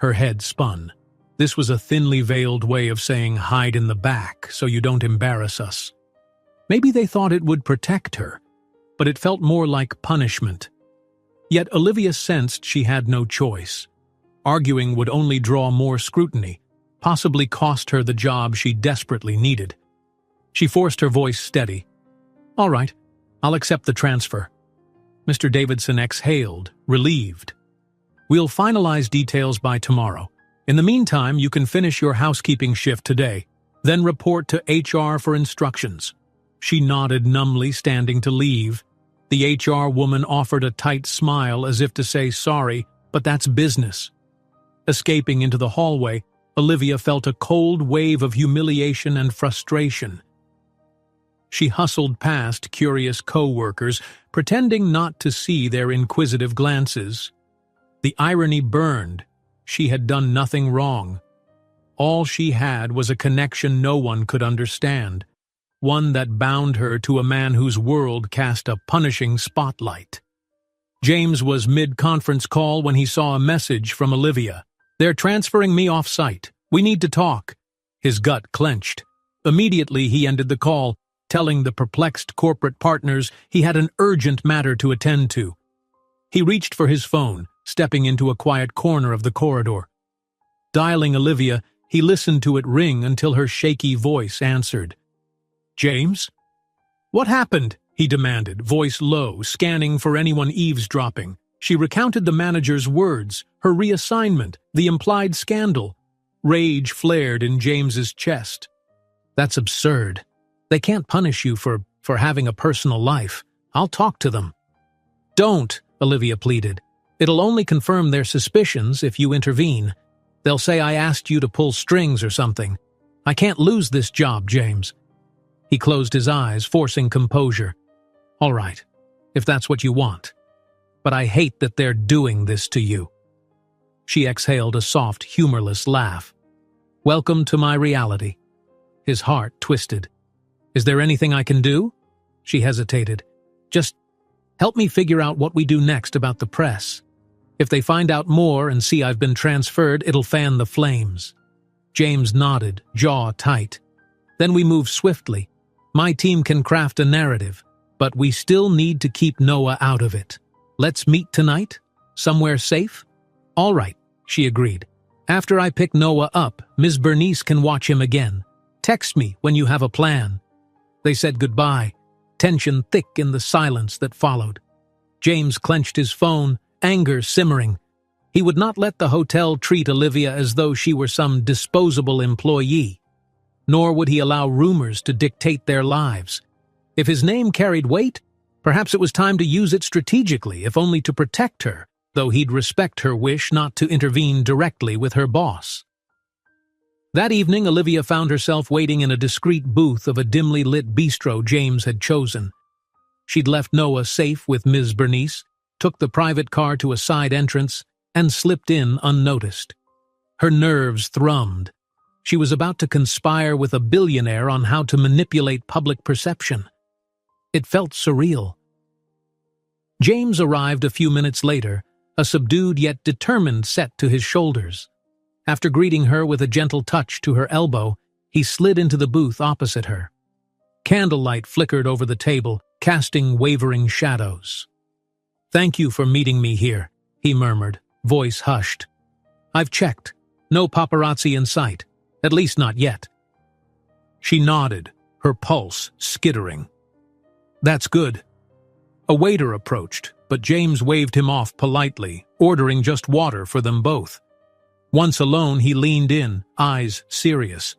Her head spun. This was a thinly veiled way of saying hide in the back so you don't embarrass us. Maybe they thought it would protect her, but it felt more like punishment. Yet Olivia sensed she had no choice. Arguing would only draw more scrutiny, possibly cost her the job she desperately needed. She forced her voice steady. "All right, I'll accept the transfer." Mr. Davidson exhaled, relieved. "We'll finalize details by tomorrow. In the meantime, you can finish your housekeeping shift today, then report to HR for instructions." She nodded numbly, standing to leave. The HR woman offered a tight smile as if to say sorry, but that's business. Escaping into the hallway, Olivia felt a cold wave of humiliation and frustration. She hustled past curious co-workers, pretending not to see their inquisitive glances. The irony burned. She had done nothing wrong. All she had was a connection no one could understand, one that bound her to a man whose world cast a punishing spotlight. James was mid-conference call when he saw a message from Olivia. "They're transferring me off-site. We need to talk." His gut clenched. Immediately he ended the call, telling the perplexed corporate partners he had an urgent matter to attend to. He reached for his phone, stepping into a quiet corner of the corridor. Dialing Olivia, he listened to it ring until her shaky voice answered. "James?" "What happened?" he demanded, voice low, scanning for anyone eavesdropping. She recounted the manager's words, her reassignment, the implied scandal. Rage flared in James's chest. "That's absurd. They can't punish you for having a personal life. I'll talk to them." "Don't," Olivia pleaded. "It'll only confirm their suspicions if you intervene. They'll say I asked you to pull strings or something. I can't lose this job, James." He closed his eyes, forcing composure. "All right, if that's what you want. But I hate that they're doing this to you." She exhaled a soft, humorless laugh. "Welcome to my reality." His heart twisted. "Is there anything I can do?" She hesitated. "Just help me figure out what we do next about the press. If they find out more and see I've been transferred, it'll fan the flames." James nodded, jaw tight. "Then we move swiftly. My team can craft a narrative, but we still need to keep Noah out of it. Let's meet tonight? Somewhere safe?" "All right," she agreed. "After I pick Noah up, Ms. Bernice can watch him again. Text me when you have a plan." They said goodbye, tension thick in the silence that followed. James clenched his phone, anger simmering. He would not let the hotel treat Olivia as though she were some disposable employee. Nor would he allow rumors to dictate their lives. If his name carried weight, perhaps it was time to use it strategically, if only to protect her, though he'd respect her wish not to intervene directly with her boss. That evening, Olivia found herself waiting in a discreet booth of a dimly lit bistro James had chosen. She'd left Noah safe with Ms. Bernice, took the private car to a side entrance, and slipped in unnoticed. Her nerves thrummed. She was about to conspire with a billionaire on how to manipulate public perception. It felt surreal. James arrived a few minutes later, a subdued yet determined set to his shoulders. After greeting her with a gentle touch to her elbow, he slid into the booth opposite her. Candlelight flickered over the table, casting wavering shadows. "Thank you for meeting me here," he murmured, voice hushed. "I've checked. No paparazzi in sight. At least not yet." She nodded, her pulse skittering. "That's good." A waiter approached, but James waved him off politely, ordering just water for them both. Once alone, he leaned in, eyes serious.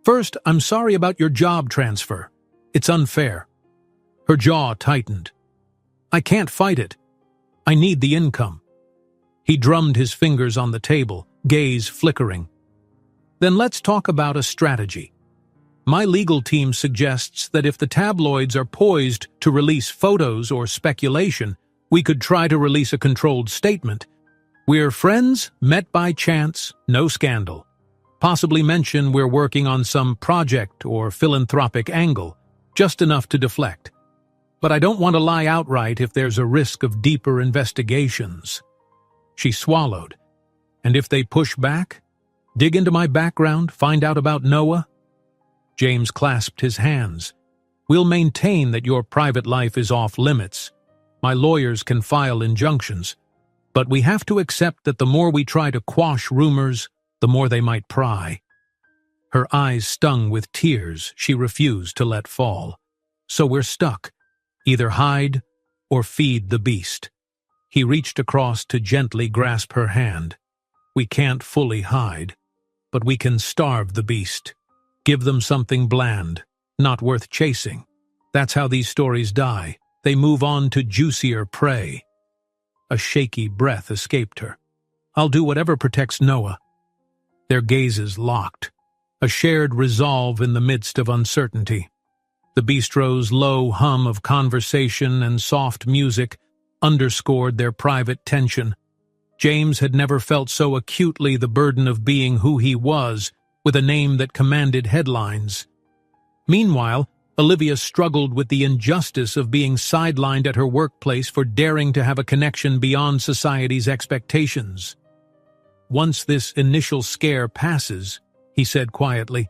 "First, I'm sorry about your job transfer. It's unfair." Her jaw tightened. "I can't fight it. I need the income." He drummed his fingers on the table, gaze flickering. "Then let's talk about a strategy. My legal team suggests that if the tabloids are poised to release photos or speculation, we could try to release a controlled statement. We're friends, met by chance, no scandal. Possibly mention we're working on some project or philanthropic angle, just enough to deflect. But I don't want to lie outright if there's a risk of deeper investigations." She swallowed. "And if they push back? Dig into my background, find out about Noah?" James clasped his hands. "We'll maintain that your private life is off limits. My lawyers can file injunctions. But we have to accept that the more we try to quash rumors, the more they might pry." Her eyes stung with tears she refused to let fall. "So we're stuck. Either hide or feed the beast." He reached across to gently grasp her hand. "We can't fully hide, but we can starve the beast. Give them something bland, not worth chasing. That's how these stories die. They move on to juicier prey." A shaky breath escaped her. "I'll do whatever protects Noah." Their gazes locked, a shared resolve in the midst of uncertainty. The bistro's low hum of conversation and soft music underscored their private tension. James had never felt so acutely the burden of being who he was, with a name that commanded headlines. Meanwhile, Olivia struggled with the injustice of being sidelined at her workplace for daring to have a connection beyond society's expectations. "Once this initial scare passes," he said quietly,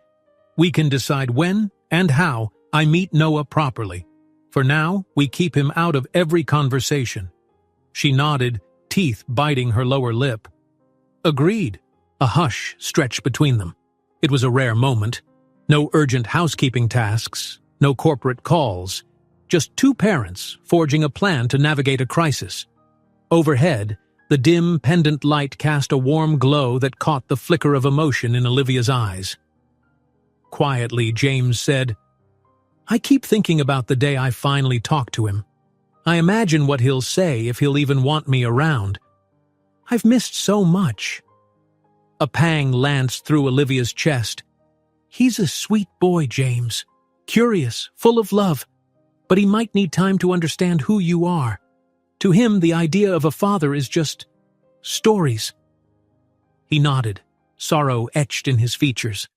"we can decide when and how I meet Noah properly. For now, we keep him out of every conversation." She nodded, teeth biting her lower lip. "Agreed." A hush stretched between them. It was a rare moment. No urgent housekeeping tasks, no corporate calls. Just two parents forging a plan to navigate a crisis. Overhead, the dim pendant light cast a warm glow that caught the flicker of emotion in Olivia's eyes. Quietly, James said, "I keep thinking about the day I finally talk to him. I imagine what he'll say, if he'll even want me around. I've missed so much." A pang lanced through Olivia's chest. "He's a sweet boy, James. Curious, full of love. But he might need time to understand who you are. To him, the idea of a father is just stories." He nodded, sorrow etched in his features.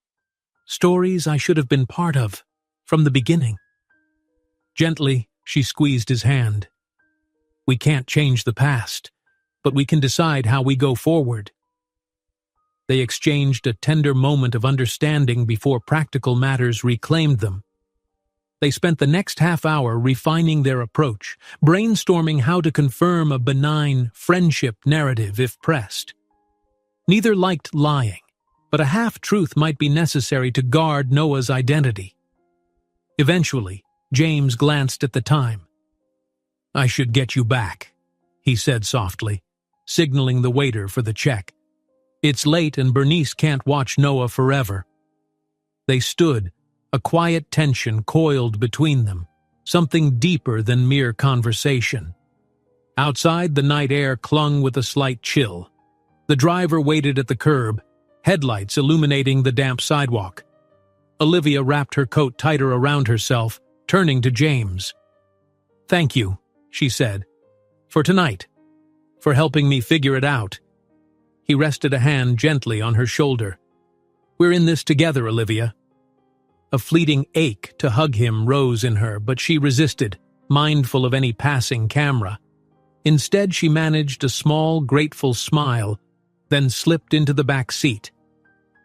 "Stories I should have been part of, from the beginning." Gently, she squeezed his hand. "We can't change the past, but we can decide how we go forward." They exchanged a tender moment of understanding before practical matters reclaimed them. They spent the next half-hour refining their approach, brainstorming how to confirm a benign friendship narrative if pressed. Neither liked lying, but a half-truth might be necessary to guard Noah's identity. Eventually, James glanced at the time. "I should get you back," he said softly, signaling the waiter for the check. "It's late and Bernice can't watch Noah forever." They stood, a quiet tension coiled between them, something deeper than mere conversation. Outside, the night air clung with a slight chill. The driver waited at the curb, headlights illuminating the damp sidewalk. Olivia wrapped her coat tighter around herself, turning to James. "Thank you," she said, "for tonight, for helping me figure it out." He rested a hand gently on her shoulder. "We're in this together, Olivia." A fleeting ache to hug him rose in her, but she resisted, mindful of any passing camera. Instead, she managed a small, grateful smile, then slipped into the back seat.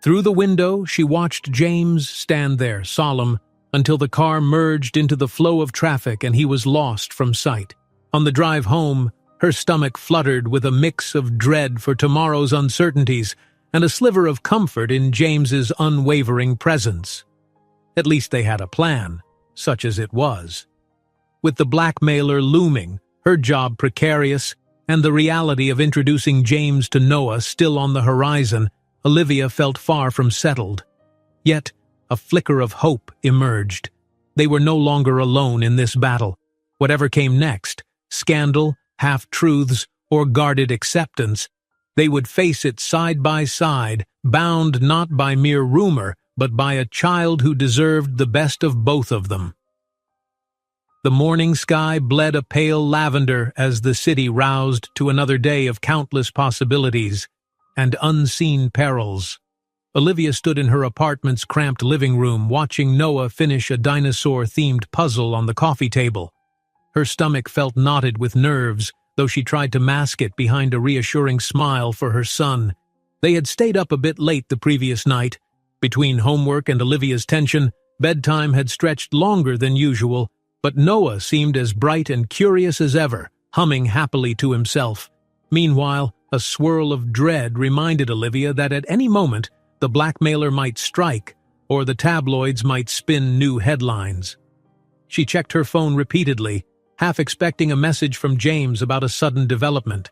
Through the window, she watched James stand there, solemn, until the car merged into the flow of traffic and he was lost from sight. On the drive home, her stomach fluttered with a mix of dread for tomorrow's uncertainties and a sliver of comfort in James's unwavering presence. At least they had a plan, such as it was. With the blackmailer looming, her job precarious, and the reality of introducing James to Noah still on the horizon, Olivia felt far from settled. Yet, a flicker of hope emerged. They were no longer alone in this battle. Whatever came next, scandal, half-truths, or guarded acceptance, they would face it side by side, bound not by mere rumor, but by a child who deserved the best of both of them. The morning sky bled a pale lavender as the city roused to another day of countless possibilities and unseen perils. Olivia stood in her apartment's cramped living room, watching Noah finish a dinosaur-themed puzzle on the coffee table. Her stomach felt knotted with nerves, though she tried to mask it behind a reassuring smile for her son. They had stayed up a bit late the previous night. Between homework and Olivia's tension, bedtime had stretched longer than usual, but Noah seemed as bright and curious as ever, humming happily to himself. Meanwhile, a swirl of dread reminded Olivia that at any moment the blackmailer might strike, or the tabloids might spin new headlines. She checked her phone repeatedly, half expecting a message from James about a sudden development.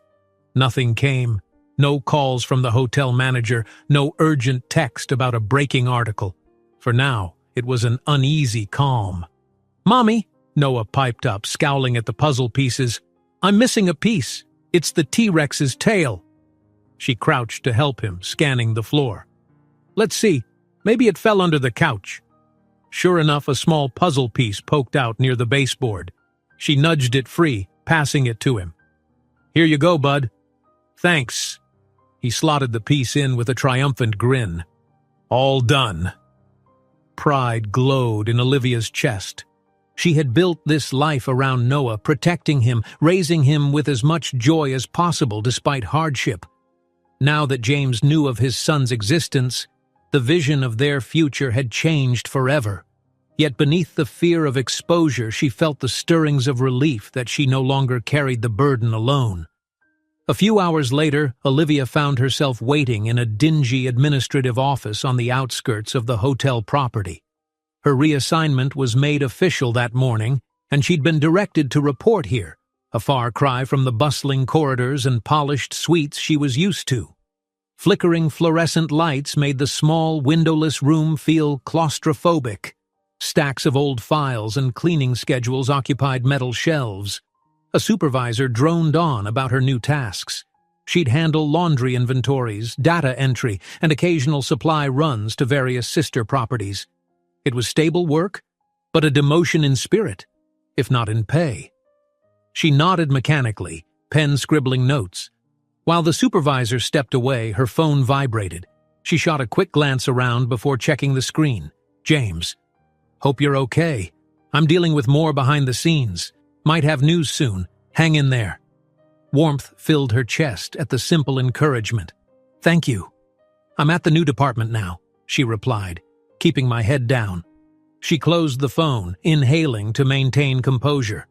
Nothing came. No calls from the hotel manager, no urgent text about a breaking article. For now, it was an uneasy calm. "Mommy," Noah piped up, scowling at the puzzle pieces. "I'm missing a piece. It's the T-Rex's tail." She crouched to help him, scanning the floor. "Let's see. Maybe it fell under the couch." Sure enough, a small puzzle piece poked out near the baseboard. She nudged it free, passing it to him. "Here you go, bud." "Thanks." He slotted the piece in with a triumphant grin. "All done." Pride glowed in Olivia's chest. She had built this life around Noah, protecting him, raising him with as much joy as possible despite hardship. Now that James knew of his son's existence, the vision of their future had changed forever. Yet beneath the fear of exposure, she felt the stirrings of relief that she no longer carried the burden alone. A few hours later, Olivia found herself waiting in a dingy administrative office on the outskirts of the hotel property. Her reassignment was made official that morning, and she'd been directed to report here, a far cry from the bustling corridors and polished suites she was used to. Flickering fluorescent lights made the small, windowless room feel claustrophobic. Stacks of old files and cleaning schedules occupied metal shelves. A supervisor droned on about her new tasks. She'd handle laundry inventories, data entry, and occasional supply runs to various sister properties. It was stable work, but a demotion in spirit, if not in pay. She nodded mechanically, pen scribbling notes. While the supervisor stepped away, her phone vibrated. She shot a quick glance around before checking the screen. "James. Hope you're okay. I'm dealing with more behind the scenes. Might have news soon. Hang in there." Warmth filled her chest at the simple encouragement. "Thank you. I'm at the new department now," she replied, keeping my head down. She closed the phone, inhaling to maintain composure.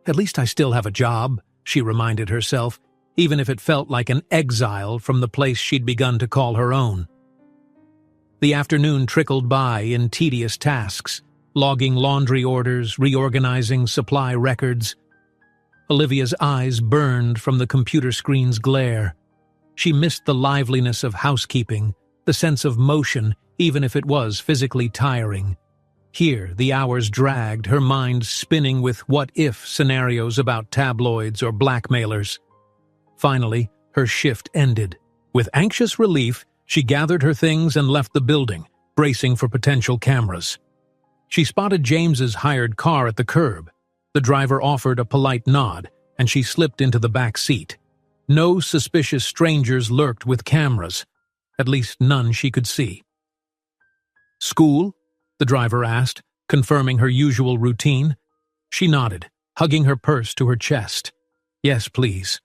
"At least I still have a job," she reminded herself, even if it felt like an exile from the place she'd begun to call her own. The afternoon trickled by in tedious tasks, logging laundry orders, reorganizing supply records. Olivia's eyes burned from the computer screen's glare. She missed the liveliness of housekeeping, the sense of motion, even if it was physically tiring. Here, the hours dragged, her mind spinning with what-if scenarios about tabloids or blackmailers. Finally, her shift ended. With anxious relief, she gathered her things and left the building, bracing for potential cameras. She spotted James's hired car at the curb. The driver offered a polite nod, and she slipped into the back seat. No suspicious strangers lurked with cameras, at least none she could see. "School?" the driver asked, confirming her usual routine. She nodded, hugging her purse to her chest. "Yes, please."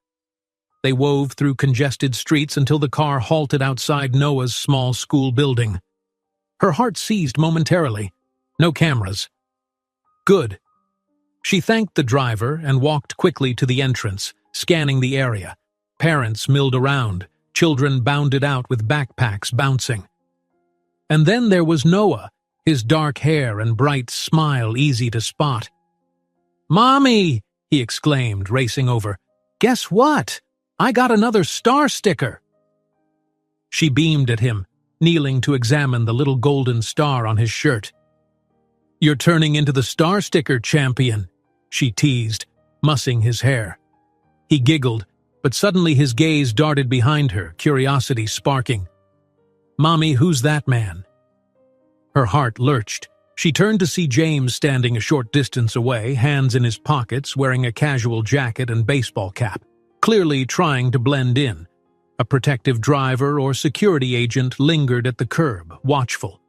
They wove through congested streets until the car halted outside Noah's small school building. Her heart seized momentarily. No cameras. Good. She thanked the driver and walked quickly to the entrance, scanning the area. Parents milled around, children bounded out with backpacks bouncing. And then there was Noah, his dark hair and bright smile easy to spot. "Mommy!" he exclaimed, racing over. "Guess what? I got another star sticker!" She beamed at him, kneeling to examine the little golden star on his shirt. "You're turning into the star sticker champion," she teased, mussing his hair. He giggled, but suddenly his gaze darted behind her, curiosity sparking. "Mommy, who's that man?" Her heart lurched. She turned to see James standing a short distance away, hands in his pockets, wearing a casual jacket and baseball cap, clearly trying to blend in. A protective driver or security agent lingered at the curb, watchful.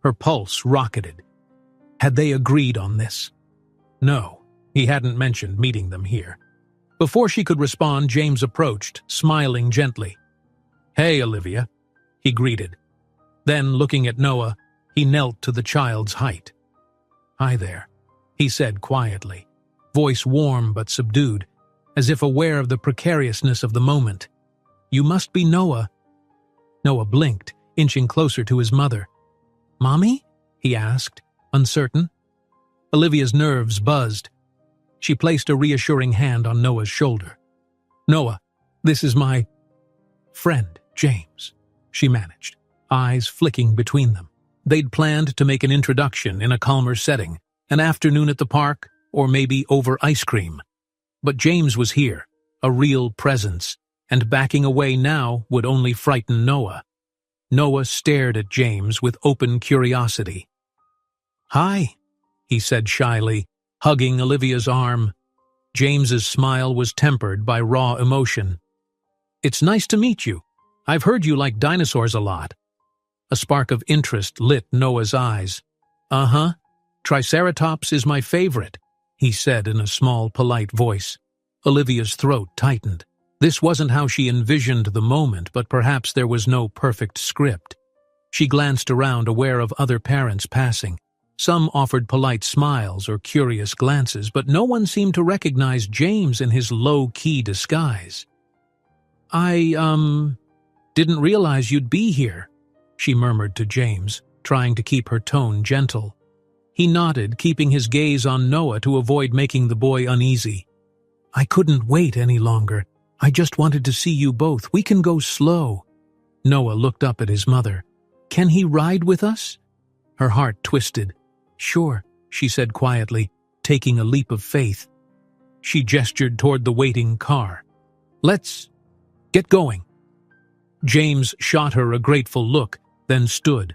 Her pulse rocketed. Had they agreed on this? No, he hadn't mentioned meeting them here. Before she could respond, James approached, smiling gently. "Hey, Olivia," he greeted. Then, looking at Noah, he knelt to the child's height. "Hi there," he said quietly, voice warm but subdued, as if aware of the precariousness of the moment. "You must be Noah." Noah blinked, inching closer to his mother. "Mommy?" he asked, uncertain. Olivia's nerves buzzed. She placed a reassuring hand on Noah's shoulder. "Noah, this is my friend, James," she managed, eyes flicking between them. They'd planned to make an introduction in a calmer setting, an afternoon at the park, or maybe over ice cream. But James was here, a real presence, and backing away now would only frighten Noah. Noah stared at James with open curiosity. "Hi," he said shyly, hugging Olivia's arm. James's smile was tempered by raw emotion. "It's nice to meet you. I've heard you like dinosaurs a lot." A spark of interest lit Noah's eyes. "Uh-huh. Triceratops is my favorite," he said in a small, polite voice. Olivia's throat tightened. This wasn't how she envisioned the moment, but perhaps there was no perfect script. She glanced around, aware of other parents passing. Some offered polite smiles or curious glances, but no one seemed to recognize James in his low-key disguise. "I, didn't realize you'd be here," she murmured to James, trying to keep her tone gentle. He nodded, keeping his gaze on Noah to avoid making the boy uneasy. "I couldn't wait any longer. I just wanted to see you both. We can go slow." Noah looked up at his mother. "Can he ride with us?" Her heart twisted. "Sure," she said quietly, taking a leap of faith. She gestured toward the waiting car. "Let's get going." James shot her a grateful look, then stood.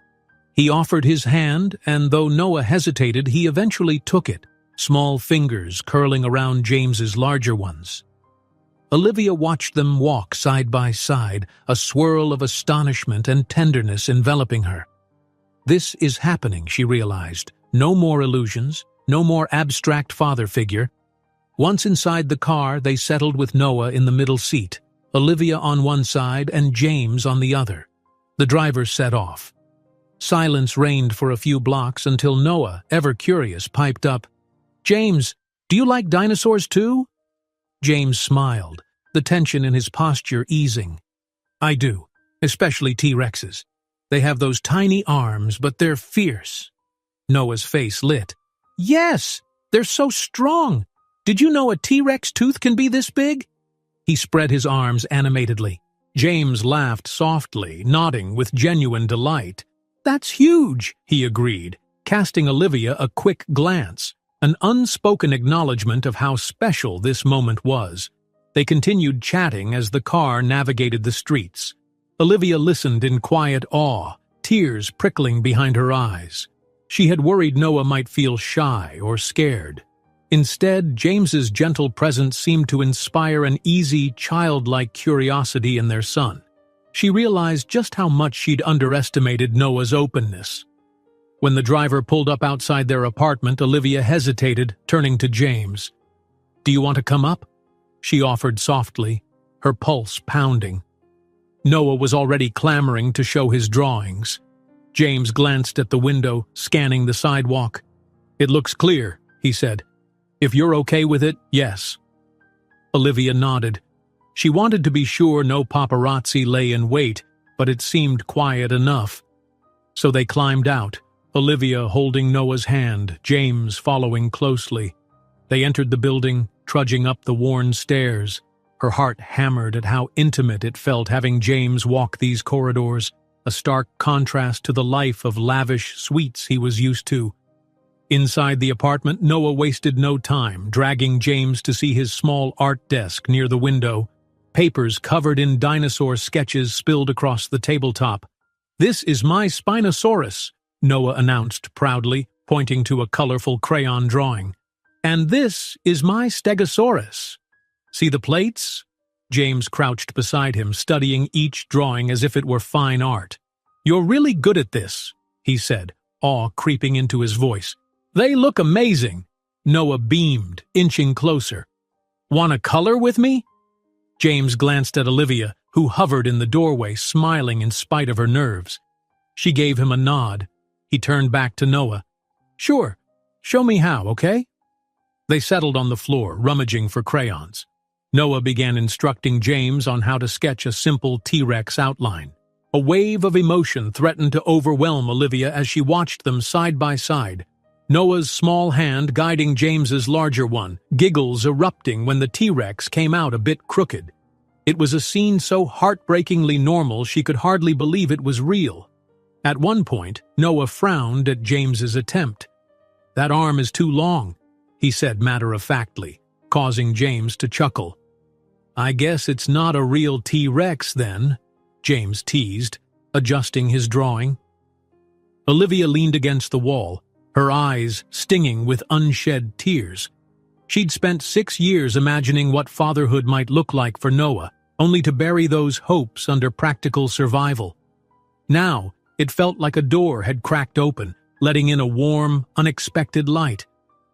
He offered his hand, and though Noah hesitated, he eventually took it, small fingers curling around James's larger ones. Olivia watched them walk side by side, a swirl of astonishment and tenderness enveloping her. This is happening, she realized. No more illusions, no more abstract father figure. Once inside the car, they settled with Noah in the middle seat, Olivia on one side and James on the other. The driver set off. Silence reigned for a few blocks until Noah, ever curious, piped up, "James, do you like dinosaurs too?" James smiled, the tension in his posture easing. "I do, especially T-Rexes. They have those tiny arms, but they're fierce." Noah's face lit. "Yes, they're so strong. Did you know a T-Rex tooth can be this big?" He spread his arms animatedly. James laughed softly, nodding with genuine delight. "That's huge," he agreed, casting Olivia a quick glance, an unspoken acknowledgement of how special this moment was. They continued chatting as the car navigated the streets. Olivia listened in quiet awe, tears prickling behind her eyes. She had worried Noah might feel shy or scared. Instead, James's gentle presence seemed to inspire an easy, childlike curiosity in their son. She realized just how much she'd underestimated Noah's openness. When the driver pulled up outside their apartment, Olivia hesitated, turning to James. "Do you want to come up?" she offered softly, her pulse pounding. Noah was already clamoring to show his drawings. James glanced at the window, scanning the sidewalk. "It looks clear," he said. "If you're okay with it, yes." Olivia nodded. She wanted to be sure no paparazzi lay in wait, but it seemed quiet enough. So they climbed out, Olivia holding Noah's hand, James following closely. They entered the building, trudging up the worn stairs. Her heart hammered at how intimate it felt having James walk these corridors, a stark contrast to the life of lavish suites he was used to. Inside the apartment, Noah wasted no time, dragging James to see his small art desk near the window. Papers covered in dinosaur sketches spilled across the tabletop. "This is my Spinosaurus," Noah announced proudly, pointing to a colorful crayon drawing. "And this is my Stegosaurus. See the plates?" James crouched beside him, studying each drawing as if it were fine art. "You're really good at this," he said, awe creeping into his voice. "They look amazing." Noah beamed, inching closer. "Want to color with me?" James glanced at Olivia, who hovered in the doorway, smiling in spite of her nerves. She gave him a nod. He turned back to Noah. "Sure, show me how, okay?" They settled on the floor, rummaging for crayons. Noah began instructing James on how to sketch a simple T-Rex outline. A wave of emotion threatened to overwhelm Olivia as she watched them side by side. Noah's small hand guiding James's larger one, giggles erupting when the T-Rex came out a bit crooked. It was a scene so heartbreakingly normal she could hardly believe it was real. At one point, Noah frowned at James's attempt. "That arm is too long," he said matter-of-factly, causing James to chuckle. "I guess it's not a real T-Rex then," James teased, adjusting his drawing. Olivia leaned against the wall, her eyes stinging with unshed tears. She'd spent 6 years imagining what fatherhood might look like for Noah, only to bury those hopes under practical survival. Now, it felt like a door had cracked open, letting in a warm, unexpected light.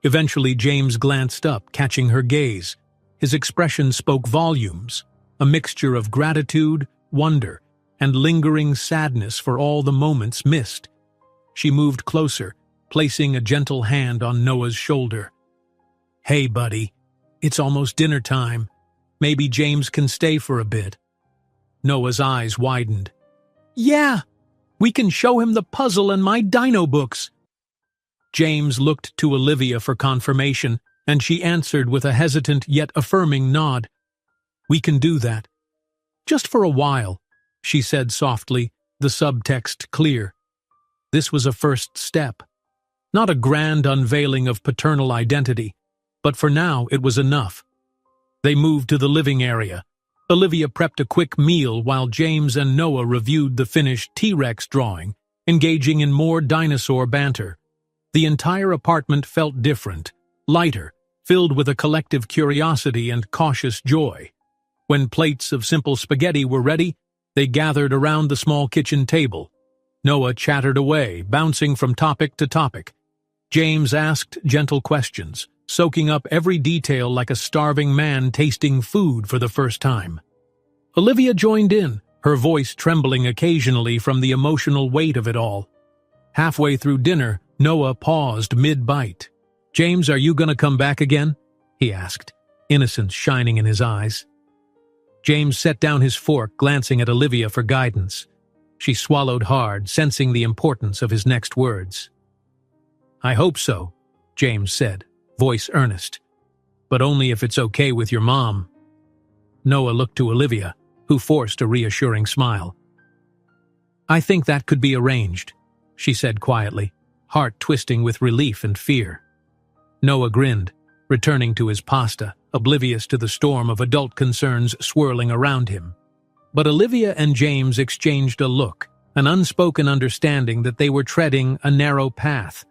Eventually, James glanced up, catching her gaze. His expression spoke volumes, a mixture of gratitude, wonder, and lingering sadness for all the moments missed. She moved closer, placing a gentle hand on Noah's shoulder. "Hey, buddy, it's almost dinner time. Maybe James can stay for a bit." Noah's eyes widened. "Yeah, we can show him the puzzle and my dino books." James looked to Olivia for confirmation, and she answered with a hesitant yet affirming nod. "We can do that. Just for a while," she said softly, the subtext clear. This was a first step. Not a grand unveiling of paternal identity, but for now it was enough. They moved to the living area. Olivia prepped a quick meal while James and Noah reviewed the finished T-Rex drawing, engaging in more dinosaur banter. The entire apartment felt different, lighter, filled with a collective curiosity and cautious joy. When plates of simple spaghetti were ready, they gathered around the small kitchen table. Noah chattered away, bouncing from topic to topic. James asked gentle questions, soaking up every detail like a starving man tasting food for the first time. Olivia joined in, her voice trembling occasionally from the emotional weight of it all. Halfway through dinner, Noah paused mid-bite. "James, are you going to come back again?" he asked, innocence shining in his eyes. James set down his fork, glancing at Olivia for guidance. She swallowed hard, sensing the importance of his next words. "I hope so," James said, voice earnest. "But only if it's okay with your mom." Noah looked to Olivia, who forced a reassuring smile. "I think that could be arranged," she said quietly, heart twisting with relief and fear. Noah grinned, returning to his pasta, oblivious to the storm of adult concerns swirling around him. But Olivia and James exchanged a look, an unspoken understanding that they were treading a narrow path.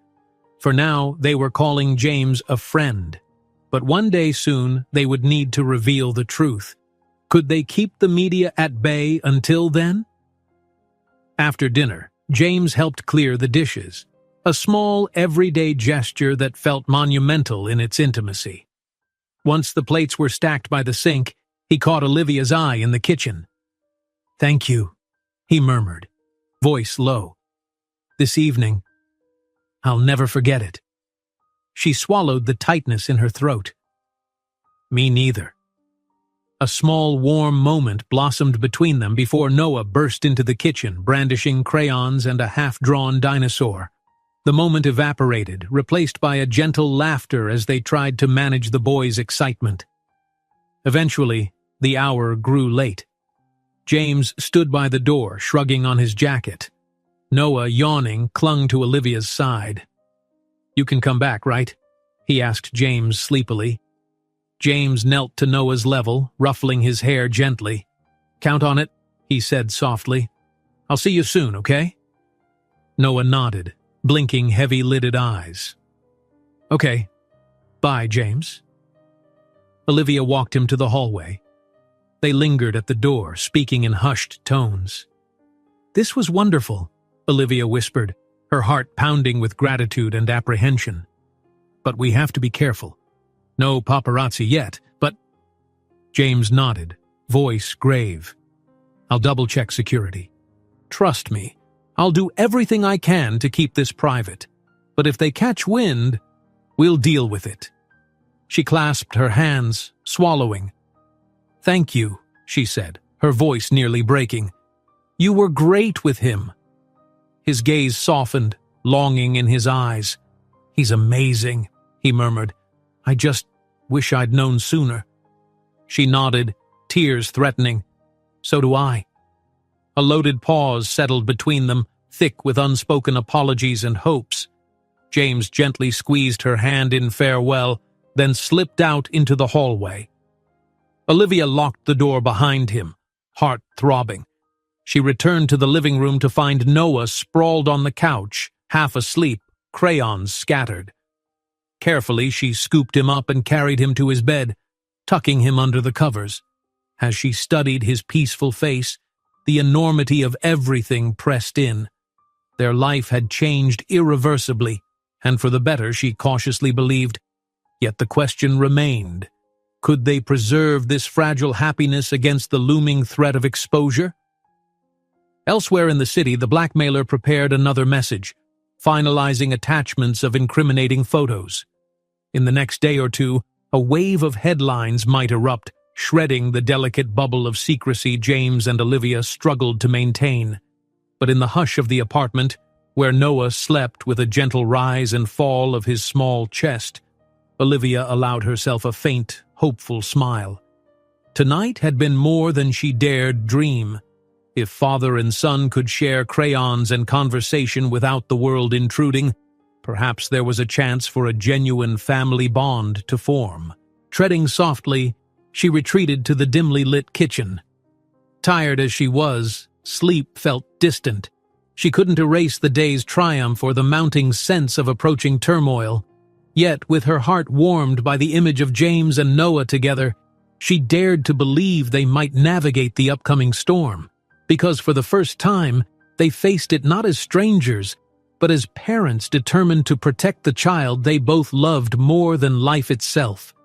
For now, they were calling James a friend. But one day soon, they would need to reveal the truth. Could they keep the media at bay until then? After dinner, James helped clear the dishes, a small, everyday gesture that felt monumental in its intimacy. Once the plates were stacked by the sink, he caught Olivia's eye in the kitchen. "Thank you," he murmured, voice low. "This evening, I'll never forget it." She swallowed the tightness in her throat. "Me neither." A small, warm moment blossomed between them before Noah burst into the kitchen, brandishing crayons and a half-drawn dinosaur. The moment evaporated, replaced by a gentle laughter as they tried to manage the boys' excitement. Eventually, the hour grew late. James stood by the door, shrugging on his jacket. Noah, yawning, clung to Olivia's side. "You can come back, right?" he asked James sleepily. James knelt to Noah's level, ruffling his hair gently. "Count on it," he said softly. "I'll see you soon, okay?" Noah nodded, blinking heavy-lidded eyes. "Okay. Bye, James." Olivia walked him to the hallway. They lingered at the door, speaking in hushed tones. "This was wonderful," Olivia whispered, her heart pounding with gratitude and apprehension. "But we have to be careful. No paparazzi yet, but—" James nodded, voice grave. "I'll double-check security. Trust me, I'll do everything I can to keep this private. But if they catch wind, we'll deal with it." She clasped her hands, swallowing. "Thank you," she said, her voice nearly breaking. "You were great with him." His gaze softened, longing in his eyes. "He's amazing," he murmured. "I just wish I'd known sooner." She nodded, tears threatening. "So do I." A loaded pause settled between them, thick with unspoken apologies and hopes. James gently squeezed her hand in farewell, then slipped out into the hallway. Olivia locked the door behind him, heart throbbing. She returned to the living room to find Noah sprawled on the couch, half asleep, crayons scattered. Carefully, she scooped him up and carried him to his bed, tucking him under the covers. As she studied his peaceful face, the enormity of everything pressed in. Their life had changed irreversibly, and for the better, she cautiously believed. Yet the question remained. Could they preserve this fragile happiness against the looming threat of exposure? Elsewhere in the city, the blackmailer prepared another message, finalizing attachments of incriminating photos. In the next day or two, a wave of headlines might erupt, shredding the delicate bubble of secrecy James and Olivia struggled to maintain. But in the hush of the apartment, where Noah slept with a gentle rise and fall of his small chest, Olivia allowed herself a faint, hopeful smile. Tonight had been more than she dared dream. If father and son could share crayons and conversation without the world intruding, perhaps there was a chance for a genuine family bond to form. Treading softly, she retreated to the dimly lit kitchen. Tired as she was, sleep felt distant. She couldn't erase the day's triumph or the mounting sense of approaching turmoil. Yet, with her heart warmed by the image of James and Noah together, she dared to believe they might navigate the upcoming storm. Because for the first time, they faced it not as strangers, but as parents determined to protect the child they both loved more than life itself.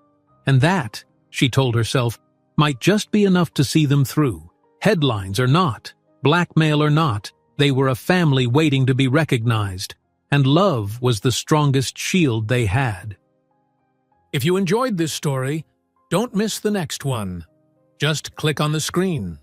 And that, she told herself, might just be enough to see them through. Headlines or not, blackmail or not, they were a family waiting to be recognized, and love was the strongest shield they had. If you enjoyed this story, don't miss the next one. Just click on the screen.